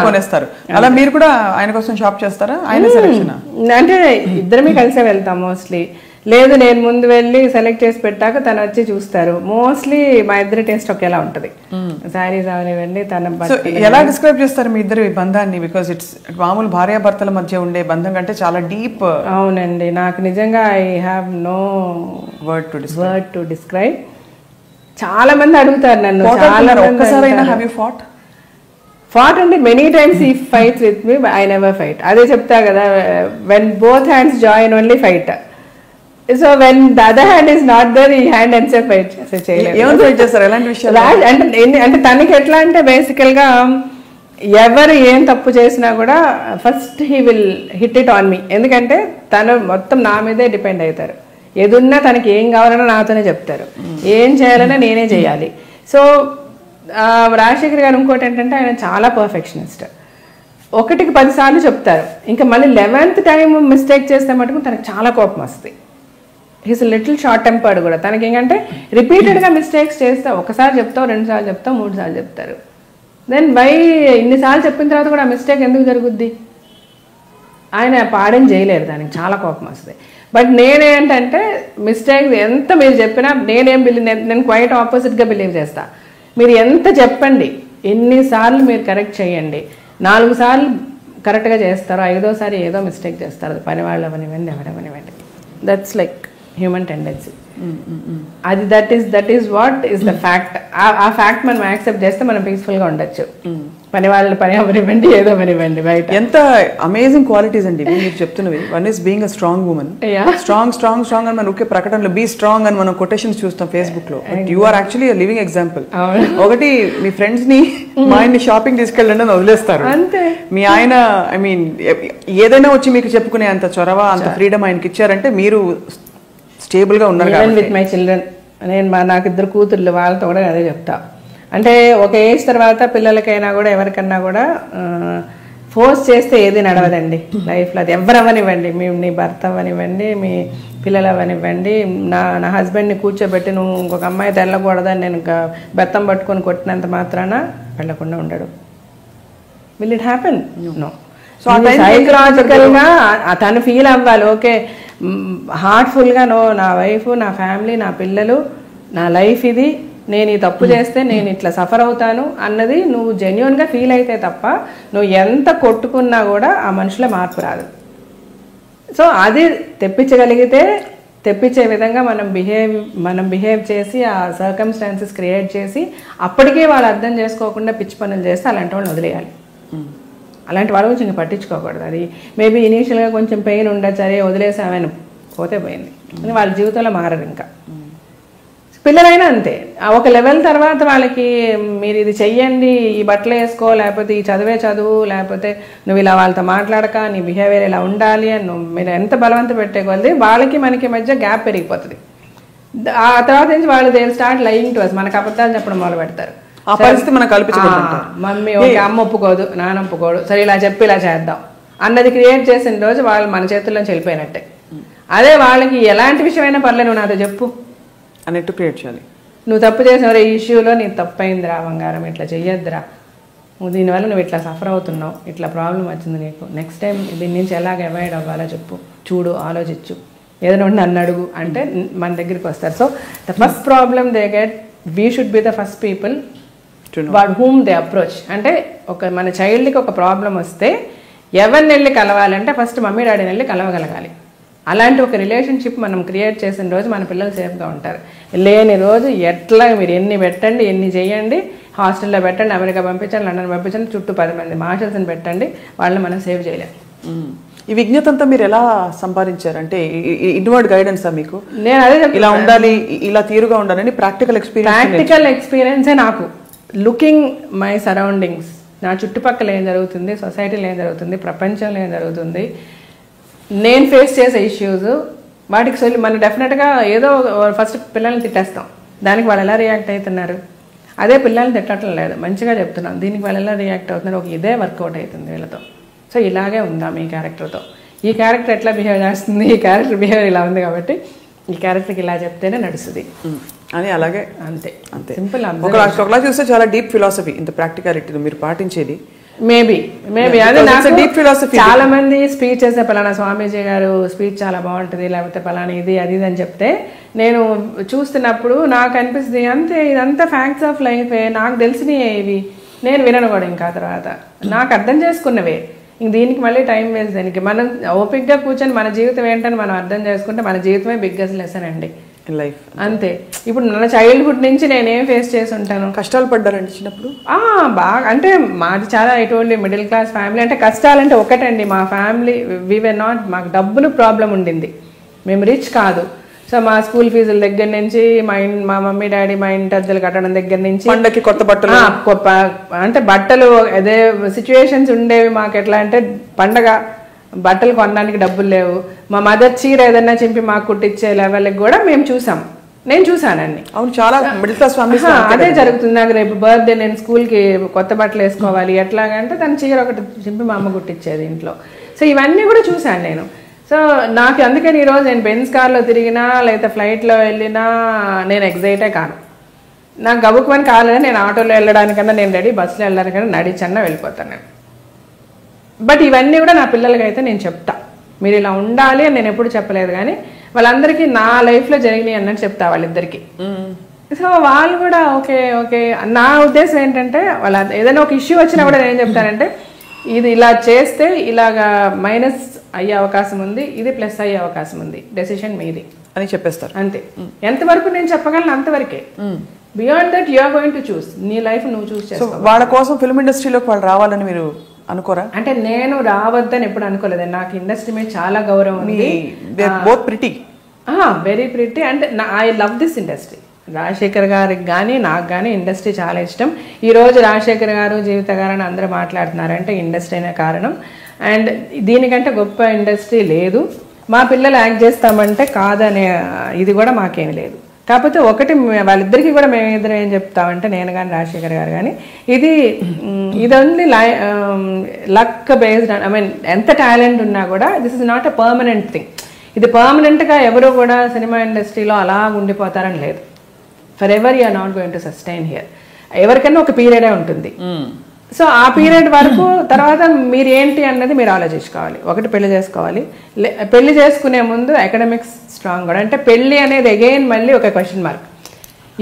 కొనేస్తారు. అలా మీరు కూడా ఆయన కోసం షాప్ చేస్తారా? ఆయన సెలెక్షన్ అంటే ఇద్దరమే కలిసే వెళ్తాం మోస్ట్లీ. లేదు నేను ముందు వెళ్ళి సెలెక్ట్ చేసి పెట్టాక తను వచ్చి చూస్తారు. మోస్ట్లీ మా ఇద్దరి టేస్ట్ ఒకేలా ఉంటుంది. శారీస్ అవనివ్వండి తన. ఎలా డిస్క్రైబ్ చేస్తారు మీ ఇద్దరి బంధాన్ని? బికాస్ ఇట్స్ మామూలు భార్యాభర్తల మధ్య ఉండే బంధం కంటే చాలా డీప్. అవునండి, నాకు నిజంగా I have no word to describe. చాలా మంది అడుగుతారు నన్ను, చాలా ఫాట్ అంటే మెనీ టైమ్స్ ఈ fights with me, I never fight. అదే చెప్తా కదా, when both hands join only fight. So when the other hand is not there, ఈ హ్యాండ్ ఎంతసేపు ఫైట్ చేయలేదు. అంటే తనకి ఎట్లా అంటే బేసికల్ గా ఎవరు ఏం తప్పు చేసినా కూడా first he will hit it on me. ఎందుకంటే తను మొత్తం నా మీదే డిపెండ్ అవుతారు. ఏదున్నా తనకి ఏం కావాలన్నా నాతోనే చెప్తారు, ఏం చేయాలన్నా నేనే చేయాలి. సో రాజశేఖర్ గారు ఇంకోటి ఏంటంటే ఆయన చాలా పర్ఫెక్షనిస్ట్. 1కి 10 సార్లు చెప్తారు, ఇంకా మళ్ళీ 11th టైం మిస్టేక్ చేస్తే మటుకు తనకు చాలా కోపం వస్తుంది. హీస్ లిటిల్ షార్ట్ టెంపర్డ్ కూడా. తనకి ఏంటంటే రిపీటెడ్గా మిస్టేక్స్ చేస్తే ఒకసారి చెప్తావు, 2 సార్లు చెప్తావు, 3 సార్లు చెప్తారు. దెన్ వై ఇన్నిసార్లు చెప్పిన తర్వాత కూడా ఆ మిస్టేక్ ఎందుకు జరుగుద్ది? ఆయన పాడేం చేయలేరు, దానికి చాలా కోపం వస్తుంది. బట్ నేనేంటంటే మిస్టేక్స్ ఎంత మీరు చెప్పినా నేను క్వైట్ ఆపోజిట్గా బిలీవ్ చేస్తా. మీరు ఎంత చెప్పండి, ఎన్నిసార్లు మీరు కరెక్ట్ చేయండి, 4 సార్లు కరెక్ట్గా చేస్తారో 5వ సారి ఏదో మిస్టేక్ చేస్తారు. అది పని వాళ్ళు అవనివ్వండి, ఎవరవనివ్వండి. That's like human tendency. అది that is what is the fact. ఆ ఫ్యాక్ట్ మనం యాక్సెప్ట్ చేస్తే మనం పీస్ఫుల్గా ఉండొచ్చు. పని వాళ్ళ పని అవనివ్వండి, ఏదో అవనివ్వండి. బయట ఎంత అమేజింగ్ క్వాలిటీస్ అండి మీరు చెప్తున్నవి. One is being a strong woman. Strong strong strong అని మనం ఒకే ప్రకటనలో బీ స్ట్రాంగ్ అని మనం కొటేషన్స్ చూస్తాం ఫేస్బుక్ లో. You are actually living example. ఒకటి మీ ఫ్రెండ్స్ ని మా ఆయన్ని షాపింగ్ తీసుకెళ్ళండి అని వదిలేస్తారు. మీ ఆయన ఐ మీన్ ఏదైనా వచ్చి మీకు చెప్పుకునే అంత చొరవ, అంత ఫ్రీడమ్ ఆయనకి ఇచ్చారంటే మీరు స్టేబుల్ గా ఉన్నారు. విత్ మై చిల్డ్రన్, నేను నాకు 2 కూతుర్లు, వాళ్ళతో కూడా అదే చెప్తా. అంటే ఒక ఏజ్ తర్వాత పిల్లలకైనా కూడా ఎవరికన్నా కూడా ఫోర్స్ చేస్తే ఏది నడవదండి లైఫ్లో. అది ఎవరవనివ్వండి, నీ భర్త అవనివ్వండి, మీ పిల్లలు అవనివ్వండి. నా హస్బెండ్ని కూర్చోబెట్టి నువ్వు ఇంకొక అమ్మాయి తెల్లకూడదని నేను బెత్తం పట్టుకొని కొట్టినంత మాత్రాన వెళ్ళకుండా ఉండడు. Will it happen? No. So సైకలాజికల్గా తను ఫీల్ అవ్వాలి, ఓకే హార్ట్ఫుల్గా నో, నా వైఫ్, నా ఫ్యామిలీ, నా పిల్లలు, నా లైఫ్ ఇది, నేను ఈ తప్పు చేస్తే నేను ఇట్లా సఫర్ అవుతాను అన్నది నువ్వు జెన్యున్గా ఫీల్ అయితే తప్ప నువ్వు ఎంత కొట్టుకున్నా కూడా ఆ మనుషుల మార్పు రాదు. సో అది తెప్పించగలిగితే తెప్పించే విధంగా మనం బిహేవ్ చేసి ఆ సర్కమ్స్టాన్సెస్ క్రియేట్ చేసి అప్పటికే వాళ్ళు అర్థం చేసుకోకుండా పిచ్చి పనులు చేస్తే అలాంటి వాళ్ళని వదిలేయాలి. అలాంటి వాళ్ళ గురించి ఇంకా పట్టించుకోకూడదు. అది మేబీ ఇనీషియల్గా కొంచెం పెయిన్ ఉండొచ్చు, అరే వదిలేసామని పోతే పోయింది, వాళ్ళ జీవితంలో మారరు. ఇంకా పిల్లలైనా అంతే. ఒక లెవెల్ తర్వాత వాళ్ళకి మీరు ఇది చెయ్యండి, ఈ బట్టలు వేసుకో, లేకపోతే ఈ చదువు, లేకపోతే నువ్వు ఇలా వాళ్ళతో మాట్లాడక, నీ బిహేవియర్ ఇలా ఉండాలి అని మీరు ఎంత బలవంత పెట్టే కొద్దీ వాళ్ళకి మనకి మధ్య గ్యాప్ పెరిగిపోతుంది. ఆ తర్వాత నుంచి వాళ్ళు they start lying to us, మనకు అబద్ధాలు చెప్పడం మొదలు పెడతారు. ఆ పరిస్థితి మనకు కల్పించుకుంటారు. మమ్మీ ఓకే, అమ్మ ఒప్పుకోదు, నాన్న ఒప్పుకోడు, సరే ఇలా చెప్పి ఇలా చేద్దాం అన్నది క్రియేట్ చేసిన రోజు వాళ్ళు మన చేతుల్లోంచి వెళ్ళిపోయినట్టే. అదే వాళ్ళకి ఎలాంటి విషయమైనా పర్లేదు, నువ్వు నాతో చెప్పు అన్నట్టు క్రియేట్ చేయాలి. నువ్వు తప్పు చేసిన ఈ ఇష్యూలో నీకు తప్పైందిరా బంగారం, ఇట్లా చెయ్యొద్దురా, నువ్వు దీనివల్ల నువ్వు ఇట్లా సఫర్ అవుతున్నావు, ఇట్లా ప్రాబ్లం వచ్చింది నీకు, నెక్స్ట్ టైం దీని నుంచి ఎలాగ అవాయిడ్ అవ్వాలో చెప్పు, చూడు, ఆలోచించు, ఏదైనా ఉండి నన్ను అడుగు అంటే మన దగ్గరికి వస్తారు. So the first problem they get, we should be the first people what whom they approach. అంటే మన చైల్డ్కి ఒక ప్రాబ్లం వస్తే ఎవరిని వెళ్ళి కలవాలంటే ఫస్ట్ మమ్మీ డాడీని వెళ్ళి కలవగలగాలి. అలాంటి ఒక రిలేషన్షిప్ మనం క్రియేట్ చేసిన రోజు మన పిల్లలు సేఫ్గా ఉంటారు. లేని రోజు ఎట్లా మీరు ఎన్ని పెట్టండి, ఎన్ని చేయండి, హాస్టల్లో పెట్టండి, అమెరికా పంపించండి, లండన్ పంపించండి, చుట్టూ 10 మంది మార్షల్స్ని పెట్టండి, వాళ్ళని మనం సేవ్ చేయలేము. ఈ విజ్ఞత అంతా మీరు ఎలా సంపాదించారు? అంటే ఇన్వర్డ్ గైడెన్సా మీకు? నేను అదే ఇలా ఉండాలి, ఇలా తీరుగా ఉండాలని ప్రాక్టికల్ ఎక్స్పీరియన్సే నాకు. లుకింగ్ మై సరౌండింగ్స్, నా చుట్టుపక్కల ఏం జరుగుతుంది, సొసైటీలో ఏం జరుగుతుంది, ప్రపంచంలో ఏం జరుగుతుంది, నేను ఫేస్ చేసే ఇష్యూస్, వాటికి మనం డెఫినెట్గా ఏదో ఫస్ట్ పిల్లల్ని తిట్టేస్తాం, దానికి వాళ్ళు ఎలా రియాక్ట్ అవుతున్నారు, అదే పిల్లల్ని తిట్టడం లేదు, మంచిగా చెప్తున్నాం, దీనికి వాళ్ళు ఎలా రియాక్ట్ అవుతున్నారు, ఒక ఇదే వర్కౌట్ అవుతుంది వీళ్ళతో. సో ఇలాగే ఉందాం ఈ క్యారెక్టర్తో, ఈ క్యారెక్టర్ ఎట్లా బిహేవ్ చేస్తుంది, ఈ క్యారెక్టర్ బిహేవ్ ఇలా ఉంది కాబట్టి ఈ క్యారెక్టర్కి ఇలా చెప్తేనే నడుస్తుంది అని అలాగే అంతే అంతే సింపుల్. ఒకలా చూస్తే చాలా డీప్ ఫిలాసఫీ ఇంత ప్రాక్టికాలిటీ మీరు పాటించేది. మేబీ అదే నాకు డీప్ ఫిలాసఫీ. చాలా మంది స్పీచ్ చేసే పలానా స్వామీజీ గారు స్పీచ్ చాలా బాగుంటుంది, లేకపోతే పలానా ఇది అది అని చెప్తే నేను చూస్తున్నప్పుడు నాకు అనిపిస్తుంది అంతే, ఇదంతా ఫ్యాక్ట్స్ ఆఫ్ లైఫే, నాకు తెలిసినవి ఇవి, నేను వినను కూడా ఇంకా తర్వాత నాకు అర్థం చేసుకున్నవే, ఇంక దీనికి మళ్ళీ టైం వేస్ట్. దానికి మనం ఓపిక్గా కూర్చొని మన జీవితం ఏంటని మనం అర్థం చేసుకుంటే మన జీవితమే బిగ్గెస్ట్ లెసన్ అండి లైఫ్. అంతే. ఇప్పుడు నా చైల్డ్హుడ్ నుంచి నేనేం ఫేస్ చేసి ఉంటాను, కష్టాలు పడ్డారండి చిన్నప్పుడు? బాగా, అంటే మాది చాలా ఎటువంటి మిడిల్ క్లాస్ ఫ్యామిలీ. అంటే కష్టాలంటే ఒకటండి, మా ఫ్యామిలీ వి వర్ నాట్, మాకు డబ్బులు ప్రాబ్లం ఉండింది, మేము రిచ్ కాదు. సో మా స్కూల్ ఫీజుల దగ్గర నుంచి మా మమ్మీ డాడీ మా ఇంటి అద్దెలు కట్టడం దగ్గర నుంచి పండగకి కొత్త బట్టలు, అంటే బట్టలు అదే సిచ్యువేషన్స్ ఉండేవి మాకు. ఎట్లా అంటే పండగ బట్టలు కొనడానికి డబ్బులు లేవు, మా మదర్ చీర ఏదైనా చింపి మాకు కుట్టించే లెవెల్కి కూడా మేము చూసాం, నేను చూసానండి. అవును, చాలా మిడిల్ క్లాస్ ఫ్యామిలీస్ అదే జరుగుతుంది. నాకు రేపు బర్త్డే, నేను స్కూల్కి కొత్త బట్టలు వేసుకోవాలి, ఎట్లాగంటే తన చీర ఒకటి చింపి మా అమ్మ కుట్టించేది ఇంట్లో. సో ఇవన్నీ కూడా చూసాను నేను. సో నాకు అందుకని ఈరోజు నేను బెంజ్ కార్లో తిరిగినా లేకపోతే ఫ్లైట్లో వెళ్ళినా నేను ఎగ్జైటే కాను. నాకు గబుక్కుమని కాలేదని నేను ఆటోలో వెళ్ళడానికన్నా నేను రెడీ, బస్సులో వెళ్ళడానికన్నా నడిచన్నా వెళ్ళిపోతాను నేను. బట్ ఇవన్నీ కూడా నా పిల్లలకి అయితే నేను చెప్తా, మీరు ఇలా ఉండాలి అని నేను ఎప్పుడు చెప్పలేదు, కానీ వాళ్ళందరికీ నా లైఫ్లో జరిగినాయి అన్నట్టు చెప్తా వాళ్ళిద్దరికి. సో వాళ్ళు కూడా ఓకే ఓకే. నా ఉద్దేశం ఏంటంటే వాళ్ళ ఏదైనా ఒక ఇష్యూ వచ్చినా కూడా నేను ఏం చెప్తానంటే, ఇది ఇలా చేస్తే ఇలాగా మైనస్ అయ్యే అవకాశం ఉంది, ఇది ప్లస్ అయ్యే అవకాశం ఉంది, డెసిషన్ మీది అని చెప్పేస్తారు అంతే. ఎంతవరకు నేను చెప్పగలను అంతవరకే, beyond that you are going to చూస్, నీ లైఫ్ నువ్వు చూస్ చేసుకో. వాళ్ళ కోసం ఫిల్మ్ ఇండస్ట్రీలోకి వాళ్ళు రావాలని మీరు అనుకోరా? అంటే నేను రావద్దని ఎప్పుడు అనుకోలేదు, నాకు ఇండస్ట్రీ మీద చాలా గౌరవం ఉంది. Both pretty, very pretty, and I love this industry. Rajasekhar గారికి కానీ నాకు కానీ ఇండస్ట్రీ చాలా ఇష్టం. ఈరోజు రాజశేఖర్ గారు, జీవిత గారు అని అందరూ మాట్లాడుతున్నారంటే ఇండస్ట్రీనే కారణం. అండ్ దీనికంటే గొప్ప ఇండస్ట్రీ లేదు. మా పిల్లలు యాక్ట్ చేస్తామంటే కాదనే ఇది కూడా మాకేమి లేదు. కాకపోతే ఒకటి వాళ్ళిద్దరికీ కూడా మేము ఇద్దరు ఏం చెప్తామంటే, నేను కానీ రాజశేఖర్ గారు కానీ, ఇది only luck based. I mean ఎంత టాలెంట్ ఉన్నా కూడా this is not a permanent thing. ఇది పర్మనెంట్గా ఎవరు కూడా సినిమా ఇండస్ట్రీలో అలా ఉండిపోతారని లేదు. Forever you are not going to sustain here. ఎవరికైనా ఒక పీరియడే ఉంటుంది. సో ఆ పీరియడ్ వరకు తర్వాత మీరు ఏంటి అన్నది మీరు ఆలోచించుకోవాలి. ఒకటి పెళ్లి చేసుకోవాలి, పెళ్లి చేసుకునే ముందు అకాడమిక్స్ స్ట్రాంగ్ కూడా. అంటే పెళ్లి అనేది అగైన్ మళ్ళీ ఒక క్వశ్చన్ మార్క్.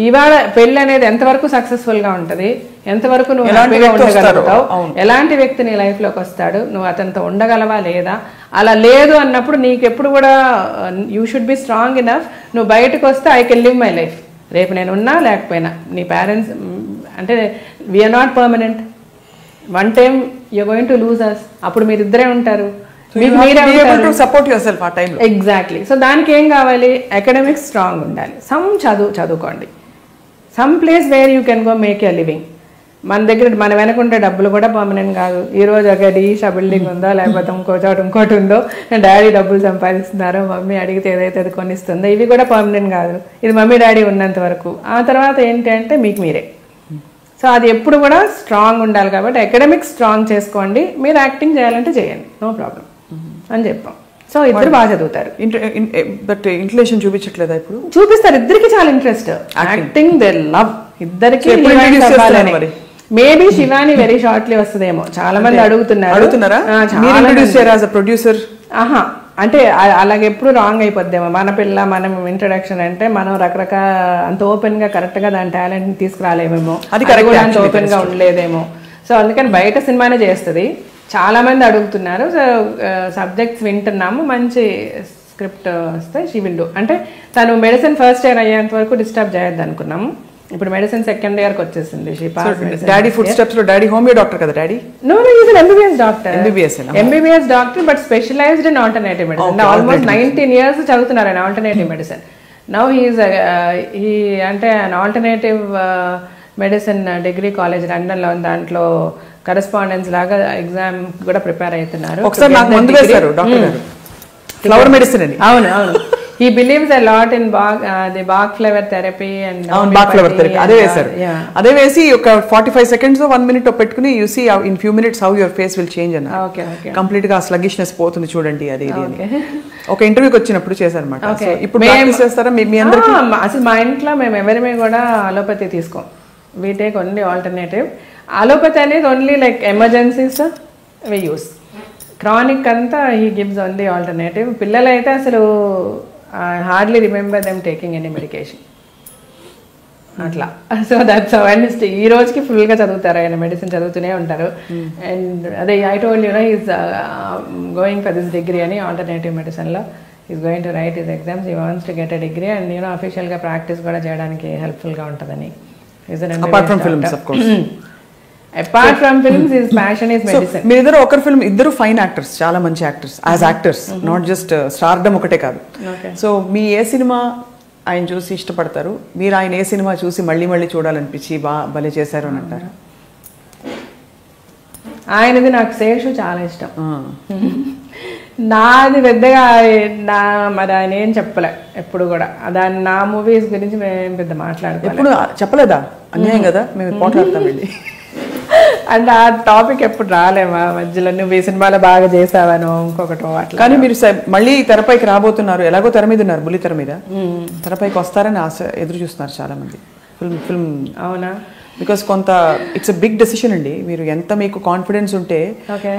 ఇవాళ పెళ్లి అనేది ఎంతవరకు సక్సెస్ఫుల్గా ఉంటుంది, ఎంతవరకు నువ్వు హ్యాపీగా ఉండగలుగుతావు, ఎలాంటి వ్యక్తి నీ లైఫ్లోకి వస్తాడు, నువ్వు అతనితో ఉండగలవా లేదా. అలా లేదు అన్నప్పుడు నీకు ఎప్పుడు కూడా you should be strong enough. నువ్వు బయటకు వస్తే I can live my life, రేపు నేను ఉన్నా లేకపోయినా. నీ పేరెంట్స్ అంటే we're not permanent, one time you're going to lose us. అప్పుడు మీరిద్దరే ఉంటారు, ఎగ్జాక్ట్లీ. సో దానికి ఏం కావాలి, అకాడమిక్స్ స్ట్రాంగ్ ఉండాలి, చదువుకోండి, some place where you can go make your living. మన దగ్గర మన వెనకుంటే డబ్బులు కూడా పర్మనెంట్ కాదు. ఈరోజు ఒక డీషా బిల్డింగ్ ఉందో, లేకపోతే ఇంకో చోట ఇంకోటి ఉందో, డాడీ డబ్బులు సంపాదిస్తున్నారో, మమ్మీ అడిగితే ఏదైతే అది కొనిస్తుందో, ఇవి కూడా పర్మనెంట్ కాదు. ఇది మమ్మీ డాడీ ఉన్నంత వరకు. ఆ తర్వాత ఏంటి అంటే మీకు మీరే. సో అది ఎప్పుడు కూడా స్ట్రాంగ్ ఉండాలి. కాబట్టి అకాడమిక్స్ స్ట్రాంగ్ చేసుకోండి, మీరు యాక్టింగ్ చేయాలంటే చేయండి, నో ప్రాబ్లం అని చెప్పాం. సో ఇద్దరు బాగా చదువుతారు. బట్ ఇంట్రెస్ట్ చూపించట్లేదా? ఇప్పుడు చూపిస్తారు. ఇద్దరికి చాలా ఇంట్రెస్ట్ యాక్టింగ్, దే లవ్. ఇద్దరికి మేబీ శివాని వెరీ షార్ట్లీ వస్తుందేమో, చాలా మంది అడుగుతున్నారా. ప్రొడ్యూసర్ అంటే అలాగే ఎప్పుడు రాంగ్ అయిపోద్దేమో. మన పిల్ల మనం ఇంట్రడక్షన్ అంటే మనం రకరకాల అంత ఓపెన్ గా కరెక్ట్ గా దాని టాలెంట్ తీసుకురాలేమేమో, అది కూడా అంత ఓపెన్ గా ఉండలేదేమో. సో అందుకని బయట సినిమానే చేస్తుంది. చాలా మంది అడుగుతున్నారు. సో సబ్జెక్ట్స్ వింటున్నాము, మంచి స్క్రిప్ట్ వస్తే షీ విల్ డూ. అంటే తను మెడిసిన్ ఫస్ట్ ఇయర్ అయ్యేంత వరకు డిస్టర్బ్ చేయొద్దు అనుకున్నాము. ఇప్పుడు మెడిసిన్ సెకండ్ ఇయర్ కి వచ్చేసింది. డాడీ ఫుడ్ స్టెప్స్ లో డాడీ హోమియో డాక్టర్ కదా daddy? No no, is an MBBS doctor but specialized in alternative medicine. Almost 19 years చదువుతున్నారు ఆయన ఆల్టర్నేటివ్ మెడిసిన్. నౌ హీ అంటే an alternative medicine degree college లండన్లో దాంట్లో correspondence లాగా ఎగ్జామ్ కూడా prepare అవుతున్నారు. ఒకసారి నాకు ముందు వేశారు డాక్టర్ గారు ఫ్లవర్ మెడిసిన్ అని. అవును అవును. He believes a lot in the Bach flower therapy and Bach flower therapy. అదే వేశారు. అదే వేసి ఒక 45 seconds 1 minute పెట్టుకుని you see in few minutes how your face will change అన్న. Okay okay. కంప్లీట్ గా స్లగ్గిష్నెస్ పోతుంది చూడండి అది ఇది అని. ఒక ఇంటర్వ్యూకి వచ్చినప్పుడు చేశారన్నమాట. సో ఇప్పుడు ప్రాక్టీస్ చేస్తారా మీ అందరికీ? అసలు మా ఇంట్లో మేము ఎవరిమే కూడా అలోపతి తీసుకోం. we take only alternative. Allopathy అనేది only like emergencies we use. Chronic అంతా he gives only alternative. పిల్లలు అయితే అసలు I hardly remember them taking any medication. అట్లా. సో దట్స్ అండ్ ఈ రోజుకి ఫుల్గా చదువుతారు, ఆయన మెడిసిన్ చదువుతూనే ఉంటారు. అండ్ అదే I told you no is going for this degree అని ఆల్టర్నేటివ్ మెడిసిన్లో is going to write his exams. He wants to get a degree and you know అఫీషియల్గా ప్రాక్టీస్ కూడా చేయడానికి హెల్ప్ఫుల్గా ఉంటుందని. Apart from films of course. Apart from films, his passion is medicine. మీరిద్దరు ఒకరి film, ఇద్దరు ఫైన్ యాక్టర్స్, చాలా మంచి actors as actors, not just stardom ఒకటే కాదు. సో మీ ఏ సినిమా ఆయన చూసి ఇష్టపడతారు, మీరు ఆయన ఏ సినిమా చూసి మళ్ళీ మళ్ళీ చూడాలనిపించి భలే చేశారు అని అంటారు? ఆయనది నాకు శేషు చాలా ఇష్టం. నాది పెద్దగా మరి ఆయన ఏం చెప్పలే ఎప్పుడు కూడా. దాని నా మూవీస్ గురించి మేము పెద్ద మాట్లాడుకోవాలి. ఎప్పుడు చెప్పలేదా? అన్యాయం కదా, మేము పోట్లాడతామండి. అంటే ఆ టాపిక్ ఎప్పుడు రాలేమా మధ్యలో, నువ్వు ఈ సినిమాలో బాగా చేసావనో ఇంకొకటో అట్లా. కానీ మీరు మళ్ళీ తెరపైకి రాబోతున్నారు, ఎలాగో తెర మీద ఉన్నారు, బుల్లి తెర మీద తెరపైకి వస్తారని ఆశ ఎదురు చూస్తున్నారు చాలా మంది. ఫిల్మ్ అవునా? బికాస్ కొంత ఇట్స్ అ బిగ్ డెసిషన్ అండి. మీరు ఎంత మీకు కాన్ఫిడెన్స్ ఉంటే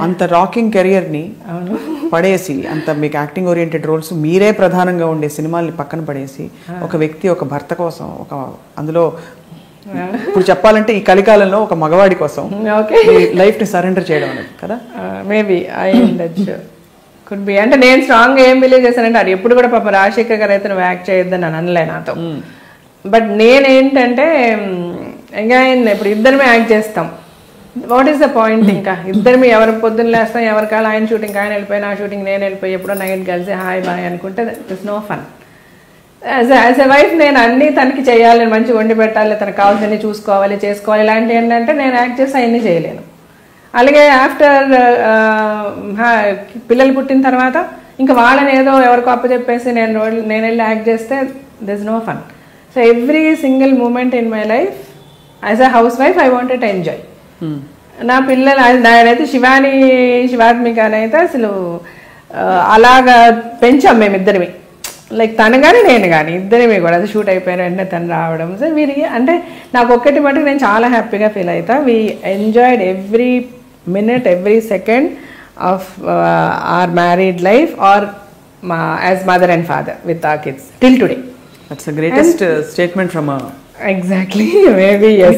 అంత రాకింగ్ కెరియర్ని పడేసి, అంత మీకు యాక్టింగ్ ఓరియంటెడ్ రోల్స్ మీరే ప్రధానంగా ఉండే సినిమాల్ని పక్కన పడేసి, ఒక వ్యక్తి ఒక భర్త కోసం, ఒక అందులో ఇప్పుడు చెప్పాలంటే ఈ కలికాలంలో ఒక మగవాడి కోసం లైఫ్ ని సరెండర్ చేయడం అనేది కదా. మేబీ ఐ ఉండొచ్చు, కుడ్ బి. అంటే నేను స్ట్రాంగ్గా ఏం బిలీవ్ చేశానంటే, అది ఎప్పుడు కూడా పాప రాజశేఖర్ గారు అయితే నువ్వు యాక్ట్ చేయొద్దని అని అనలే నాతో. బట్ నేనేంటంటే అగైన్ ఇప్పుడు ఇద్దరమే యాక్ట్ చేస్తాం, వాట్ ఈస్ ద పాయింట్? ఇంకా ఇద్దరిమి ఎవరి పొద్దున్న లేస్తాం, ఎవరి కాలం ఆయన షూటింగ్ ఆయన వెళ్ళిపోయి, నా షూటింగ్ నేను వెళ్ళిపోయి, ఎప్పుడో నైట్ కలిసి హాయ్ బాయ్ అనుకుంటే it's no fun. As a wife నేను అన్నీ తనకి చేయాలి, నేను మంచిగా వండి పెట్టాలి, తనకు కావాల్సినవి చూసుకోవాలి, చేసుకోవాలి. ఇలాంటివి ఏంటంటే నేను యాక్ట్ చేసి అవన్నీ చేయలేను. అలాగే ఆఫ్టర్ పిల్లలు పుట్టిన తర్వాత ఇంకా వాళ్ళని ఏదో ఎవరికో అప్పచెప్పేసి నేను వెళ్ళి యాక్ట్ చేస్తే this no fun. So every single moment in my life as a housewife I wanted to enjoy. నా పిల్లలు నేనైతే శివాత్మిక అయితే అసలు అలాగా పెంచాం మేమిద్దరివి, లైక్ తను కానీ నేను కానీ ఇద్దరివి కూడా. అది షూట్ అయిపోయిన వెంటనే తను రావడం. సో వీరి అంటే నాకు ఒక్కటి మటుకు నేను చాలా హ్యాపీగా ఫీల్ అవుతా. We enjoyed every minute, every second of our married life or as mother and father with our kids till today. That's the greatest statement from a... Exactly, maybe yes.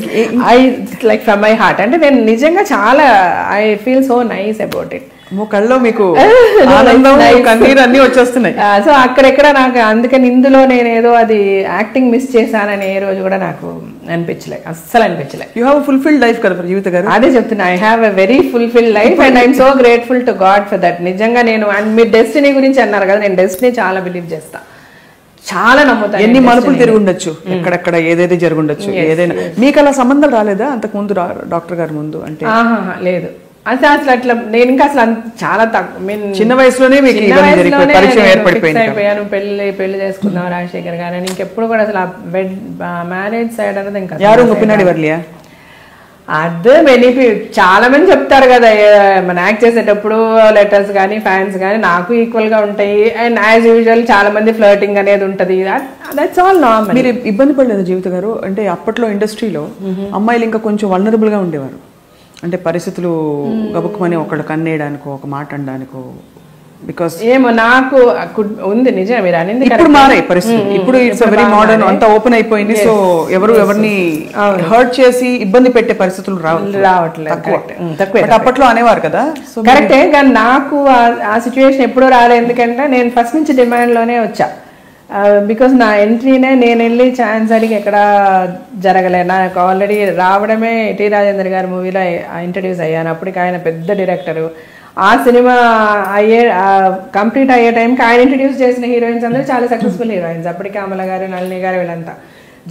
It's like from my heart. And then nijanga chala I feel so nice about it. కళ్ళలో మీకు ఆనందం కన్నీరు అన్నీ వచ్చేస్తున్నాయి. So అక్కడెక్కడ నాకు అందుకని ఇందులో నేను ఏదో అది యాక్టింగ్ మిస్ చేశానని ఏ రోజు కూడా నాకు అనిపించలే, అస్సలు అనిపించలే. యూ హ్యావ్ ఫుల్ఫిల్డ్ లైఫ్ కదా జీవిత గారు. అదే చెప్తున్నా, I have a very fulfilled life and I'm so grateful to God for that. నిజంగా నేను అండ్ మీరు డెస్టినీ గురించి అన్నారు కదా, నేను డెస్టినీ చాలా బిలీవ్ చేస్తా, చాలా నమ్ముతాను. ఎన్ని మలుపులు తిరిగి ఉండొచ్చు, ఎక్కడెక్కడ ఏదైతే జరుగుండొచ్చు, ఏదైనా. మీకు అలా సంబంధాలు రాలేదా అంతకు ముందు డాక్టర్ గారి ముందు? అంటే లేదు, అంటే అసలు అట్లా నేను ఇంకా అసలు చాలా తక్కువ చిన్న వయసులోనే అయిపోయాను. పెళ్లి చేసుకున్నాం రాజశేఖర్ గారు అని. ఇంకెప్పుడు కూడా అసలు మ్యారేజ్ సైడ్ అనేది ఇంకా యారు ఒప్పినాడు వర్లియా? అదే చాలా మంది చెప్తారు కదా, మన యాక్ట్ చేసేటప్పుడు లెటర్స్ కానీ ఫ్యాన్స్ కానీ నాకు ఈక్వల్ గా ఉంటాయి. అండ్ యాజ్ యూజువల్ చాలా మంది ఫ్లర్టింగ్ అనేది ఉంటది. That's all normal. మీరు ఇబ్బంది పడలేదు జీవిత గారు? అంటే అప్పట్లో ఇండస్ట్రీలో అమ్మాయిలు ఇంకా కొంచెం వల్నరబుల్ గా ఉండేవారు. అంటే పరిస్థితులు గబుక్కుమని ఒకళ్ళు కన్నేయడానికో ఒక మాట అనడానికో. బికాస్ ఏమో నాకు ఉంది, నిజమే మీరు అనేది. ఇప్పుడు మారాయి పరిస్థితులు, ఇప్పుడు ఇట్స్ వెరీ మోడర్న్, అంతా ఓపెన్ అయిపోయింది. సో ఎవరు ఎవరిని హర్ట్ చేసి ఇబ్బంది పెట్టే పరిస్థితులు రావట్లేదు. అప్పట్లో అనేవారు కదా. కరెక్టే, కానీ నాకు ఆ సిచ్యువేషన్ ఎప్పుడూ రాలేదు. ఎందుకంటే నేను ఫస్ట్ నుంచి డిమాండ్ లోనే వచ్చా. బికాస్ నా ఎంట్రీనే నేను వెళ్ళి ఛాన్స్ అడిగి ఎక్కడ జరగలే. నాకు ఆల్రెడీ రావడమే టి రాజేంద్ర గారి మూవీలో ఇంట్రడ్యూస్ అయ్యాను. అప్పటికి ఆయన పెద్ద డైరెక్టరు. ఆ సినిమా కంప్లీట్ అయ్యే టైంకి ఆయన ఇంట్రడ్యూస్ చేసిన హీరోయిన్స్ అందరూ చాలా సక్సెస్ఫుల్ హీరోయిన్స్. అప్పటికి అమల గారు, నళిని గారు, వీళ్ళంతా.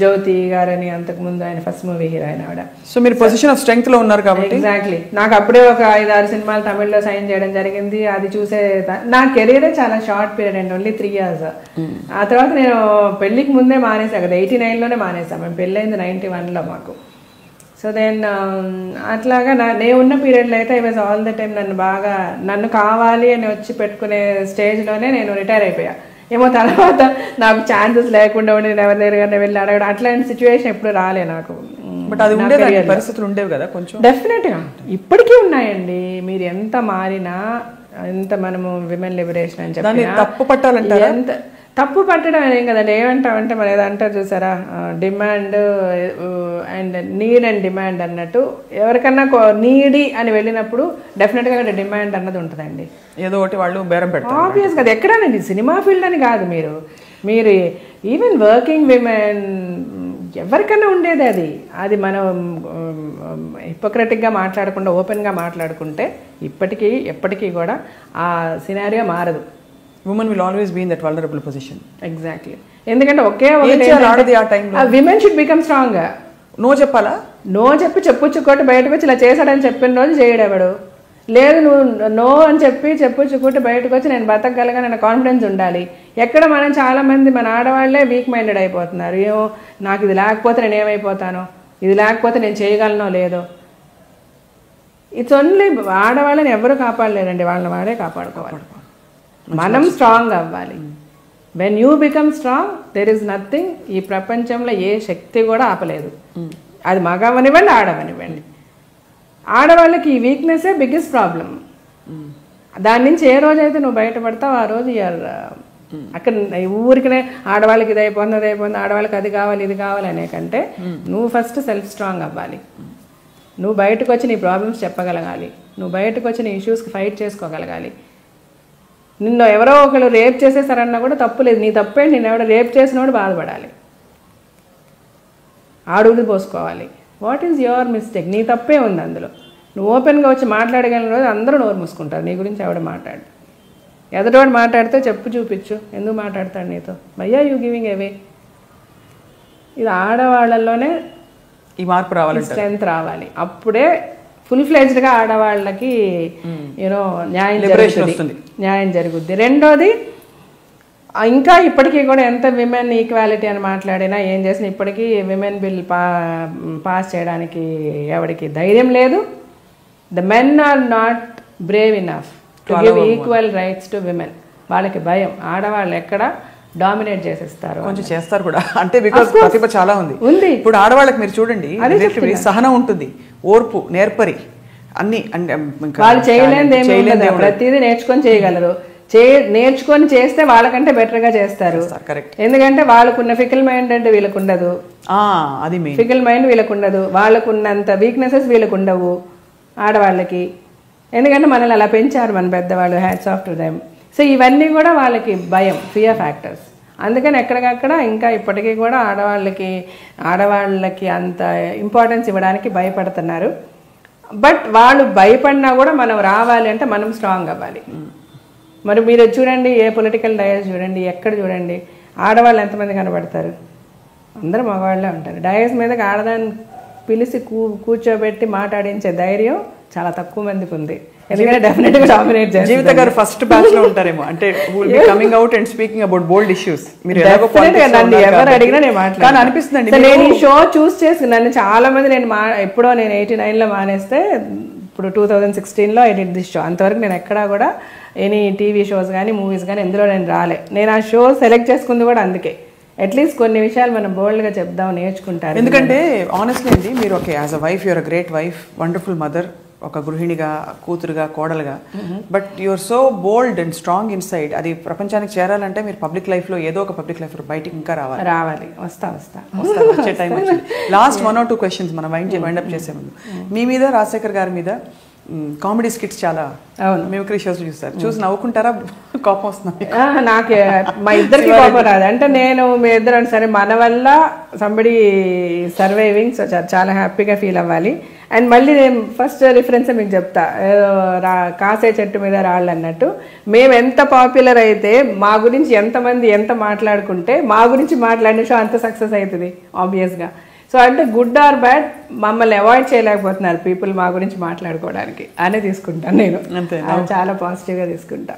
జ్యోతి గారని అంతకుముందు ఆయన ఫస్ట్ మూవీ హీరోయిన్ ఆవిడ. సో మీరు పొజిషన్ ఆఫ్ స్ట్రెంగ్త్ లో ఉన్నారు కాబట్టి. ఎగ్జాక్ట్లీ. నాకు అప్పుడే ఒక 5-6 సినిమాలు తమిళ్లో సైన్ చేయడం జరిగింది. అది చూసే నా కెరీరే చాలా షార్ట్ పీరియడ్ అండి, ఓన్లీ 3 years. ఆ తర్వాత నేను పెళ్లికి ముందే మానేసా కదా, 89లోనే మానేసాను. మేము పెళ్ళైంది 91లో మాకు. సో దెన్ అట్లాగా నేను ఉన్న పీరియడ్లో అయితే I was all the time నన్ను కావాలి అని వచ్చి పెట్టుకునే స్టేజ్లోనే నేను రిటైర్ అయిపోయా. ఏమో తర్వాత నాకు ఛాన్సెస్ లేకుండా ఉండి నేను ఎవరి దగ్గర వెళ్ళి అడగడం అట్లాంటి సిచ్యువేషన్ ఎప్పుడు రాలే నాకు. బట్ అది పరిస్థితులు ఉండేవి కదా కొంచెం. డెఫినెట్గా ఇప్పటికీ ఉన్నాయండి. మీరు ఎంత మారినా, ఎంత మనము విమెన్ లిబరేషన్ అని చెప్పి తప్పు పట్టాలంటారా? ఎంత తప్పు పట్టడం ఏం కదండి. ఏమంటామంటే మనం ఏదో అంటారు చూసారా, demand and need and demand అన్నట్టు. ఎవరికన్నా నీడీ అని వెళ్ళినప్పుడు డెఫినెట్గా అక్కడ డిమాండ్ అన్నది ఉంటుందండి. ఏదో ఒకటి వాళ్ళు బేరం పెడతారు. ఆబ్వియస్ కదా, ఎక్కడానండి సినిమా ఫీల్డ్ అని కాదు, మీరు ఈవెన్ వర్కింగ్ విమెన్ ఎవరికన్నా ఉండేది అది మనం హిపోక్రటిక్గా మాట్లాడకుండా ఓపెన్గా మాట్లాడుకుంటే ఎప్పటికీ కూడా ఆ సినారియో మారదు. Women will always be in that vulnerable position. Exactly. ఎందుకంటే ఒకే women should become strong. No చెప్పాలా? నో చెప్పుచ్చుకోటి బయటకు వచ్చి ఇలా చేశాడని చెప్పిన రోజు చేయడేవాడు. లేదు నువ్వు నో అని చెప్పి చెప్పుచ్చుకుంటే బయటకు వచ్చి నేను బతకగలగా నేను కాన్ఫిడెన్స్ ఉండాలి. ఎక్కడ మనం చాలా మంది మన ఆడవాళ్లే వీక్ మైండెడ్ అయిపోతున్నారు. ఏమో నాకు ఇది లేకపోతే నేను ఏమైపోతానో, ఇది లేకపోతే నేను చేయగలనో లేదో. ఇట్స్ ఓన్లీ ఆడవాళ్ళని ఎవరు కాపాడలేరండి, వాళ్ళని వాడే కాపాడుకోవాలి. మనం స్ట్రాంగ్ అవ్వాలి. When you become strong there is nothing. ఈ ప్రపంచంలో ఏ శక్తి కూడా ఆపలేదు. అది మగవనివ్వండి, ఆడవనివ్వండి. ఆడవాళ్ళకి ఈ వీక్నెస్సే బిగ్గెస్ట్ ప్రాబ్లం. దాని నుంచి ఏ రోజైతే నువ్వు బయటపడతావు ఆ రోజు అక్కడ ఊరికనే ఆడవాళ్ళకి ఇది అయిపోతుంది, ఆడవాళ్ళకి అది కావాలి ఇది కావాలి అనే కంటే నువ్వు ఫస్ట్ సెల్ఫ్ స్ట్రాంగ్ అవ్వాలి. నువ్వు బయటకు వచ్చి నీ ప్రాబ్లమ్స్ చెప్పగలగాలి. నువ్వు బయటకు వచ్చి నీ ఇష్యూస్కి ఫైట్ చేసుకోగలగాలి. నిన్ను ఎవరో ఒకరు రేప్ చేసేసారన్నా కూడా తప్పు లేదు, నీ తప్పే. నేను ఎవడో రేప్ చేసినోడు బాధపడాలి, ఆడుగులు పోసుకోవాలి. What is your mistake? నీ తప్పే ఉంది అందులో. నువ్వు ఓపెన్గా వచ్చి మాట్లాడగలిగిన రోజు అందరూ నోరు మూసుకుంటారు. నీ గురించి ఎవడ మాట్లాడు. ఎదుటోడు మాట్లాడితే చెప్పు చూపించు, ఎందుకు మాట్లాడతాడు నీతో, why are you giving away. ఇది ఆడవాళ్ళల్లోనే ఈ మార్పు రావాలి, స్ట్రెంత్ రావాలి. అప్పుడే ఫుల్ ఫ్లెజ్డ్గా ఆడవాళ్ళకి యూనో న్యాయం జరుగుద్ది. రెండోది, ఇంకా ఇప్పటికీ కూడా ఎంత విమెన్ ఈక్వాలిటీ అని మాట్లాడినా ఏం చేసినా ఇప్పటికీ విమెన్ బిల్ పాస్ చేయడానికి ఎవరికి ధైర్యం లేదు. The men are not brave enough to give equal rights to women. వాళ్ళకి భయం. ఆడవాళ్ళు ఎక్కడ డామినేట్ చేసేస్తారు, కొంచెం చేస్తారు కూడా. అంటే బికాస్ ప్రతిభ చాలా ఉంది. ఇప్పుడు ఆడవాళ్ళకి మీరు చూడండి, సహనం ఉంటుంది, ఓర్పు, నేర్పరి, అన్ని. వాళ్ళు చేయలేనిది ప్రతిదీ నేర్చుకొని చేయగలరు. నేర్చుకొని చేస్తే వాళ్ళకంటే బెటర్గా చేస్తారు. కరెక్ట్. ఎందుకంటే వాళ్ళకున్న ఫికల్ మైండ్ అంటే వీళ్ళకు ఉండదు. అది ఫికల్ మైండ్ వీళ్ళకు ఉండదు. వాళ్ళకున్నంత వీక్నెసెస్ వీళ్ళకు ఉండవు ఆడవాళ్ళకి. ఎందుకంటే మనల్ని అలా పెంచారు మన పెద్దవాళ్ళు. Hats off to them. So ఇవన్నీ కూడా వాళ్ళకి భయం, ఫియర్ ఫ్యాక్టర్స్. అందుకని ఎక్కడికక్కడ ఇంకా ఇప్పటికీ కూడా ఆడవాళ్ళకి అంత ఇంపార్టెన్స్ ఇవ్వడానికి భయపడుతున్నారు. బట్ వాళ్ళు భయపడినా కూడా మనం రావాలి అంటే మనం స్ట్రాంగ్ అవ్వాలి. మరి మీరు చూడండి, ఏ పొలిటికల్ డయస్ చూడండి, ఎక్కడ చూడండి, ఆడవాళ్ళు ఎంతమంది కనబడతారు? అందరూ మగవాళ్ళే ఉంటారు. డయస్ మీదకి ఆడదాన్ని పిలిచి కూర్చోబెట్టి మాట్లాడించే ధైర్యం చాలా తక్కువ మందికి ఉంది. ఎందుకంటే డెఫినెట్ గా డామినేట్ చేస్తారు. జీవిత గారు ఫస్ట్ బ్యాచ్ లో ఉంటారేమో, అంటే coming out and speaking about bold issues. మీరు ఎవరు అడిగినా నేను మాట్లాడాను అనిపిస్తుంది. నేను ఈ షో చూస్ చేసి నన్ను చాలా మంది నేను 89లో మానేస్తే ఇప్పుడు 2016లో ఐ డిడ్ దిస్ షో. అంతవరకు నేను ఎక్కడా కూడా ఎనీ టీవీ షోస్ కానీ మూవీస్ కానీ ఎందులో నేను రాలే. నేను ఆ షో సెలెక్ట్ చేసుకుంది కూడా అందుకే. అట్లీస్ట్ కొన్ని విషయాలు మనం బోల్డ్గా చెప్దాం, నేర్చుకుంటారు. ఎందుకంటే ఆనెస్ట్లీ అండి, మీరు okay as a wife you're a great wife, wonderful mother, ఒక గృహిణిగా, కూతురుగా, కోడలుగా. But you're so bold and strong inside. అది ప్రపంచానికి చేరాలంటే మీరు పబ్లిక్ లైఫ్లో ఏదో ఒక పబ్లిక్ లైఫ్లో బయటికి ఇంకా రావాలి. వస్తా వచ్చే టైం వచ్చింది. లాస్ట్ 1 or 2 questions మనం వైండప్ చేసే ముందు, మీ మీద, రాజశేఖర్ గారి మీద కామెడీ స్కిట్స్ చాలా మిమిక్రీ షోస్ చూస్తారు. చూసి నవ్వుకుంటారా, కోపం వస్తుంది? నాకు మా ఇద్దరికి కోపం రాదు. అంటే నేను మీ ఇద్దరు సరే మన వల్ల సంబడి సర్వైవింగ్, సో చాలా హ్యాపీగా ఫీల్ అవ్వాలి. అండ్ మళ్ళీ నేను ఫస్ట్ రిఫరెన్స్ మీకు చెప్తా, కాసే చెట్టు మీద రాళ్ళు అన్నట్టు, మేము ఎంత పాపులర్ అయితే మా గురించి ఎంతమంది ఎంత మాట్లాడుకుంటే మా గురించి మాట్లాడిన షో అంత సక్సెస్ అవుతుంది ఆబ్వియస్గా. సో అంటే గుడ్ ఆర్ బ్యాడ్ మమ్మల్ని అవాయిడ్ చేయలేకపోతున్నారు పీపుల్ మా గురించి మాట్లాడుకోవడానికి అనే తీసుకుంటాను నేను. చాలా పాజిటివ్గా తీసుకుంటా.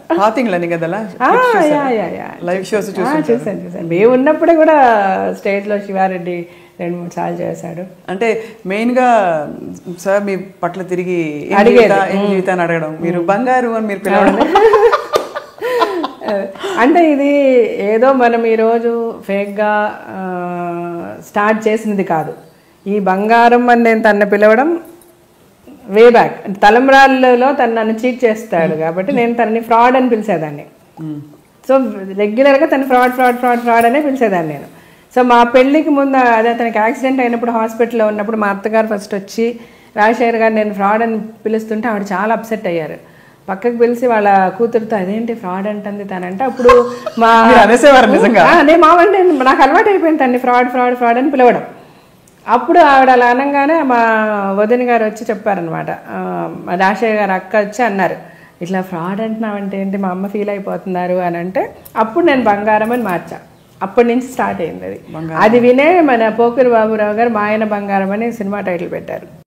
చూసాను. మేము ఉన్నప్పుడే కూడా స్టేజ్లో శివారెడ్డి 2-3 సార్లు చేశాడు. అంటే మెయిన్గా సార్ మీ పట్ల తిరిగి జీవితాన్ని అడగడం, మీరు బంగారు అని మీరు పిలవడం అంటే ఇది ఏదో మనం ఈరోజు ఫేక్గా స్టార్ట్ చేసినది కాదు. ఈ బంగారం అని నేను తన పిలవడం వే బ్యాక్, తలంబ్రాల్లో తను నన్ను చీట్ చేస్తాడు కాబట్టి నేను తనని ఫ్రాడ్ అని పిలిచేదాన్ని. సో రెగ్యులర్గా తను ఫ్రాడ్ ఫ్రాడ్ ఫ్రాడ్ ఫ్రాడ్ అనే పిలిచేదాన్ని నేను. సో మా పెళ్ళికి ముందు అదే అతనికి యాక్సిడెంట్ అయినప్పుడు హాస్పిటల్లో ఉన్నప్పుడు మా అత్తగారు ఫస్ట్ వచ్చి రాజశేఖర్ గారు నేను ఫ్రాడ్ అని పిలుస్తుంటే ఆవిడ చాలా అప్సెట్ అయ్యారు. పక్కకు పిలిచి వాళ్ళ కూతురుతో అదేంటి ఫ్రాడ్ అంటుంది తనంటే, అప్పుడు మా అదే మామంటే నాకు అలవాటు అయిపోయింది తన్ని ఫ్రాడ్ ఫ్రాడ్ ఫ్రాడ్ అని పిలవడం. అప్పుడు ఆవిడ అలా అనగానే మా వదిన గారు వచ్చి చెప్పారనమాట, రాజశేఖర్ గారు అక్క వచ్చి అన్నారు, ఇట్లా ఫ్రాడ్ అంటున్నావంటే ఏంటి మా అమ్మ ఫీల్ అయిపోతున్నారు అని అంటే, అప్పుడు నేను బంగారం అని మార్చా. అప్పటి నుంచి స్టార్ట్ అయింది అది. అది వినే మన పోకిరి బాబురావు గారు మా ఆయన బంగారం అని సినిమా టైటిల్ పెట్టారు.